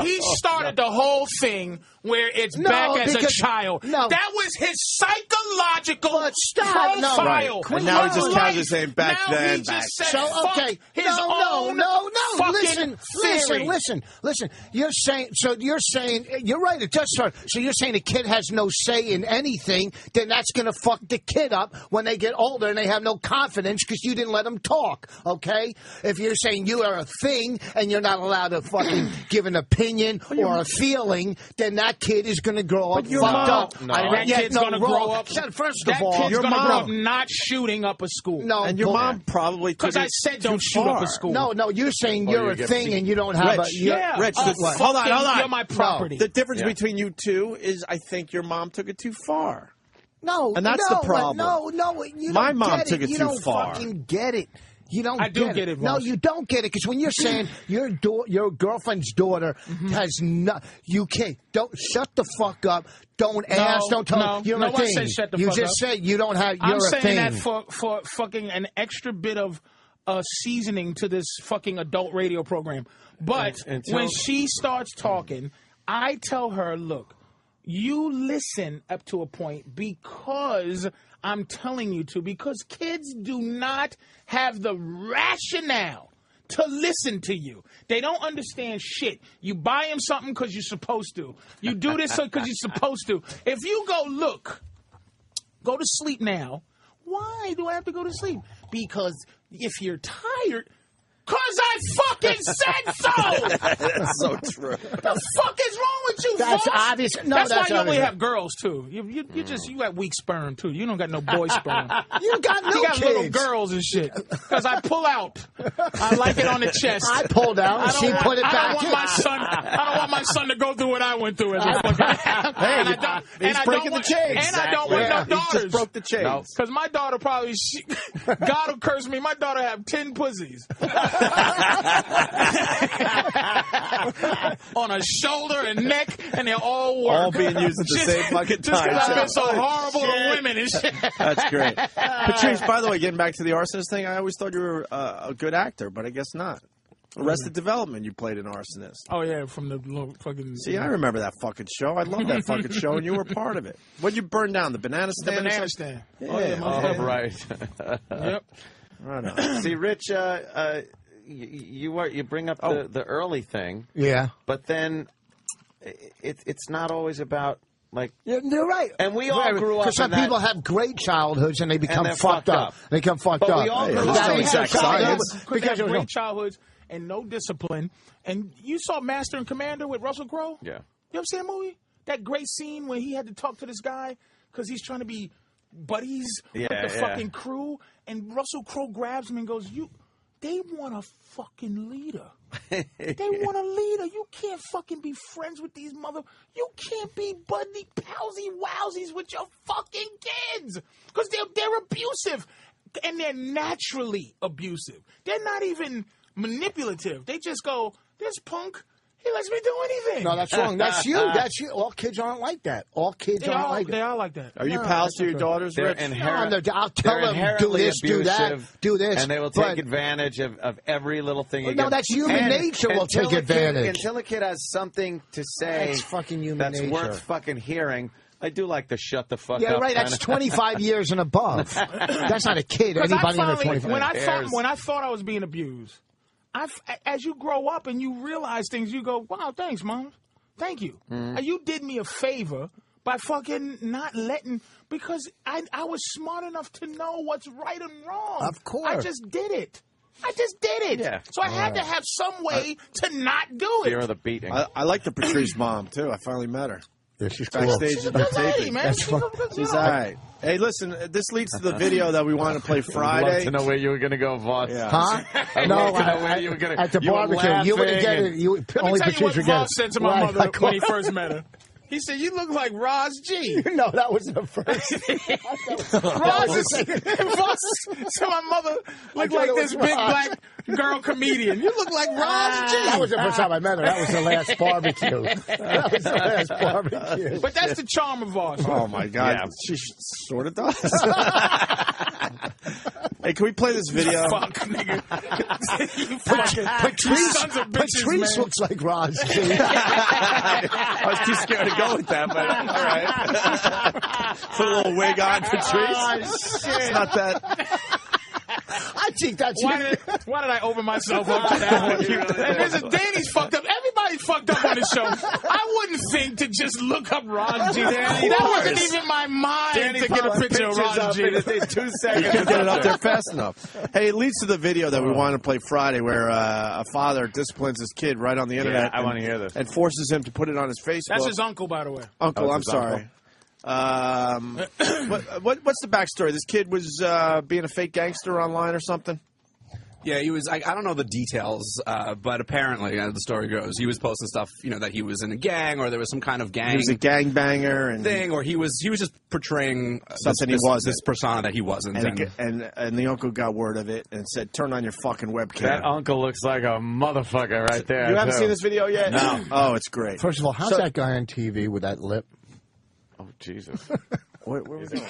He started the whole thing where it's back as a child. No. That was his psychological profile. No. Right. And now he just casually saying back now then. He just said, So okay, his no. fucking Listen. You're saying you're right. It does start. So you're saying the kid has no say in anything. Then that's gonna fuck the kid up when they get older and they have no confidence because you didn't let them talk. Okay. If you're saying you are a thing and you're not allowed to fucking give an opinion or a feeling, then that kid is going to grow up fucked up. No. That kid's going to grow up. First of all, that kid's going to grow up not shooting up a school. No, and your mom probably took because I said don't shoot up a school. No, you're saying you're a thing and you don't have Rich, Rich, hold on. You're my property. The difference between you two is I think your mom took it too far. No, and that's the problem. No, you my don't mom get took it you too don't far. Fucking get it. You don't. I do get it. No, you don't get it because when you're saying your girlfriend's daughter has no, you can't. Don't shut the fuck up. Don't ask. Don't tell. You're a thing. Said shut the you fuck just up. said you don't have. You're I'm a saying thing. that for fucking an extra bit of seasoning to this fucking adult radio program. But when she starts talking, I tell her, look, you listen up to a point because I'm telling you to, because kids do not have the rationale to listen to you. They don't understand shit. You buy them something because you're supposed to. You do this because you're supposed to. If you go to sleep now, why do I have to go to sleep? Because if you're tired... Because I fucking said so! That's so true. The fuck is wrong with you, That's Vos? obvious. No, that's why you obvious. only have girls, too. You got weak sperm, too. You don't got no boy sperm. You got no You got kids. little girls and shit. Because I pull out. I like it on the chest. I pulled out and she put it back I don't want my son to go through what I went through as a fucking... He's breaking the chains. And I don't want no daughters. He just broke the chains. Because my daughter probably... God will curse me. My daughter have 10 pussies. On her shoulder and neck, and they're all work. All being used at the same fucking time. Just because I've been so horrible to women and shit. That's great. Patrice, by the way, getting back to the arsonist thing, I always thought you were a good actor, but I guess not. Arrested Development, you played an arsonist. Oh, yeah, from the little fucking... See, I remember that fucking show. I love that fucking show, and you were part of it. What'd you burn down, the banana stand? The banana stand. Yeah. Right. Yep. Right on. See, Rich, you bring up the early thing. Yeah. But then it's not always about, like... You're right. And we all grew up because some people have great childhoods and they become fucked up. They become fucked up. We all grew That up ain't their childhood. because of great childhoods and no discipline. And you saw Master and Commander with Russell Crowe? Yeah. You ever seen that movie? That great scene where he had to talk to this guy because he's trying to be buddies with the fucking crew. And Russell Crowe grabs him and goes, they want a fucking leader. They want a leader. You can't fucking be friends with these You can't be buddy palsy wowsies with your fucking kids. Because they're abusive. And they're naturally abusive. They're not even manipulative. They just go, this punk, he lets me do anything. No, that's wrong. That's you. That's you. All kids aren't like that. All kids aren't like that. They are like that. Are you pals to your daughters, Rich? I'll tell them, do this, do that, do this. And they will take advantage of every little thing you No, that's human nature will take advantage. Until a kid has something to say that's fucking human nature. Worth fucking hearing, I do like to shut the fuck up. Yeah, right. That's 25 years and above. That's not a kid. Anybody under 25. When I thought I was being abused, as you grow up and you realize things, you go, wow, thanks, Mom. Thank you. You did me a favor by fucking not letting, because I was smart enough to know what's right and wrong. Of course. I just did it. Yeah. So I had to have some way to not do it. Fear of the beating. I like the Patrice mom, too. I finally met her. Yeah, she's cool. Backstage at the taping. That's fun. She's all right. Hey, listen, this leads to the video that we wanted to play Friday. I'd love to know where you were going to go, Voss. Yeah. Huh? No, at the barbecue. You wouldn't get it. Only Let me tell you what Voss said to my mother when he it. first met her. He said, "You look like Roz G." No, that was the first. Roz so my mother looked like this big black girl comedian. You look like Roz G. That was the first time I met her. That was the last barbecue. That was the last barbecue. But that's the charm of Voss. Oh, my God. Yeah. She sort of does. Hey, can we play this video? Fuck, nigga. You fucking sons of bitches, Patrice man. looks like Roz G. I was too scared to go with that, but all right. Put a little wig on, Patrice. Oh, shit. It's not that. I think that's Why did I open myself up to that one? And there's a Danny's fucked up. Everybody's fucked up on this show. I wouldn't think to just look up Ron G. That wasn't even my mind to get a picture of Ron G. In 2 seconds. You can't get it up there fast enough. Hey, it leads to the video that we wanted to play Friday where a father disciplines his kid right on the internet. I want to hear this. And forces him to put it on his Facebook. That's his uncle, by the way. Uncle, Oh, I'm it's his uncle. sorry. What's the backstory? This kid was being a fake gangster online or something? Yeah, he was. I don't know the details, but apparently, as the story goes, he was posting stuff, that he was in a gang or there was some kind of gang. He was a gangbanger and thing, or he was just portraying something this, he wasn't. this persona that he wasn't. And the uncle got word of it and said, "Turn on your fucking webcam." That uncle looks like a motherfucker right there. You haven't too. seen this video yet? No. Oh, it's great. First of all, how's that guy on TV with that lip? Oh, Jesus. Where was it?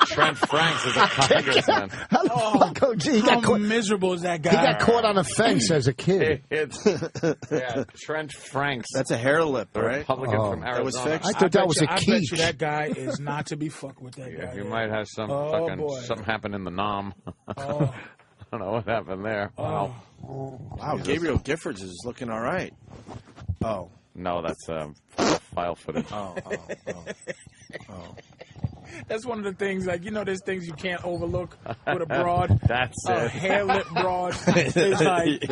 Trent Franks is a congressman. How the fuck? Oh, gee, How miserable is that guy? He got caught on a fence as a kid. Yeah, Trent Franks. That's a hair lip, a right? Republican from Arizona. That was fixed. I thought that was a I bet quiche. you that guy is not to be fucked with that guy. You might have some boy. something happen in the nom. I don't know what happened there. Wow. Wow, Gabriel Giffords is looking all right. Oh. No, that's file footage. Oh. That's one of the things, there's things you can't overlook with a broad. That's a hair lip broad. It's like,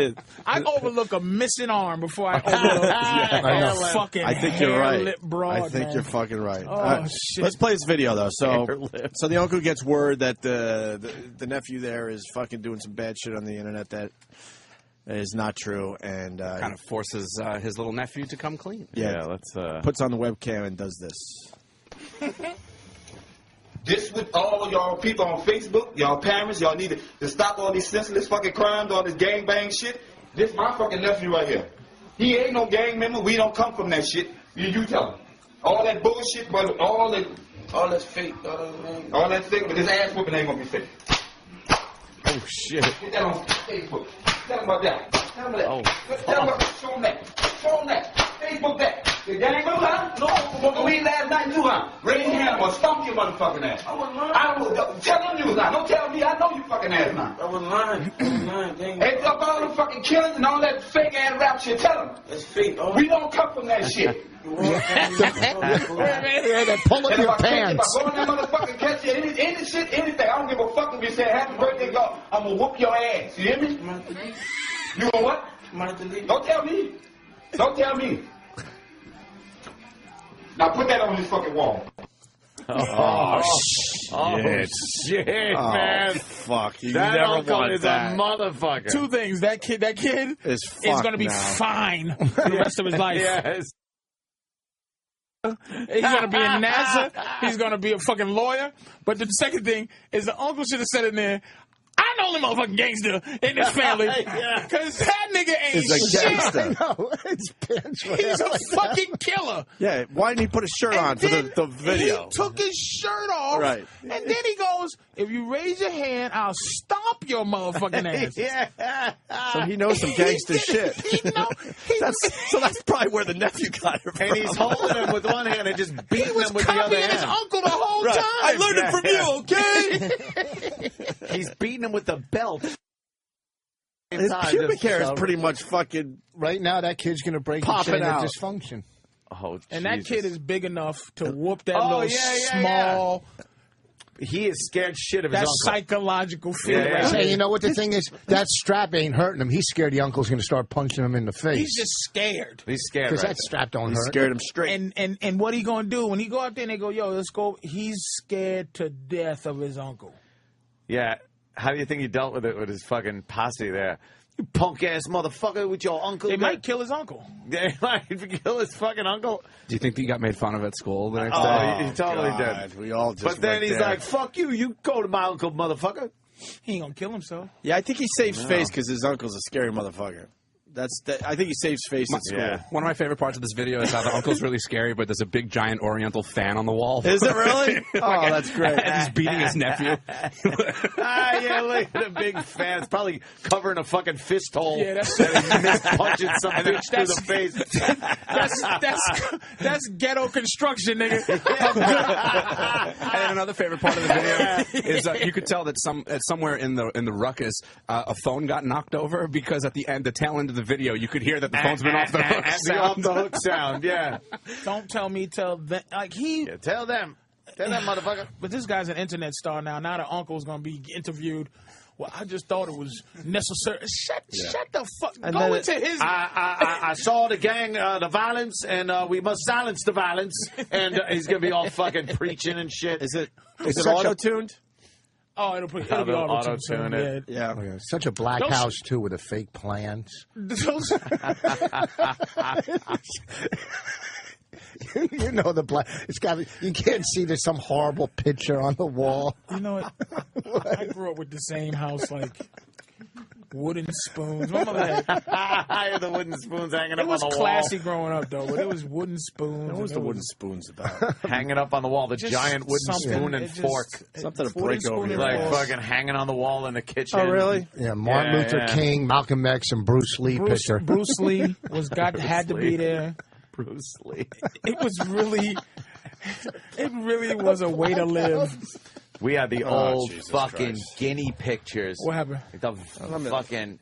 I overlook a missing arm before I overlook a fucking I think you're right. lip broad. I think you're fucking right. Oh, shit. Let's play this video, though. So the uncle gets word that the nephew there is fucking doing some bad shit on the internet that is not true, and kind of forces his little nephew to come clean. Yeah, let's puts on the webcam and does this. This with all y'all people on Facebook, y'all parents, y'all need to stop all these senseless fucking crimes, all this gangbang shit. This my fucking nephew right here. He ain't no gang member. We don't come from that shit. You tell him. All that bullshit, but all that's fake. All that's fake, but this ass whooping ain't gonna be fake. Oh shit. Get that on Facebook. Tell him about that. Tell him that. Tell him about that. Show him that. Show him that. Facebook that. The gang member, huh? No, smoking weed last night too, huh? Raise your hand, I'm gonna stomp your motherfucking ass. I will tell them you was lying. Don't tell me, I know you fucking ass now. I was lying. Hey, up all the fucking killings and all that fake ass rap shit, tell them. That's fake. We don't come from that shit. They pull up your pants. If I go in that motherfucking catch you, any shit, anything, I don't give a fuck if you say happy birthday, God, I'm gonna whoop your ass. You hear me? You gonna what? Don't tell me. Don't tell me. Now put that on this fucking wall. Oh, shit, man. Fuck. You That never uncle want is that. a motherfucker. Two things. That kid is going to be now. fine for the rest of his life. Yes. He's going to be in NASA. He's going to be a fucking lawyer. But the second thing is the uncle should have said in there, I'm the only motherfucking gangster in this family. Because that nigga ain't He's a shit. gangster. No, his pants were He's a like fucking killer. Yeah, why didn't he put a shirt on for the video? He took his shirt off. Right. And then he goes, if you raise your hand, I'll stomp your motherfucking ass. Yeah. So he knows some gangster shit. That's probably where the nephew got it from. And he's holding him with one hand and just beating him with the other copying his hand. uncle the whole Right. time. I learned it from you, okay? He's beating him with the belt. His pubic hair is pretty much fucking right now. That kid's going to break the popping chain of out. dysfunction. Oh, and that Jesus. kid is big enough to whoop that Oh, little yeah, small. he is scared shit of his uncle. That's psychological fear. Yeah. Hey, you know what the thing is? That strap ain't hurting him. He's scared the uncle's going to start punching him in the face. He's just scared. He's scared because right that strap don't hurt. Scared him straight. And what he going to do when he go out there and they go, yo, let's go. He's scared to death of his uncle. Yeah. How do you think he dealt with it with his fucking posse there? You punk-ass motherfucker with your uncle. They might kill his uncle. They might kill his fucking uncle. Do you think he got made fun of at school the next day? Oh, he totally did. We all just But then went he's there. like, fuck you. You go to my uncle, motherfucker. He ain't going to kill himself. Yeah, I think he saves face because his uncle's a scary motherfucker. I think he saves face at school. Yeah. One of my favorite parts of this video is how the uncle's really scary, but there's a big giant Oriental fan on the wall. Is it really? Oh, that's great. And he's beating his nephew. Yeah, look at the big fan. It's probably covering a fucking fist hole. Yeah, that's punching some bitch through the face. That's ghetto construction, nigga. And another favorite part of the video is you could tell that somewhere in the ruckus, a phone got knocked over because at the tail end of the video, you could hear that the phone's been off the hook sound. Off the hook sound, yeah. Don't tell me, tell them. Like he. Yeah, tell them. Tell them, motherfucker. But this guy's an internet star now. Now the uncle's going to be interviewed. Well, I just thought it was necessary. Shut the fuck. Go into his. I saw the gang, the violence, and we must silence the violence. And he's going to be all fucking preaching and shit. Is it auto-tuned? Oh, it'll be auto-tune it. Yeah. Oh, yeah. Such a black house, too, with the fake plants. You know the black. It's got. You can't see there's some horrible picture on the wall. You know what? I grew up with the same house, like wooden spoons. My mother had I had the wooden spoons hanging up on the wall. It was classy growing up, though, but it was wooden spoons. What was the wooden spoons about? Hanging up on the wall, the giant wooden spoon and fork. Something to break over here. Like fucking hanging on the wall in the kitchen. Oh, really? Yeah, Martin Luther King, Malcolm X, and Bruce Lee picture. Bruce Lee had to be there. Bruce Lee. It really was a way to live. We had the old fucking guinea pictures. What happened? The fucking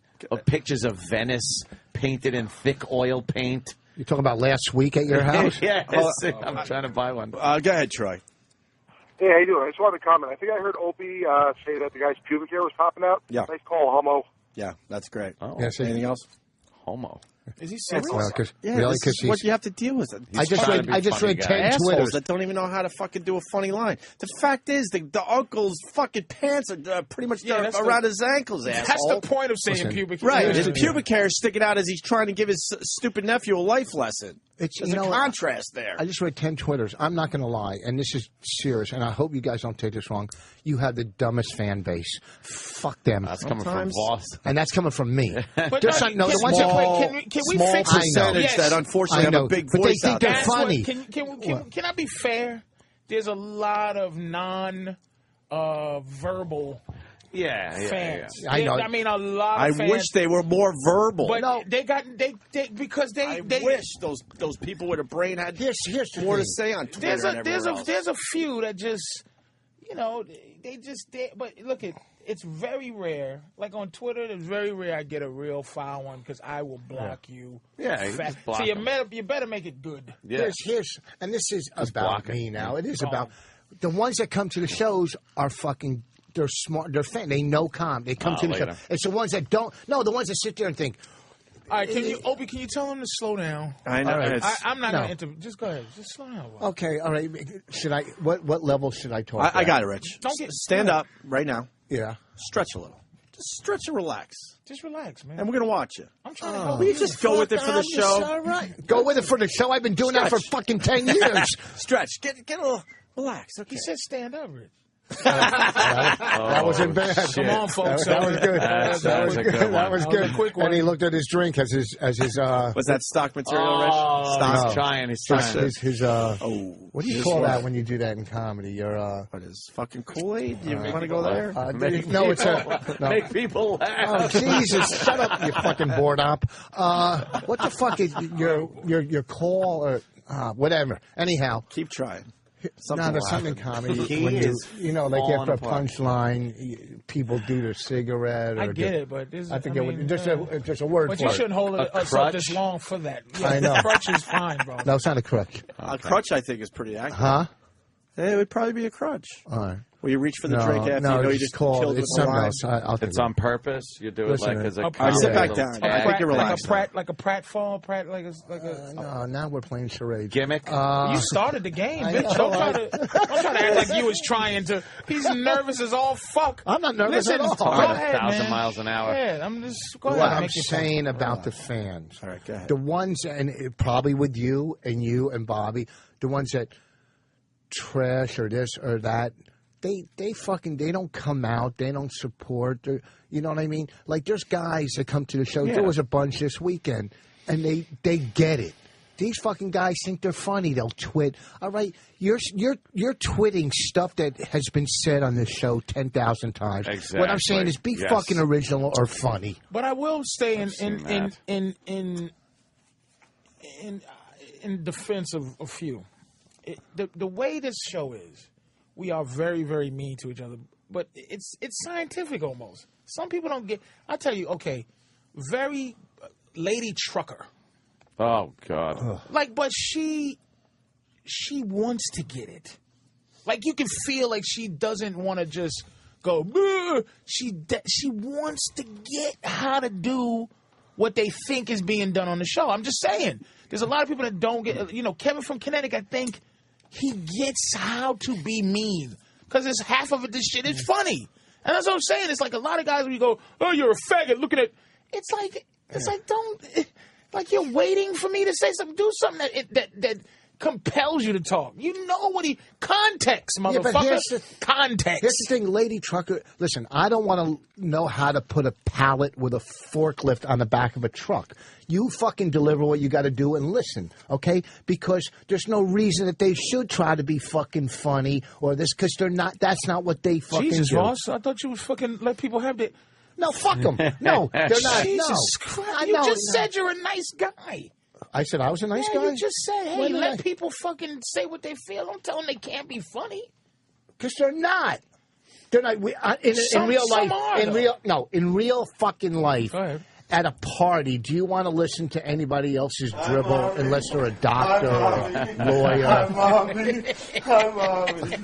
pictures of Venice painted in thick oil paint. You talking about last week at your house? Yes, I'm trying to buy one. Go ahead, Troy. Hey, how you doing? I just wanted to comment. I think I heard Opie say that the guy's pubic hair was popping out. Yeah. Nice call, homo. Yeah, that's great. Oh. Yes, anything else? Homo. Is he serious? Really? This is what you have to deal with. I just read 10 assholes Twitters that don't even know how to fucking do a funny line. The fact is, the uncle's fucking pants are pretty much around his ankles, asshole. That's the point of saying pubic hair. Right. His pubic hair is sticking out as he's trying to give his stupid nephew a life lesson. There's a contrast there. I just read 10 Twitters. I'm not going to lie, and this is serious, and I hope you guys don't take this wrong. You have the dumbest fan base. Fuck them. That's coming from Vos. And that's coming from me. But can we fix percentage that unfortunately have a big but voice they think out they're there. funny. Can I be fair? There's a lot of non-verbal fans. Yeah. I know. I mean, a lot of fans. I wish they were more verbal. But they because they wish those people with a brain had more to say on Twitter. There's a few that just, but look it's very rare. Like on Twitter, it's very rare I get a real foul one because I will block you. Yeah, so you better make it good. Yeah. And this is about me now. It is about the ones that come to the shows are fucking. They're smart. They're fan. They know calm. They come to the show. It's the ones that don't. No, the ones that sit there and think. All right, Opie, can you tell him to slow down? I know. Right. I'm not going to just go ahead. Just slow down. Okay, all right. Should I? What level should I talk? I got it, Rich. Stand up right now. Yeah. Stretch a little. Just stretch and relax. Just relax, man. And we're going to watch you. I'm trying to help Will you just go with it for the show? All right. Go with it for the show. I've been doing that for fucking 10 years. Stretch. Get a little relax. Okay. He said stand up, Rich. That wasn't bad. Come on, folks. That was good. That was a good one. That was good. Quick one. And he looked at his drink as his. Was that stock material, Rich? He's trying. He's trying. His what do you call that when you do that in comedy? Your what is fucking Kool-Aid? You want to go there? No, it's a make people laugh. Oh Jesus! Shut up, you fucking board op. What the fuck is your call or whatever? Anyhow, keep trying. There's something comedy. When like after a punchline, people do their cigarette. I get it, but I forget what. Just a word for it. But you shouldn't hold us up this long for that. I know. Crutch is fine, bro. No, it's not a crutch. A crutch, I think, is pretty accurate. Huh? It would probably be a crutch. All right. Will you reach for the drink after you know you just called? killed It's with the something wine? else. I'll It's on purpose. You do it like as a. Sit back down. I think you're relaxed. Like a pratfall, No, now we're playing charades. Gimmick. You started the game, bitch. Don't try to act like you was trying to. He's nervous as all fuck. I'm not nervous Listen, at all. Go ahead, 1,000 man. miles an hour. Yeah, I'm just. Go What ahead. I'm Make your saying point. about the fans. All right, go ahead. The ones, and probably with you and Bobby, the ones that trash or this or that, they don't come out, they don't support, you know what I mean? Like there's guys that come to the show. Yeah. There was a bunch this weekend, and they get it. These fucking guys think they're funny. They'll twit. All right, you're twitting stuff that has been said on this show 10,000 times. Exactly. What I'm saying is, be Yes. fucking original or funny. But I will stay in defense of a few. The way this show is, we are very, very mean to each other. But it's scientific almost. Some people don't get. I tell you, okay, very lady trucker. Oh God. Like, but she wants to get it. Like you can feel like she doesn't want to just go. "Bleh." She wants to get how to do what they think is being done on the show. I'm just saying. There's a lot of people that don't get. You know, Kevin from Connecticut, I think he gets how to be mean because it's half of it. This shit is funny, and that's what I'm saying. It's like a lot of guys when you go, "Oh, you're a faggot." Looking at it's like don't. Like you're waiting for me to say something, do something that compels you to talk. You know what context, motherfucker. Context. Here's the thing, lady trucker. Listen, I don't want to know how to put a pallet with a forklift on the back of a truck. You fucking deliver what you got to do and listen, okay? Because there's no reason that they should try to be fucking funny or this, because they're not. That's not what they fucking Jesus, do. Ross, I thought you was fucking let people have that. No, fuck them. No, they're not. Jesus Christ. You just said you're a nice guy. I said I was a nice guy? You just said, hey, When you did let I? people fucking say what they feel. Don't tell them they can't be funny. Because they're not. They're not. In Some real life, are, in real fucking life, Go ahead. at a party, do you want to listen to anybody else's dribble unless they're a doctor or a lawyer? Hi, Mommy. Hi, Mommy.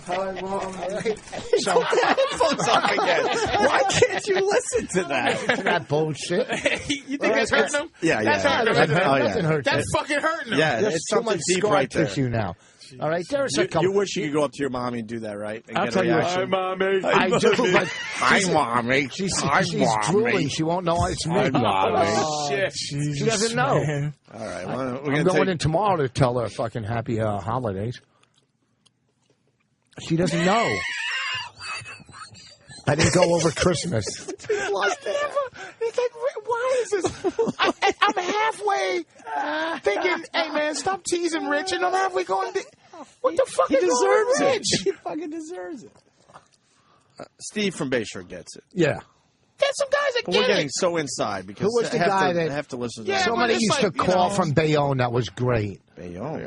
Hi, Mommy. So, Put the headphones on again. Why can't you listen to that? to that bullshit. You think that's hurting him? Yeah, That's yeah. hurting him. Oh, yeah. Nothing hurts. That's fucking hurting him. Yeah, There's it's too something much deep scar right there. tissue now. All right, there's a couple. You wish you could go up to your mommy and do that, right? And I'll get tell a you what. reaction. Mommy. I do, but Hi, mommy. she's Hi, drooling. mommy. She won't know it's me. Oh, shit. She doesn't know. All right, well, we're I'm gonna going take. in tomorrow to tell her fucking happy holidays. She doesn't know. I didn't go over Christmas. It's like, why is this? I'm halfway thinking, hey, man, stop teasing Rich. And I'm halfway going, what the fuck is wrong with Rich? He fucking deserves it. Steve from Bayshore gets it. Yeah. There's some guys that But get we're getting it. so inside because Who was the I have guy to, that- I have to listen to Yeah, that. but Somebody it's used like, to call from Bayonne. That was great. Bayonne.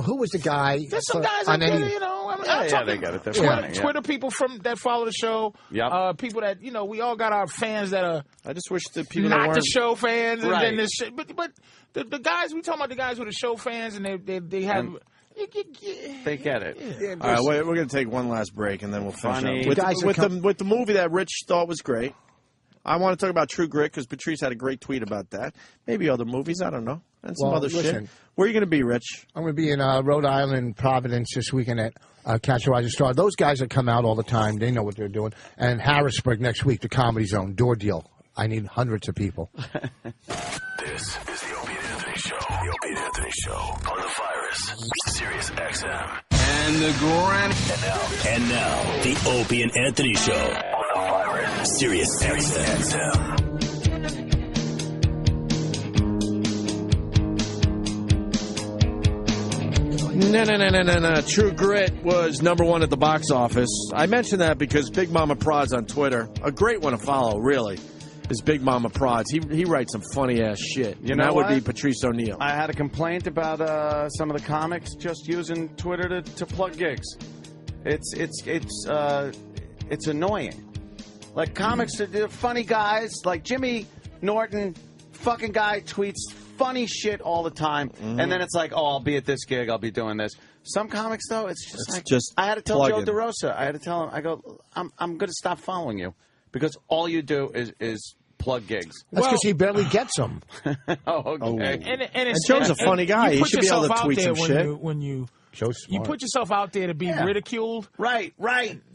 Who was the guy? There's some guys on that get any- it, you know. I mean, Yeah, I'm yeah, talking they get it. They're Twitter, funny, yeah. Twitter people that follow the show. Yep. People that, you know, we all got our fans that are I just wish the people that not the weren't. show fans. And Right. then this shit. But the guys, we talking about the guys who are the show fans and they have. They get it. All right, we're going to take one last break and then we'll finish Funny. up. With the movie that Rich thought was great. I want to talk about True Grit because Patrice had a great tweet about that. Maybe other movies, I don't know, and some other listen, shit. Where are you going to be, Rich? I'm going to be in Rhode Island, Providence this weekend at Catch a Rising Star. Those guys that come out all the time, they know what they're doing. And Harrisburg next week, the Comedy Zone, door deal. I need hundreds of people. This is the Opie and Anthony Show. The Opie and Anthony Show on the Virus, Sirius XM. And the grand. And now, the Opie and Anthony Show on the Virus, Sirius XM. No. True Grit was #1 at the box office. I mentioned that because Big Mama Prods on Twitter, a great one to follow, really, is Big Mama Prods. He writes some funny-ass shit. You and know that what? would be Patrice O'Neal. I had a complaint about some of the comics just using Twitter to plug gigs. It's annoying. Like comics are funny guys, like Jimmy Norton, fucking guy tweets funny shit all the time, and then it's like, oh, I'll be at this gig, I'll be doing this. Some comics, though, it's just like just I had to tell plug-in. Joe DeRosa. I had to tell him. I go, I'm going to stop following you because all you do is plug gigs. That's because he barely gets them. Oh, okay. And Joe's a funny guy. He should be able to tweet some shit. When you you put yourself out there to be ridiculed. Right.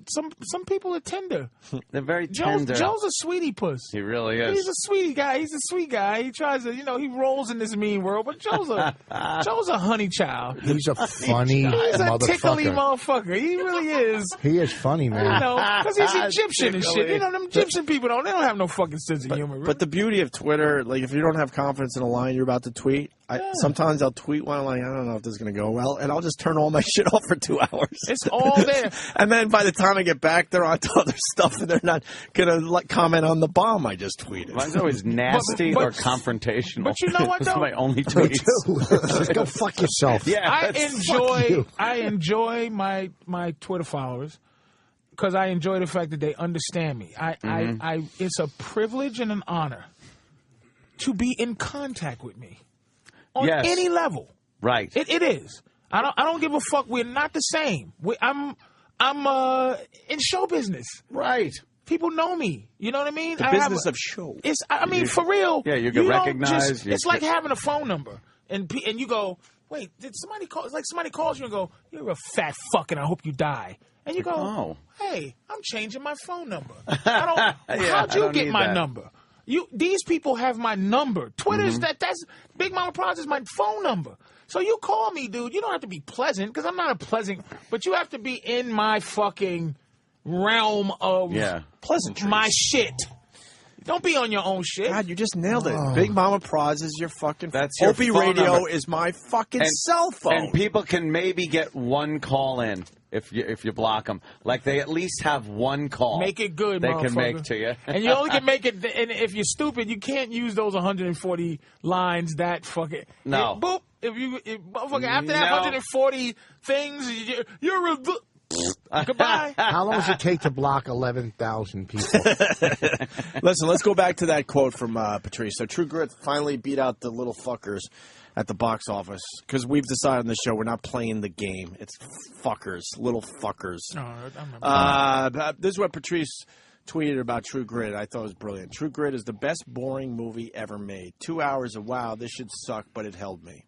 Some people are tender. They're very tender. Joe's a sweetie puss. He really is. He's a sweetie guy. He's a sweet guy. He tries to, he rolls in this mean world, but Joe's a honey child. He's a funny He's a tickly motherfucker. motherfucker. He really is. He is funny, man. Because he's Egyptian and shit. Them Egyptian people they don't have no fucking sense of humor. Really. But the beauty of Twitter, like if you don't have confidence in a line you're about to tweet, sometimes I'll tweet one like, I don't know if this is going to go well, and I'll just turn all my shit off for 2 hours. It's all there. And then by the time I get back, they're on to other stuff, and they're not going to comment on the bomb I just tweeted. Mine's always nasty or confrontational. But you know what, though? Those are my only tweets. Just go fuck yourself. Yeah, I enjoy my Twitter followers because I enjoy the fact that they understand me. It's a privilege and an honor to be in contact with me on any level. Right. It is. I don't give a fuck. We're not the same. I'm in show business. Right. People know me. You know what I mean? The business of show. For real. Yeah, you get recognized. It's like having a phone number. And you go, wait, did somebody call? It's like somebody calls you and go, you're a fat fuck and I hope you die. And you go, hey, I'm changing my phone number. How'd you get my number? These people have my number. Twitter's that's Big Mama Prods is my phone number. So you call me, dude. You don't have to be pleasant because I'm not a pleasant, but you have to be in my fucking realm of pleasantries. My shit. Don't be on your own shit. God, you just nailed it. Big Mama Prods is your fucking. That's your Opie phone Radio number. is my fucking cell phone. And people can maybe get one call in if you block them. Like they at least have one call. Make it good, they can make to you. And you only can make it. And if you're stupid, you can't use those 140 lines. That fucking boop. If motherfucker after that 140 things, you're a. Goodbye. How long does it take to block 11,000 people? Listen, let's go back to that quote from Patrice. So True Grit finally beat out the little fuckers at the box office because we've decided on this show we're not playing the game. It's fuckers, little fuckers. This is what Patrice tweeted about True Grit. I thought it was brilliant. True Grit is the best boring movie ever made. 2 hours of wow, this should suck, but it held me.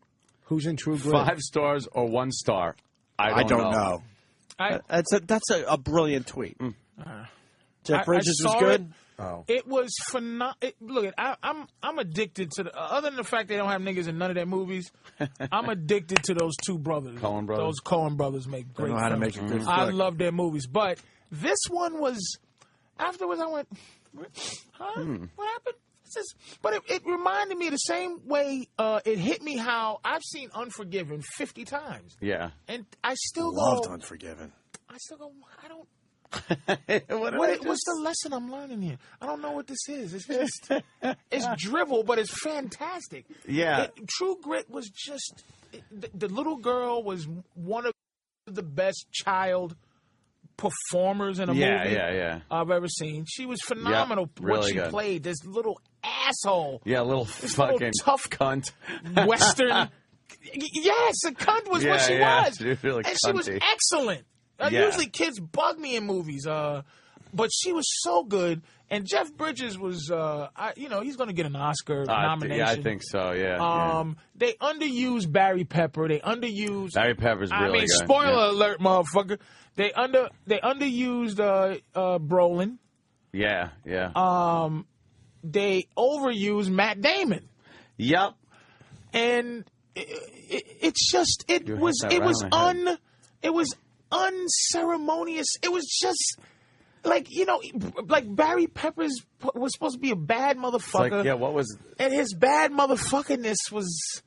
Who's in True Grit? 5 stars or 1 star? I don't know. That's a brilliant tweet. Jeff Regis was good. It was phenomenal. Look, I'm addicted to other than the fact they don't have niggas in none of their movies. I'm addicted to those two brothers. Coen brothers. Those Coen brothers make great. They know how to films. make a good I flick. love their movies, but this one was. Afterwards, I went, huh? What happened? But it reminded me the same way it hit me how I've seen Unforgiven 50 times. Yeah. And I still loved Unforgiven. I still go, I don't. What's the lesson I'm learning here? I don't know what this is. It's just, it's drivel, but it's fantastic. Yeah. True Grit was just, the little girl was one of the best child performers in a movie I've ever seen. She was phenomenal what she played. This little asshole. Yeah, little fucking tough cunt. Western. Yes, a cunt was what she was. She was really and cunty. she was excellent. Usually kids bug me in movies, but she was so good. And Jeff Bridges was, he's going to get an Oscar nomination. Yeah, I think so. Yeah. They underused Barry Pepper. They underused Barry Pepper's really good. Spoiler alert, motherfucker. They underused Brolin. Yeah. They overused Matt Damon. Yep. And it was unceremonious. It was just like Barry Pepper's was supposed to be a bad motherfucker. Like, what was? And his bad motherfuckerness was.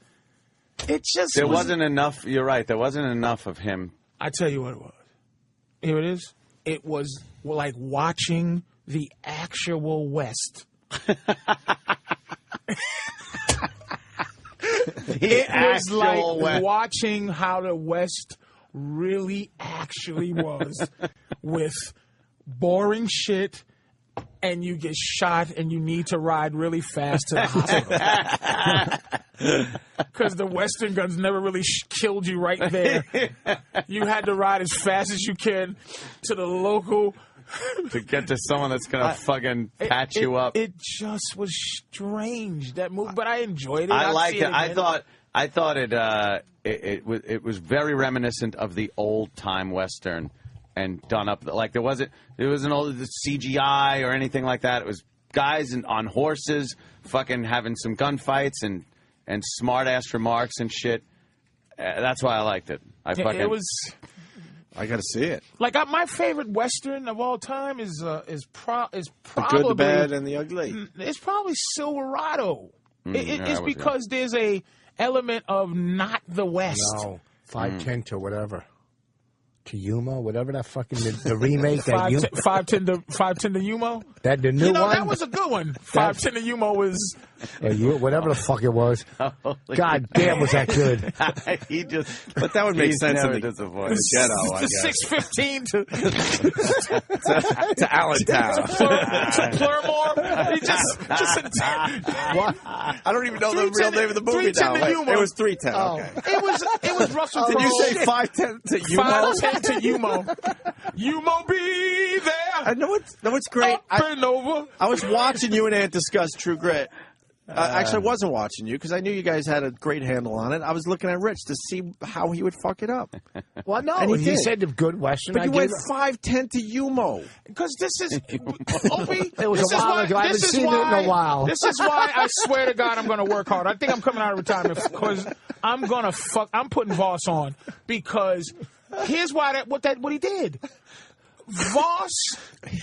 There wasn't enough. You're right. There wasn't enough of him. I tell you what it was. Here it is. It was like watching the actual West. It was like watching how the West really actually was with boring shit and you get shot and you need to ride really fast to the hospital. Because the Western guns never really killed you right there. You had to ride as fast as you can to the local... to get to someone that's going to fucking patch you up. It just was strange, that movie, but I enjoyed it. I liked it. I thought it was very reminiscent of the old-time Western and done up. Like, there wasn't all the CGI or anything like that. It was guys on horses fucking having some gunfights and smart-ass remarks and shit. That's why I liked it. It was... I got to see it. Like, my favorite Western of all time is probably... The Good, the Bad, and the Ugly. It's probably Silverado. It's because there's a element of not the West. No, 510 to whatever. To Yuma, whatever that fucking the remake. 510 to Yuma. That the new one. That was a good one. 510 to Yuma was. Whatever the fuck it was. God damn, was that good? But that would make sense in the ghetto, I guess. 615 to Allentown. to Plurmore. He just what? I don't even know the real name of the movie now. It was 310. Okay. It was Russell Crowe. Did you say 510 to Yuma? 510 to Yuma. Yuma be there. I know what's great. I was watching you and Ant discuss True Grit. Actually, I wasn't watching you because I knew you guys had a great handle on it. I was looking at Rich to see how he would fuck it up. Well, no, and he said the Good Western. But you went 510 to Yumo. Because this is Opie. It was a while ago. I haven't seen it in a while. This is why I swear to God I'm going to work hard. I think I'm coming out of retirement because I'm going to fuck. I'm putting Vos on because here's why what he did. Vos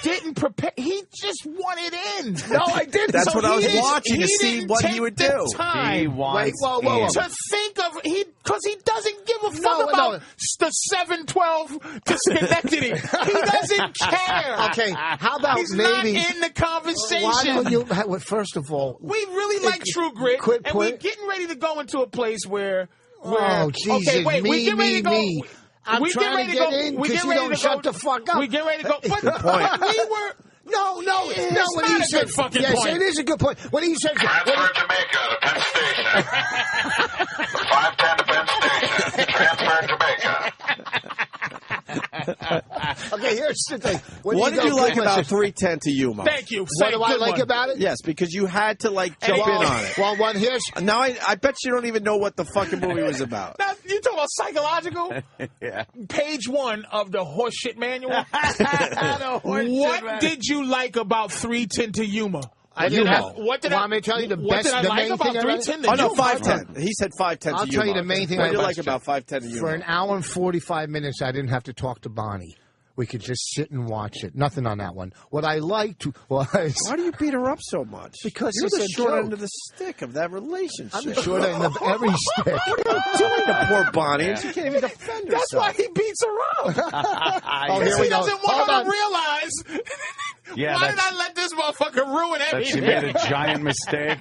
didn't prepare. He just wanted in. No, I didn't. That's what I was watching to see what he would do. He wants whoa. To think of because he doesn't give a fuck about the 712 to Schenectady. He doesn't care. Okay, how about he's maybe not in the conversation? Why don't you? First of all, we really like True Grit, and we're getting ready to go into a place where oh Jesus, okay, wait, we get ready to go. Me. I'm trying to get in because you don't shut the fuck up. We get ready to go. But good point. We were. No. It's When not he a said, good fucking yes, point. it is a good point. When he said, Transfer Jamaica to Penn Station. 510 to Penn Station. Transfer Jamaica. Okay, here's the thing. What did you like about 310 to Yuma? Thank you. What do I like about it? Yes, because you had to jump in on it. Well, one here's now I bet you don't even know what the fucking movie was about. Now, you talking about psychological? Yeah. Page 1 of the horseshit manual. What did you like about 310 to Yuma? What did I tell you the best? What did I like about 310 to Yuma? Oh, no, 510. He said 510 to Yuma. I'll tell you the main thing What do you like about 510 to Yuma? For an hour and 45 minutes, I didn't have to talk to Bonnie. We could just sit and watch it. Nothing on that one. What I liked was... Why do you beat her up so much? Because you're it's the a short joke. end of the stick of that relationship. I'm the short end of every stick. What are you doing to poor Bonnie? Yeah. She can't even defend herself. That's why he beats her up. Here we he go. doesn't want her to realize... Yeah, why did I let this motherfucker ruin everything? She made a giant mistake.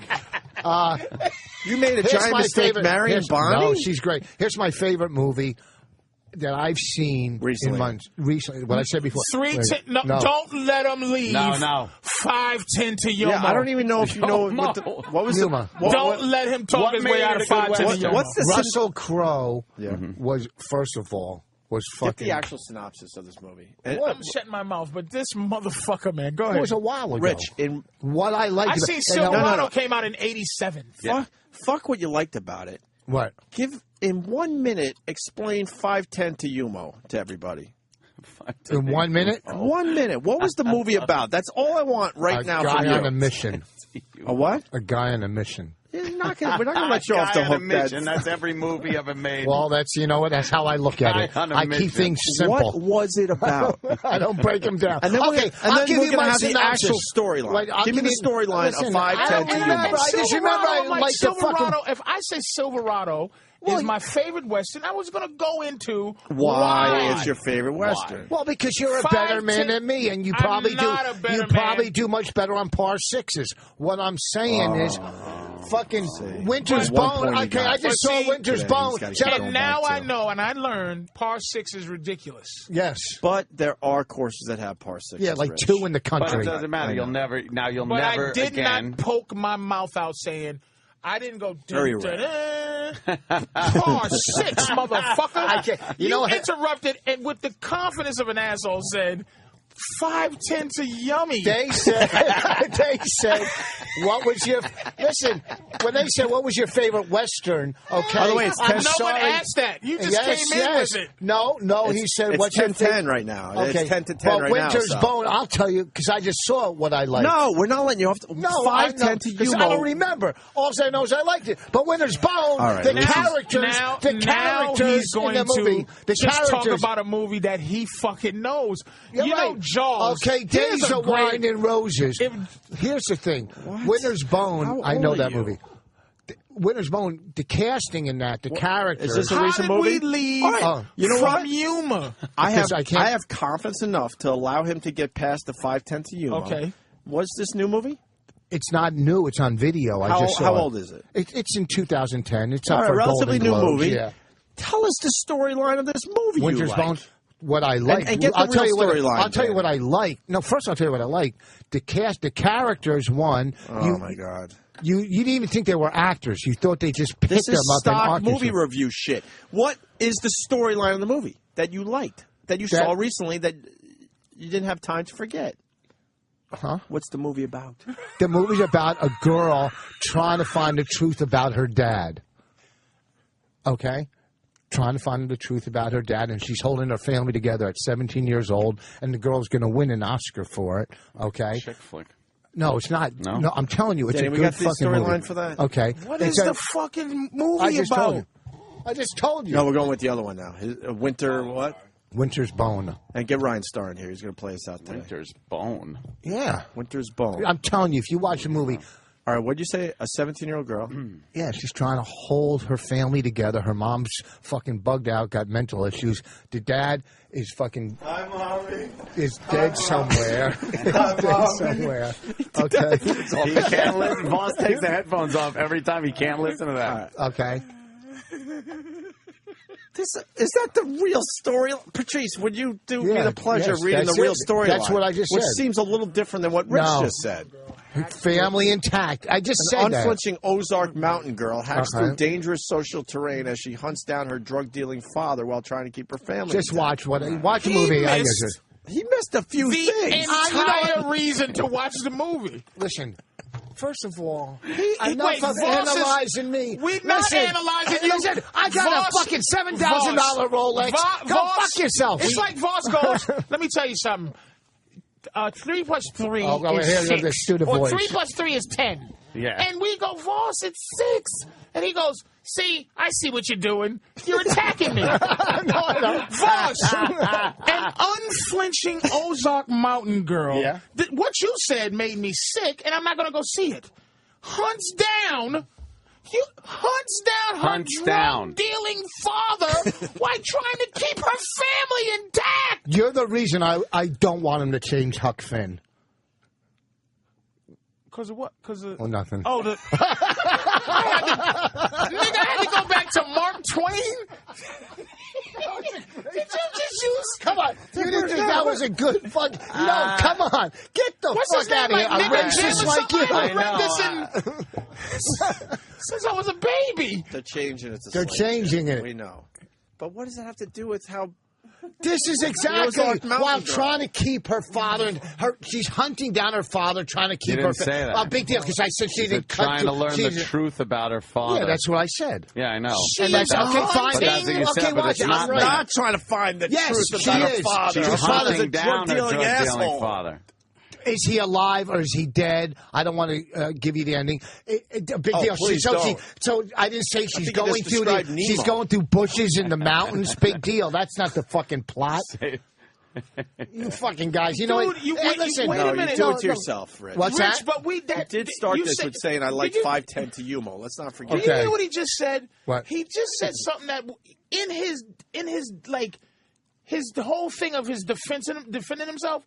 You made a giant mistake marrying Bonnie? No, she's great. Here's my favorite movie that I've seen recently. In months. Recently, what I said before. 310. No, don't let him leave. No. 510 to Yuma. Yeah, I don't even know if you know what was Yuma. Don't let him talk his way out of 510 to Yuma. What's the Russell Crowe was first of all. Was fucking... Get the actual synopsis of this movie. I'm shutting my mouth, but this motherfucker, man, go ahead. It was a while ago. Rich, in what I liked... I see Silverado came out in 87. Yeah. Fuck what you liked about it. What? Give, in 1 minute, explain 510 to Yumo to everybody. In 1 minute? 1 minute. What was the movie about? That's all I want right now from you. A guy on a mission. A what? A guy on a mission. We're not going to let you off the hook. That's every movie ever made. Well, that's, you know what? That's how I look at it. I keep things simple. What was it about? I don't break them down. And then I'll give you my the actual storyline. Give me the storyline of 510 to Yuma. I just remember I like Silverado. If I say Silverado is my favorite Western, I was going to go into why it's your favorite Western. Well, because you're a better man than me, and you probably do much better on par sixes. What I'm saying is fucking Winter's Bone. Okay, I just saw Winter's Bone. And now I know, and I learned par 6 is ridiculous. Yes. But there are courses that have par 6. Yeah, like 2 in the country. But it doesn't matter. You'll never But I did not poke my mouth out saying, I didn't go, Very par 6, motherfucker. You interrupted and with the confidence of an asshole said, 5'10" to yummy. They said, what was your, listen, when they said, what was your favorite Western, okay. By the way, it's 10. No one asked that. You just came in with it. No, he said, what's your favorite? It's 10-10 right now. Okay. It's 10 to 10 right now. Winter's Bone, I'll tell you, because I just saw what I liked. No, we're not letting you off. 5'10" to you. I don't remember. All I know is I liked it. But Winter's Bone, the characters in the movie. Just talk about a movie that he fucking knows. You know Jaws. Okay, Days of Wine and Roses. Here's the thing. What? Winter's Bone, I know that movie. Winter's Bone, the casting in that, the characters. Is this a recent movie? We leave you know from humor? I have confidence enough to allow him to get past the 5'10" to humor. Okay. What's this new movie? It's not new. It's on video. I just saw How old is it? It's in 2010. It's up for relatively Golden new movie. Yeah. Tell us the storyline of this movie. Winter's Bone. What I like. And get the real storyline. I'll tell you what I like. No, first I'll tell you what I like. The characters. One. Oh my God. You didn't even think they were actors. You thought they just picked them up. This is stock movie review shit. What is the storyline of the movie that you liked, that you saw recently, that you didn't have time to forget? Huh? What's the movie about? The movie's about a girl trying to find the truth about her dad. Okay? Trying to find the truth about her dad, and she's holding her family together at 17 years old, and the girl's going to win an Oscar for it. Okay? Chick flick. No, it's not. No, I'm telling you, it's a good fucking movie. We got the storyline for that. Okay. What is the fucking movie about? I just told you. No, we're going with the other one now. Winter what? Winter's Bone. And get Ryan Starr in here. He's going to play us out today. Winter's Bone. Yeah. Winter's Bone. I'm telling you, if you watch the movie. All right, what'd you say? A 17-year-old girl? Yeah, she's trying to hold her family together. Her mom's fucking bugged out, got mental issues. The dad is fucking... Hi, Mommy. Is dead somewhere. Somewhere. Okay. He can't listen. Vos takes the headphones off every time. He can't listen to that. Okay. Is that the real story? Patrice, would you do me the pleasure of reading the real story? That's what I just said. Which seems a little different than what Rich just said. Family intact. I just said An that. unflinching Ozark mountain girl hacks through dangerous social terrain as she hunts down her drug-dealing father while trying to keep her family Just intact. watch the movie. He missed a few things. The entire reason to watch the movie. Listen. First of all, enough of analyzing me. We're not analyzing you. Listen, I got a fucking $7,000 Rolex. Go fuck yourself. It's like Vos goes, let me tell you something. 3 plus 3 is 6. Or 3 plus 3 is 10. Yeah. And we go, Vos, it's 6. And he goes, see, I see what you're doing. You're attacking me. No, I don't. Vos, an unflinching Ozark mountain girl. Yeah. What you said made me sick, and I'm not going to go see it. Hunts down her drug-dealing father while trying to keep her family intact. You're the reason I don't want him to change Huck Finn. Because of what? Oh, nothing. Oh, I had to go back to Mark Twain? Did you just use... Come on. You didn't think that was a good fuck... No, come on. Get the fuck out of here. I'm racist like you. I read this since I was a baby. They're changing it. They're changing it. We know. But what does that have to do with how... This is exactly while trying to keep her father and she's hunting down her father, trying to keep her. Say that. A big deal because I said she didn't trying to learn the truth about her father. Yeah, that's what I said. Yeah, I know. And that's okay. Fine. Okay, watch it. I'm not trying to find the truth about her father. She's hunting down her drug-dealing father. Is he alive or is he dead? I don't want to give you the ending. A big deal. So I didn't say she's going through bushes in the mountains. Big deal. That's not the fucking plot. You fucking guys. You know what? Listen. Wait a minute. You do it to yourself, Rich. What's that? But you did start this with saying I like 5'10" to Yumo. Let's not forget. Okay. You know what he just said? What? He just said something that in his like his whole thing of his defending himself.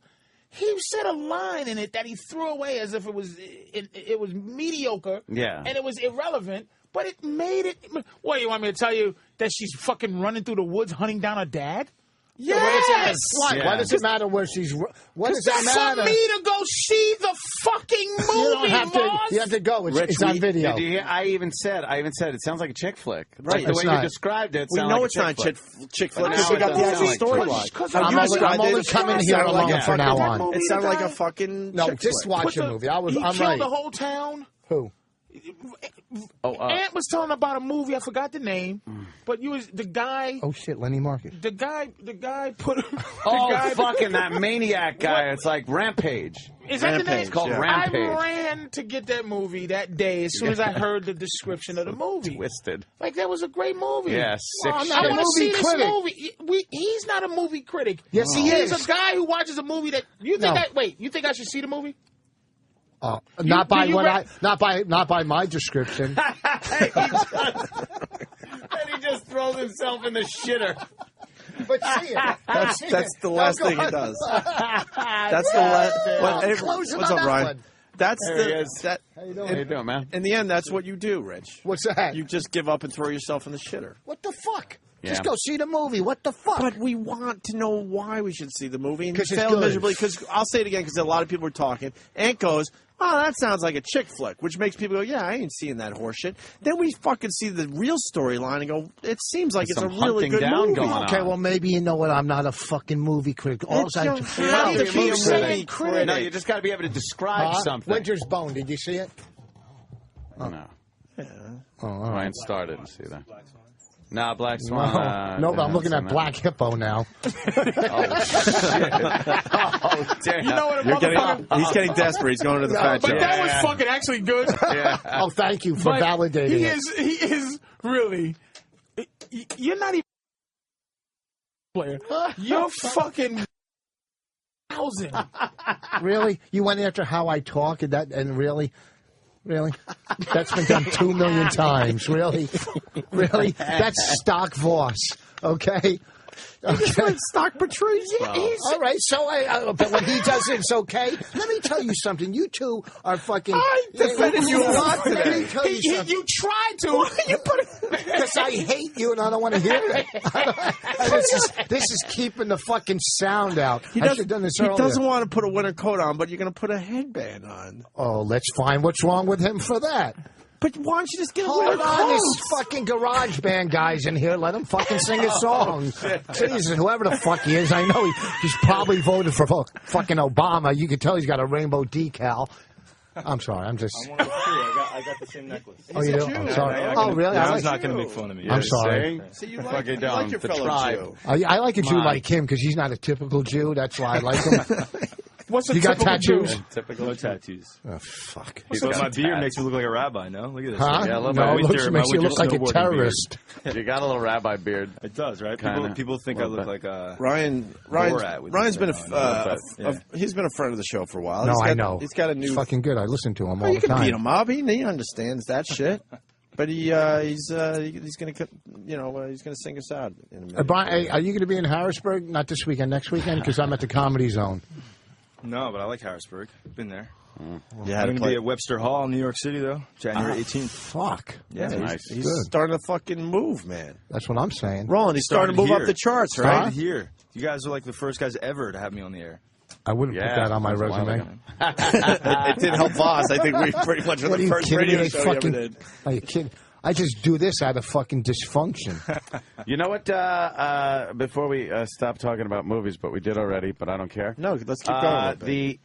He said a line in it that he threw away as if it was mediocre. Yeah. And it was irrelevant, but it made it. What, you want me to tell you that she's fucking running through the woods hunting down her dad? Yes. Why? Why does it matter where she's? What does that matter? For me to go see the fucking movie, You don't have to. Moss. You have to go. It's, Rich, it's on video. Did you hear? I even said it sounds like a chick flick. Right. Like the way you described it. We know like it's not chick chick flick Now because we it got the doesn't actual sound like storyline. I'm only coming here alone from now on. It sounded like a fucking No, chick just flick. watch the movie. I'm He right. killed the whole town. Who? Ant was telling about a movie. I forgot the name, but you was the guy. Oh shit, Lenny Marcus. The guy put. Fucking that maniac guy. It's like Rampage. Is that the name? It's called Rampage. I ran to get that movie that day as soon as I heard the description of the movie. Twisted. Like, that was a great movie. Yeah, sick I shit. want to see this critic. movie. He's not a movie critic. Yes, he is. He's a guy who watches a movie that you think that. Wait, you think I should see the movie? Not by my description. And he just throws himself in the shitter. But see it. That's the last thing he does. That's the last. What's up, Ryan? That's that. How you doing, man? In the end, that's what you do, Rich. What's that? You just give up and throw yourself in the shitter. What the fuck? Yeah. Just go see the movie. What the fuck? But we want to know why we should see the movie, and he 'Cause it's failed good. miserably. Because I'll say it again, because a lot of people were talking. Ant goes, "Oh, that sounds like a chick flick," which makes people go, "Yeah, I ain't seeing that horseshit." Then we fucking see the real storyline and go, "It seems like it's a really good movie." Okay, well, maybe you know what? I'm not a fucking movie critic. All You don't have to be a movie critic. No, you just got to be able to describe something. Winter's Bone. Did you see it? No. Oh, all right. Ryan Starr didn't see that. No, Black Swan. No, but I'm looking at Black Hippo now. Oh, shit. Oh, damn. You know what a motherfucker... He's getting desperate. He's going to the fat But show. that was fucking actually good. Yeah. Oh, thank you for validating it. He is really... You're not even... player. You're fucking... thousand. Really? You went after how I talk and really? Really? That's been done 2 million times. Really? Really? That's stock Vos. Okay? Okay. Stock Patrice. All right, so but when he does it, it's okay. Let me tell you something. You two are fucking. I defended you a lot Let today. me tell you something. You tried to. You put it. Because I hate you and I don't want to hear it. This is keeping the fucking sound out. He I should have done this earlier. doesn't want to put a winter coat on, but you're going to put a headband on. Oh, let's find what's wrong with him for that. But why don't you just get a Hold winter on, coat? this fucking garage band guy's in here. Let him fucking sing a song. Jesus, whoever the fuck he is, I know he's probably voted for fucking Obama. You can tell he's got a rainbow decal. I'm sorry, I'm just... I'm one of the two. I got the same necklace. Oh, you do? I'm sorry. Yeah, Oh, really? I was not going to make fun of me. I'm sorry. See, you like your fellow Jew. I like a Jew like him because he's not a typical Jew. That's why I like him. What's a you got typical tattoos? Jew? Typical tattoos. Oh, fuck. But my beard makes me look like a rabbi, no? Look at this. Huh? Yeah, a little No, bit. it makes you look like a terrorist. You got a little rabbi beard. It does, right? Kinda. People think I look like a... Ryan's been he's been a friend of the show for a while. No, He's got, I know. He's got a new... He's fucking good. I listen to him all you the can time. beat him up. He understands that shit. But he's going to he's going to sing us out in a minute. Brian, hey, are you going to be in Harrisburg? Not this weekend, next weekend? Because I'm at the Comedy Zone. No, but I like Harrisburg. Been there. You I'm had going to to be at Webster Hall, New York City, though, January 18th. Fuck. Yeah, Nice. he's Good. starting to fucking move, man. That's what I'm saying. Roland, he's starting to move up the charts, right? Started here. You guys are like the first guys ever to have me on the air. I wouldn't put that on my resume. It didn't help Vos. I think we pretty much were What are the you first kidding me? radio show we ever did. Are you kidding? I just do this out of fucking dysfunction. You know what? Before we stop talking about movies, but we did already, but I don't care. No, let's keep going.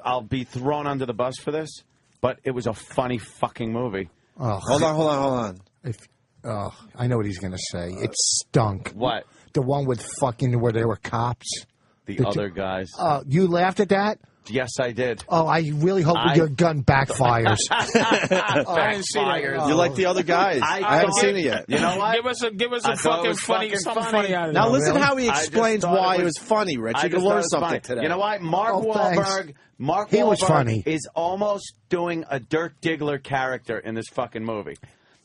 I'll be thrown under the bus for this, but it was a funny fucking movie. Oh, Hold on. I know what he's going to say. It stunk. What? The one with fucking where they were cops. The other guys. You laughed at that? Yes, I did. Oh, I really hope your gun backfires. I didn't see that. You like the other guys? I haven't seen it yet. You know what? Give us a fucking funny, something funny out of it. Now listen how he explains why it was funny, Rich. You can learn something today. You know what? Mark Wahlberg was funny. Is almost doing a Dirk Diggler character in this fucking movie,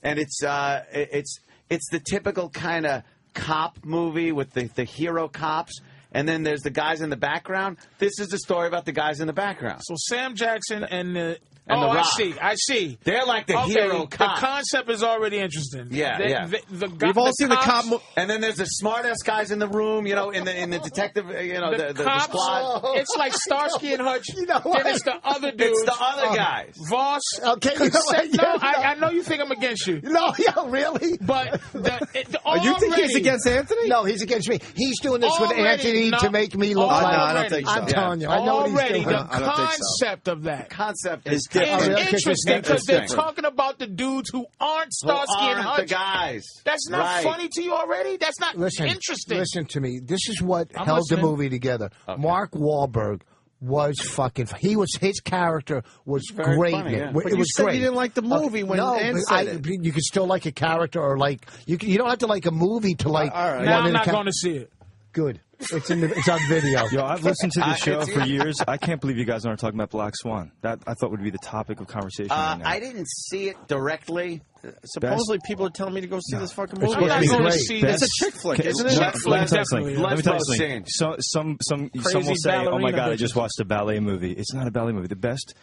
and it's the typical kind of cop movie with the hero cops. and then there's the guys in the background. This is the story about the guys in the background. So Sam Jackson and the The Rock. I see. They're like the hero cop. The concept is already interesting. Yeah. We've all seen the cop. And then there's the smartass guys in the room, in the detective, the cops, squad. It's like Starsky and Hutch. Then it's the other dudes. It's the other guys. Voss. Okay, I know you think I'm against you. No, really? But you think he's against Anthony? No, he's against me. He's doing this with Anthony to make me look like. No, I don't think so. I'm telling you, I know what he's doing. The concept of that. The concept is interesting because they're talking about the dudes who aren't Starsky and Hutch. The guys. That's not funny to you already? That's not interesting. Listen to me. This is what held the movie together. Okay. Mark Wahlberg was fucking. His character was great. Funny, it was was said great. You didn't like the movie when Ann said it. You can still like a character, or like you don't have to like a movie to like. All right. Now I'm not going to see it. Good. It's on video. Yo, I've listened to this show for years. I can't believe you guys aren't talking about Black Swan. That I thought would be the topic of conversation right now. I didn't see it directly. Supposedly, people are telling me to go see this fucking movie. I'm not going to see It's a chick flick, isn't it? Let me tell you something. Some will say, "Oh my God, I just watched a ballet movie." It's not a ballet movie. The best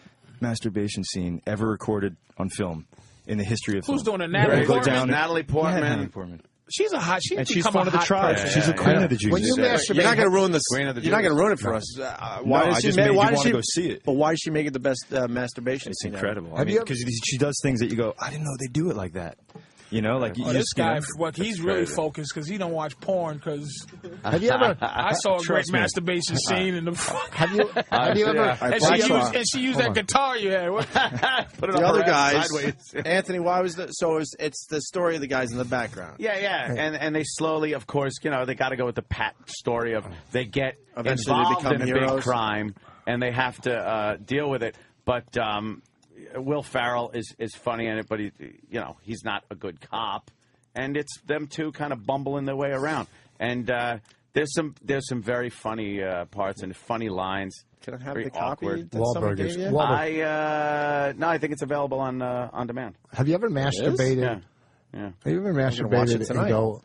masturbation scene ever recorded on film in the history of film. Who's doing it? Natalie Portman. Natalie Portman. Yeah, Natalie Portman. She's a hot. She's one of the tribe. She's the queen of the Jews. When you masturbate, you're not going to ruin this. Queen of the You're not going to ruin it for us. Why does she want to go see it? But why does she make it the best masturbation scene? It's incredible. Because she does things that you go, I didn't know they do it like that. This guy, he's really focused because he don't watch porn. Because have you ever? I saw a great masturbation scene in the. Have you ever? And she used that guitar you had. Put it the on other her guys, sideways. Anthony. Why was that? So it's the story of the guys in the background. Yeah, and they slowly, of course, they got to go with the Pat story of they get eventually involved they become in heroes. a big crime and they have to deal with it, but. Will Ferrell is funny in it, but he's not a good cop, and it's them two kind of bumbling their way around. And there's some very funny parts and funny lines. Can I have very the copy awkward. that someone gave you? I think it's available on demand. Have you ever masturbated? Yeah. Have you ever masturbated and go?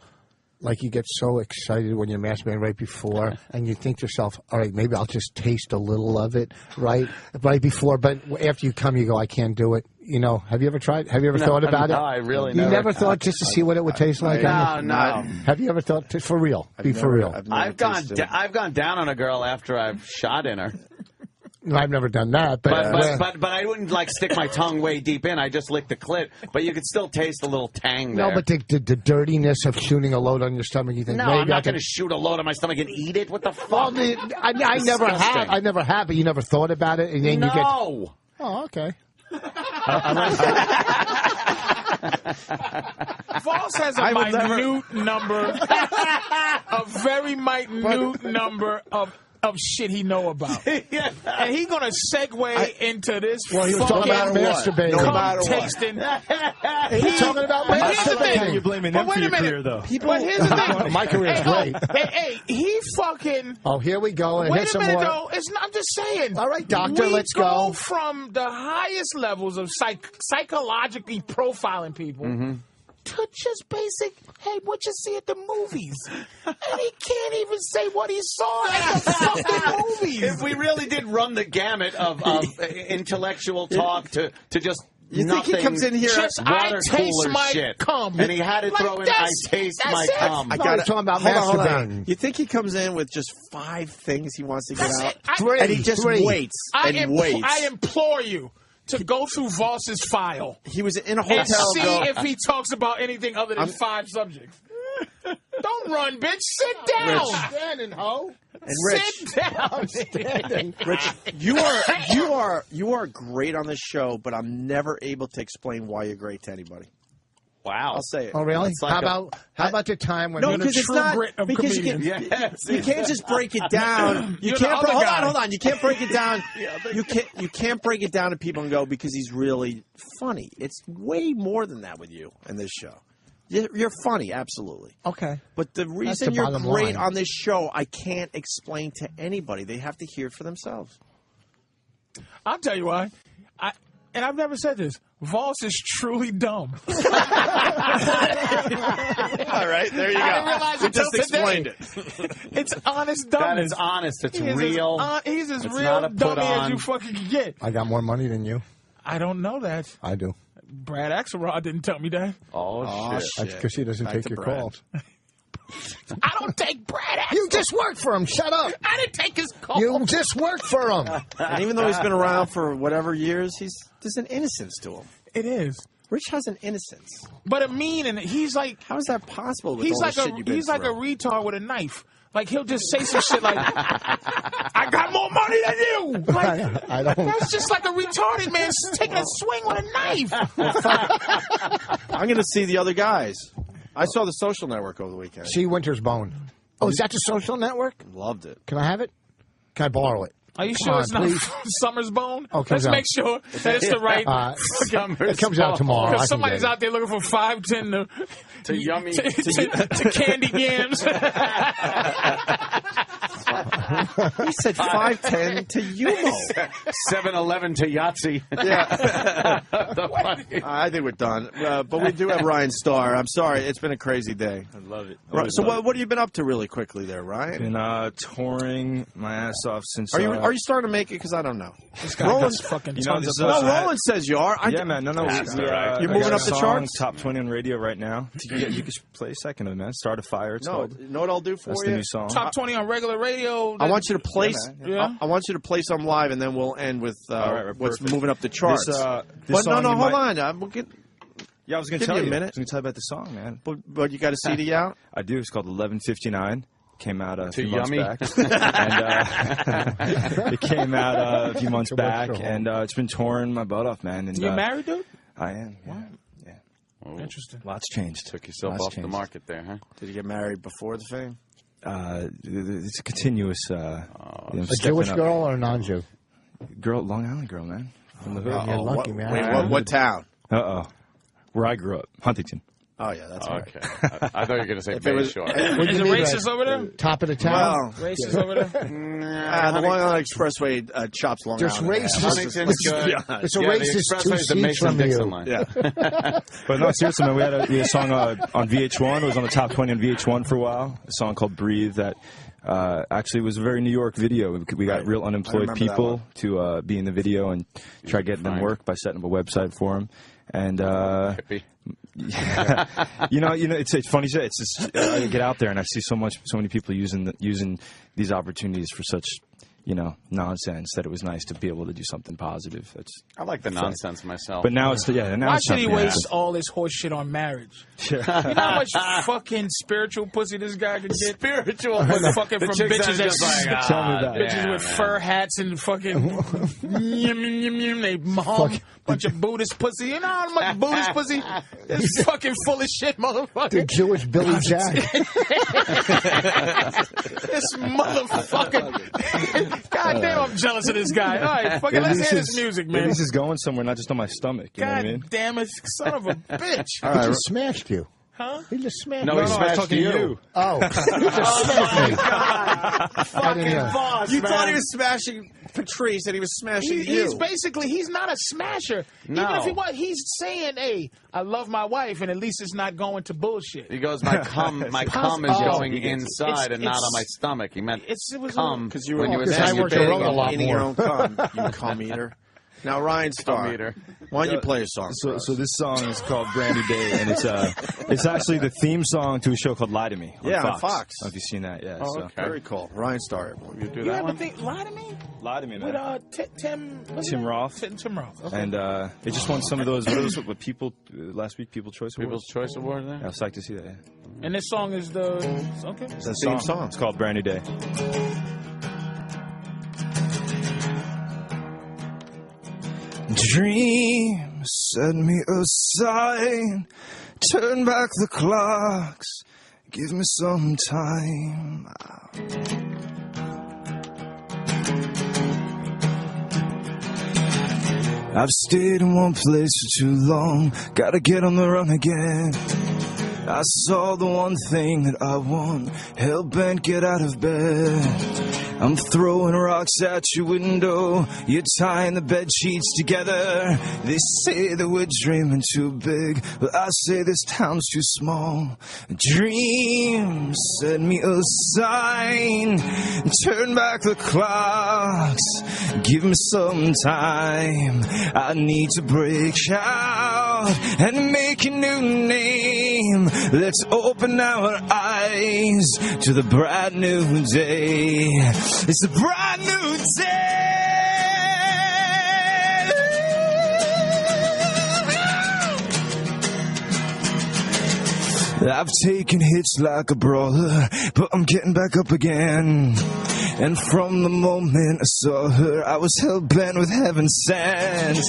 Like you get so excited when you're masturbating right before, and you think to yourself, all right, maybe I'll just taste a little of it right before, but after you come, you go, I can't do it. Have you ever tried? Have you ever thought about it? No, I really never. You never thought just to see what it would taste like? No. Have you ever thought, for real? For real. I've gone down on a girl after I've shot in her. I've never done that, but I wouldn't stick my tongue way deep in. I just lick the clit, but you could still taste a little tang there. No, but the dirtiness of shooting a load on your stomach, you think? No, maybe I'm not going to shoot a load on my stomach and eat it. What the fuck? Well, I never have. I never have, but you never thought about it, and then you get. No. Oh, okay. Voss has a minute number, a very minute number of shit he know about. And he gonna segue into this. Well, he was talking about masturbating. No matter tasting. He's talking about masturbating. You're blaming them for your career, though. But here's the thing. My career is great. Hey, he fucking. Oh, here we go. Wait a minute, though. I'm just saying. All right, doctor, let's go. We go from the highest levels of psychologically profiling people. To just basic, hey, what you see at the movies? And he can't even say what he saw at the fucking movies. If we really did run the gamut of intellectual talk to just you nothing, think he comes in here just I taste my shit, cum. And he had to throw in I taste my cum. I got talking about masturbating. You think he comes in with just 5 things he wants to get out? And he just waits and waits. I implore you to go through Voss's file. He was in a hotel. And see if he talks about anything other than 5 subjects. Don't run, bitch. Sit down. Rich. Standing, ho. And Rich, sit down. Standing. Rich, you are great on this show, but I'm never able to explain why you're great to anybody. Wow. I'll say it. Oh, really? Like how about the time when no, you're because it's not because you can't just break it down. You can't. Hold on. You can't break it down. You can't break it down to people and go because he's really funny. It's way more than that with you in this show. You're funny, absolutely. Okay. But the reason you're great on this show, I can't explain to anybody. They have to hear it for themselves. I'll tell you why. and I've never said this, Vos is truly dumb. All right, there you go. I didn't realize We until just explained today. it. It's honest dumbness. That is honest. It's He is real. He's as It's real not a put dummy as on. you fucking can get. I got more money than you. I don't know that. I do. Brad Axelrod didn't tell me that. Oh, shit. That's because he doesn't Back take to your Brad. calls. I don't take Brad Axelrod. You just work for him. Shut up. I didn't take his call. You just work for him. And even though he's been around for whatever years, there's an innocence to him. It is. Rich has an innocence. But a mean, and he's like, how is that possible? With he's all like the shit you've been he's like a through? retard with a knife. Like he'll just say some shit like, "I got more money than you." Like, I don't. that's just like a retarded man taking a swing with a knife. I'm going to see the other guys. I saw The Social Network over the weekend. See Winter's Bone. Oh, is that the Social Network? Loved it. Can I have it? Can I borrow it? Are you Come sure on, it's not please. Summer's Bone? Oh, it Let's comes out. make sure that it's the right. It comes out tomorrow. I Because can somebody's get it. out there looking for 510 To yummy. to candy yams. He said 510 to Yumo. 7-Eleven to Yahtzee. Yeah. I think we're done. But we do have Ryan Starr. I'm sorry. It's been a crazy day. I love it. Right, so what have you been up to really quickly there, Ryan? Been touring my ass off since. Are you starting to make it? Because I don't know. This guy gets fucking tons of No, pussy. Roland says you are. Yeah, man. No. You're moving up the charts? Top 20 on radio right now. You could play second of it, man. Start a fire. It's called. You know what I'll do for That's you? the new song. Top 20 on regular radio. I want you to play. Yeah. I want you to play some live, and then we'll end with right, what's perfect. moving up the charts. This but song no, you hold might- on. We'll get. Yeah, I was going Give to me tell a you. minute. I was going to tell you about the song, man. But you got a CD out? I do. It's called 11:59. Came out a Too few months yummy. back. And, it came out a few months back, and it's been touring my butt off, man. And, You married, dude? I am. Yeah. Oh, Interesting. Lots changed. Took yourself Lots off the changed. market there, huh? Did you get married before the fame? It's a continuous. A Jewish girl or a non-Jew? Girl, Long Island girl, man. From the hood. You're lucky, man. Wait, what town? Where I grew up, Huntington. Oh yeah, that's right. Okay. I thought you were going to say If it was- Bayshore. Is it racist over there? Top of the town? Well, Racist over there? the Long Island Expressway chops Long Just Island. racist. Huntington's good. It's a Yeah, the racist expressway two is the seats from Mason-Dixon you. line. Yeah. But no, seriously, man, we had a song on VH1. It was on the top 20 on VH1 for a while. A song called "Breathe" that actually was a very New York video. We got real unemployed remember people to be in the video and try getting them work by setting up a website for them. And yeah, you know, it's funny. It's just I get out there and I see so many people using these opportunities for such nonsense that it was nice to be able to do something positive. I like the nonsense myself. But now it's now Why it's should he something waste all this horse shit on marriage? Sure. You know how much fucking spiritual pussy this guy could get? Spiritual fucking The from chicks bitches are just like, Tell me that. bitches yeah, with man. fur hats and fucking they hum bunch of Buddhist pussy. You know how much Buddhist pussy? It's fucking full of shit, motherfucker. The Jewish Billy Jack. This motherfucker. God damn, I'm jealous of this guy. All right, fucking let's hear this music, At man. least it's going somewhere, not just on my stomach. You know what I mean? God damn it, son of a bitch. He just smashed you. Huh? He just smashed No, you. he smashed talking to you. Oh, he just smashed me. Fucking boss, You man. thought he was smashing Patrice, and he was smashing you. He's not a smasher. No. Even if he was, he's saying, "Hey, I love my wife, and at least it's not going to bullshit." He goes, my cum is going inside and not on my stomach. He meant it was cum Because you when were you were Because I saying work you're around big. a lot eating more. your own cum, you cum eater. Now, Ryan Starr, eater. why don't you play a song? So this song is called "Brand New Day," and it's actually the theme song to a show called "Lie to Me" on Yeah, on Fox. Fox. I don't know if you've seen that. Yeah. Oh, so. okay. Very cool. Ryan Starr. You do You that ever one? think "Lie to Me" Lie to Me, man. with Tim Roth. Tim Roth. Okay. And it just won some of those. What people last week? People's Choice Awards. People's Choice Award there? Yeah, I was psyched to see that. Yeah. And this song is the okay. It's the theme song. It's called "Brand New Day." Dream, set me aside, turn back the clocks, give me some time. I've stayed in one place for too long, gotta get on the run again. I saw the one thing that I want, hell-bent get out of bed. I'm throwing rocks at your window. You're tying the bed sheets together. They say that we're dreaming too big, but I say this town's too small. Dreams, send me a sign. Turn back the clocks. Give me some time. I need to break out and make a new name. Let's open our eyes to the brand new day. It's a brand new day. I've taken hits like a brawler, but I'm getting back up again. And from the moment I saw her, I was hell-bent with heaven's sand.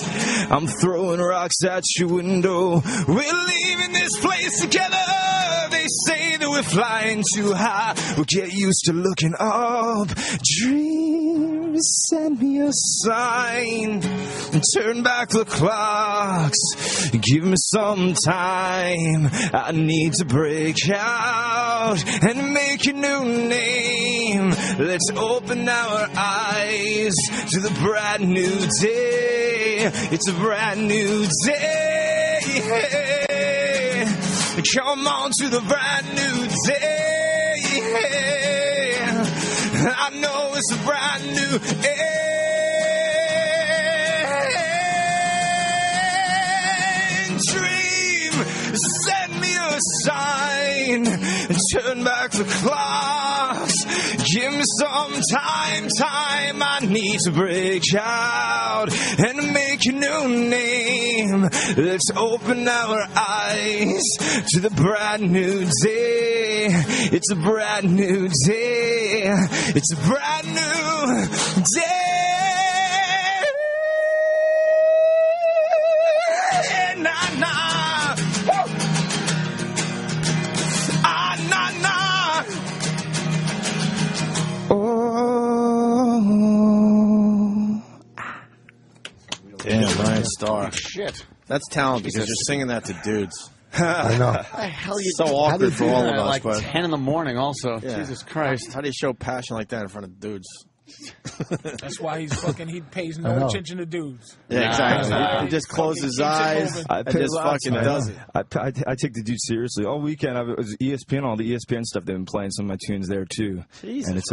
I'm throwing rocks at your window. We're leaving this place together. They say that we're flying too high. We'll get used to looking up. Dreams, send me a sign. And turn back the clocks. Give me some time. I need to break out and make a new name. Let's open our eyes to the brand new day. It's a brand new day. Come on to the brand new day. I know it's a brand new dream. Send me a sign and turn back the clocks. Give me some time. I need to break out and make a new name. Let's open our eyes to the brand new day. It's a brand new day. It's a brand new day. Nah, nah. Ah, nah, nah. Damn, Ryan Starr. Shit. That's talent because you're singing that to dudes. I know. How the hell you so awkward for all of us, like but 10 in the morning also. Yeah. Jesus Christ. How do you show passion like that in front of dudes? That's why he pays no attention to dudes. Yeah, exactly. He just closes his eyes and just fucking does it. I take the dude seriously. All weekend, I was ESPN, all the ESPN stuff, they've been playing some of my tunes there, too. Jesus. And it's,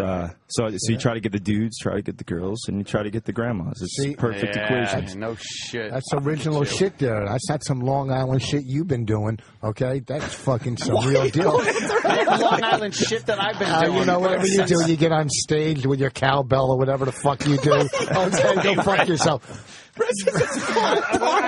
so you try to get the dudes, try to get the girls, and you try to get the grandmas. It's a perfect equation. No shit. That's original shit there. That's not some Long Island shit you've been doing, okay? That's fucking some real deal. Long Island shit that I've been doing. You know, whatever you do, you get on stage with your cowbell or whatever the fuck you do. Okay, go fuck yourself. I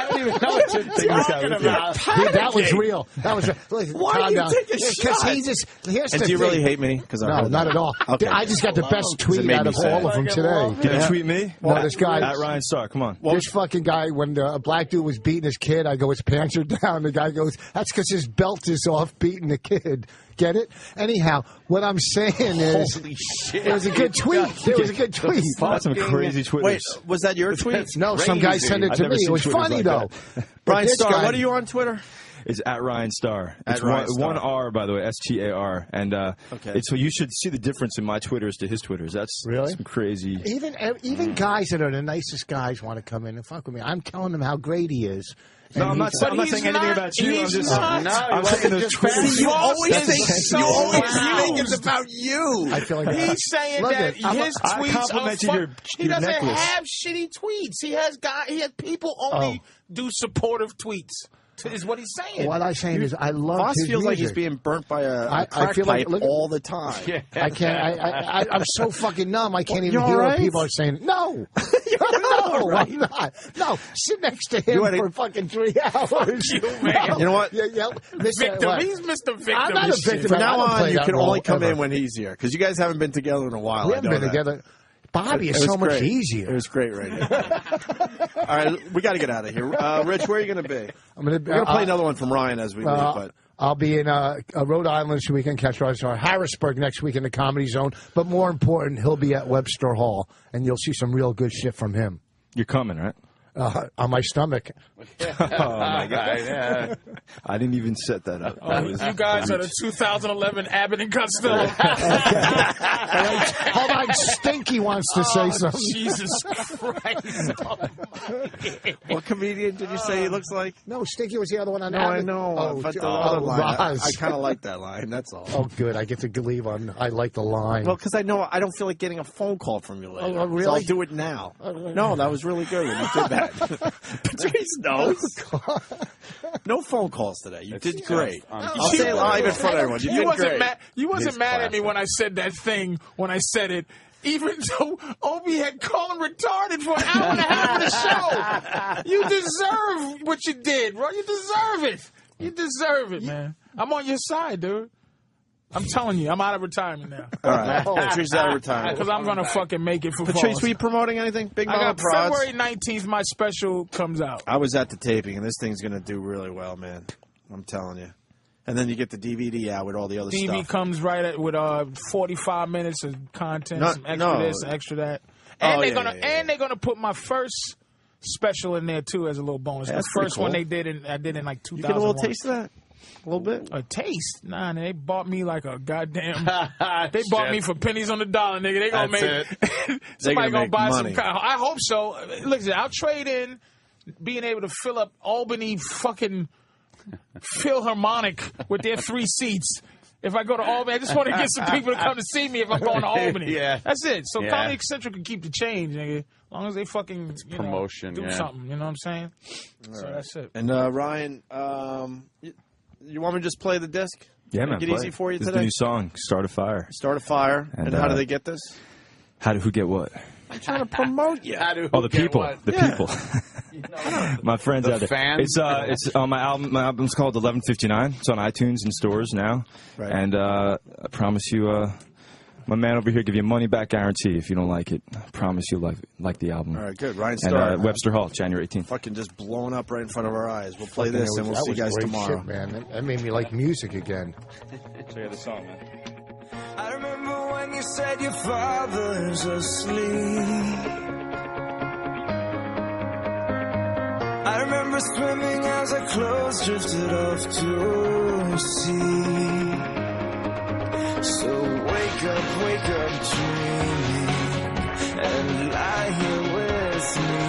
don't even know what you're talking about. That was real. That was why do you take a shot? Because he just. Here's and the do you thing. really hate me? No, not at all. Okay. I just got the best tweet out of all of them today. Did you tweet me? No, this guy. At Ryan Starr, come on. This fucking guy, when a black dude was beating his kid, I go, his pants are down. The guy goes, that's because his belt is off beating the kid. Get it? Anyhow, what I'm saying is, holy shit. It was a good tweet. It was a good tweet. That's some crazy Twitters. Wait, was that your tweet? No, some guy sent it to me. It was funny, though. Ryan Starr, what are you on Twitter? It's at Ryan Starr. It's Ryan Starr. one R, by the way, STAR. And it's so you should see the difference in my Twitters to his Twitters. That's really some crazy. Even guys that are the nicest guys want to come in and fuck with me. I'm telling them how great he is. No, I'm not saying anything about you. I'm just I'm saying those Twitters. You always think it's about you. I feel like he's saying that his tweets are he doesn't necklace. have shitty tweets. He has people only do supportive tweets. Is what he's saying. What I'm saying is, I love Voss his feels music. like he's being burnt by a crack pipe all the time. Yeah. I can't. I'm so fucking numb. I can't even you hear right? what people are saying. No, no, right? I'm not. No, sit next to him for fucking 3 hours. You, man. No. You know what? Victim. He's Mr. Victim. I'm not a victim. From now on, you can only come in in when he's here because you guys haven't been together in a while. We haven't been together. Bobby is so much easier. It was great right now. All right, we got to get out of here. Rich, where are you going to be? We're going to play another one from Ryan as we leave. But I'll be in Rhode Island this weekend, catch Ryan Starr. Harrisburg next week in the Comedy Zone. But more important, he'll be at Webster Hall, and you'll see some real good shit from him. You're coming, right? On my stomach. Oh, my God. Yeah. I didn't even set that up. You guys are the 2011 Abbott and Costello. Hold on, Stinky wants to say something. Jesus Christ. What comedian did you say he looks like? No, Stinky was the other one on No, Abbott. I know. Oh, but the other line, Roz. I kind of like that line. That's all. Oh, good. I get to leave on. I like the line. Well, because I know I don't feel like getting a phone call from you later. Oh, really? So I'll do it now. No, that was really good when you did that. Patrice knows. No phone calls today. You did great. I'll say it live in front of everyone. You did great. You wasn't mad at me when I said that thing, when I said it. Even though Opie had called him retarded for an hour and a half of the show. You deserve what you did, bro. You deserve it. You deserve it, man. I'm on your side, dude. I'm telling you, I'm out of retirement now. All right. Patrice is out of retirement. Because I'm going to fucking make it for Patrice, Voss. were you promoting anything? Big I Mama got Prods? February 19th, my special comes out. I was at the taping, and this thing's going to do really well, man. I'm telling you. And then you get the DVD out with all the other DVD stuff. comes right at, with 45 minutes of content, some extra this, extra that. And they're gonna put my first special in there too as a little bonus. Yeah, the that's pretty first one cool. I did in like 2001. You get a little taste of that? A little bit? A taste? Nah, they bought me like a goddamn. They bought me for pennies on the dollar, nigga. They gonna make somebody gonna buy money. some. I hope so. Listen, I'll trade in being able to fill up Albany fucking Philharmonic with their 3 seats. If I go to Albany, I just want to get some people to come to see me if I'm going to Albany. Yeah. That's it. So Yeah. Comedy Eccentric can keep the change, nigga. As long as they fucking promotion, do yeah. something. You know what I'm saying? So right. that's it. And Ryan, you want me to just play the disc? Yeah, man. Make it play easy for you this today? is the new song, Start a Fire. Start a Fire. And how do they get this? Who get what? I'm trying to promote you. Oh, the people. The people. My friends The out there. fans? It's on my album. My album's called 1159. It's on iTunes and stores now. Right. And I promise you, my man over here give you a money back guarantee if you don't like it. I promise you like the album. All right, good. Ryan Starr. And Webster Hall, January 18th. Fucking just blowing up right in front of our eyes. We'll play this and we'll see you guys great tomorrow. Shit, man. That made me like music again. So yeah, the song, man. I remember when you said your father's asleep. I remember swimming as our clothes drifted off to sea. So wake up dreaming, and lie here with me.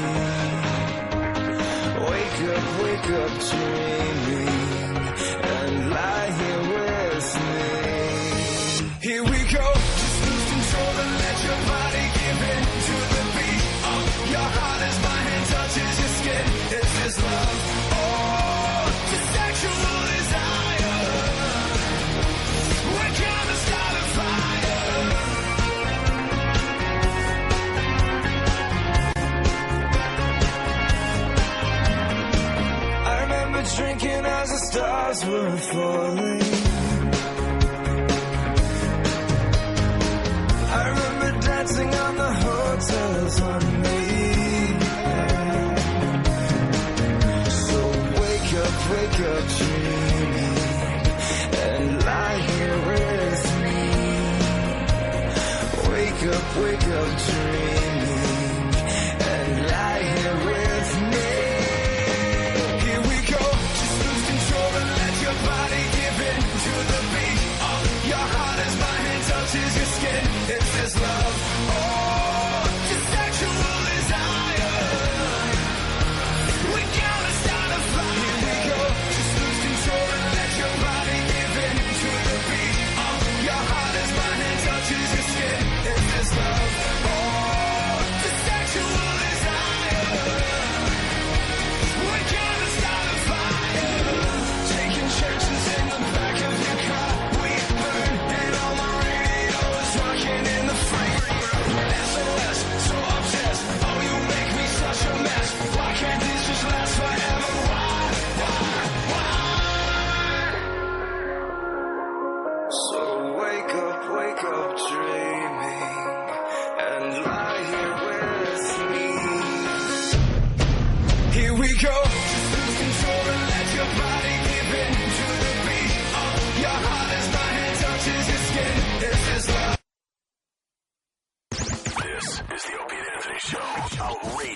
Wake up dreaming, and lie here with me. Here we go, just lose control and let your body give in to the beat. Your heart as my hand touches your skin. Is this love or just sexual desire? We're gonna start a fire. I remember drinking as the stars were falling. I remember dancing on the hotels on me. So wake up dreaming, and lie here with me. Wake up dreaming, and lie here with me. Here we go, just lose control and let your body give in to the beat. Your heart as my hand touches your skin. Is this love or just sexual desire? We're gonna start a fire. Here we go, just lose control and let your body give in to the beat. Your heart as my hand touches your skin. Is this love or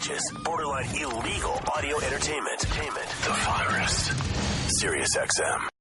outrageous, borderline illegal audio entertainment. The Virus. Sirius XM.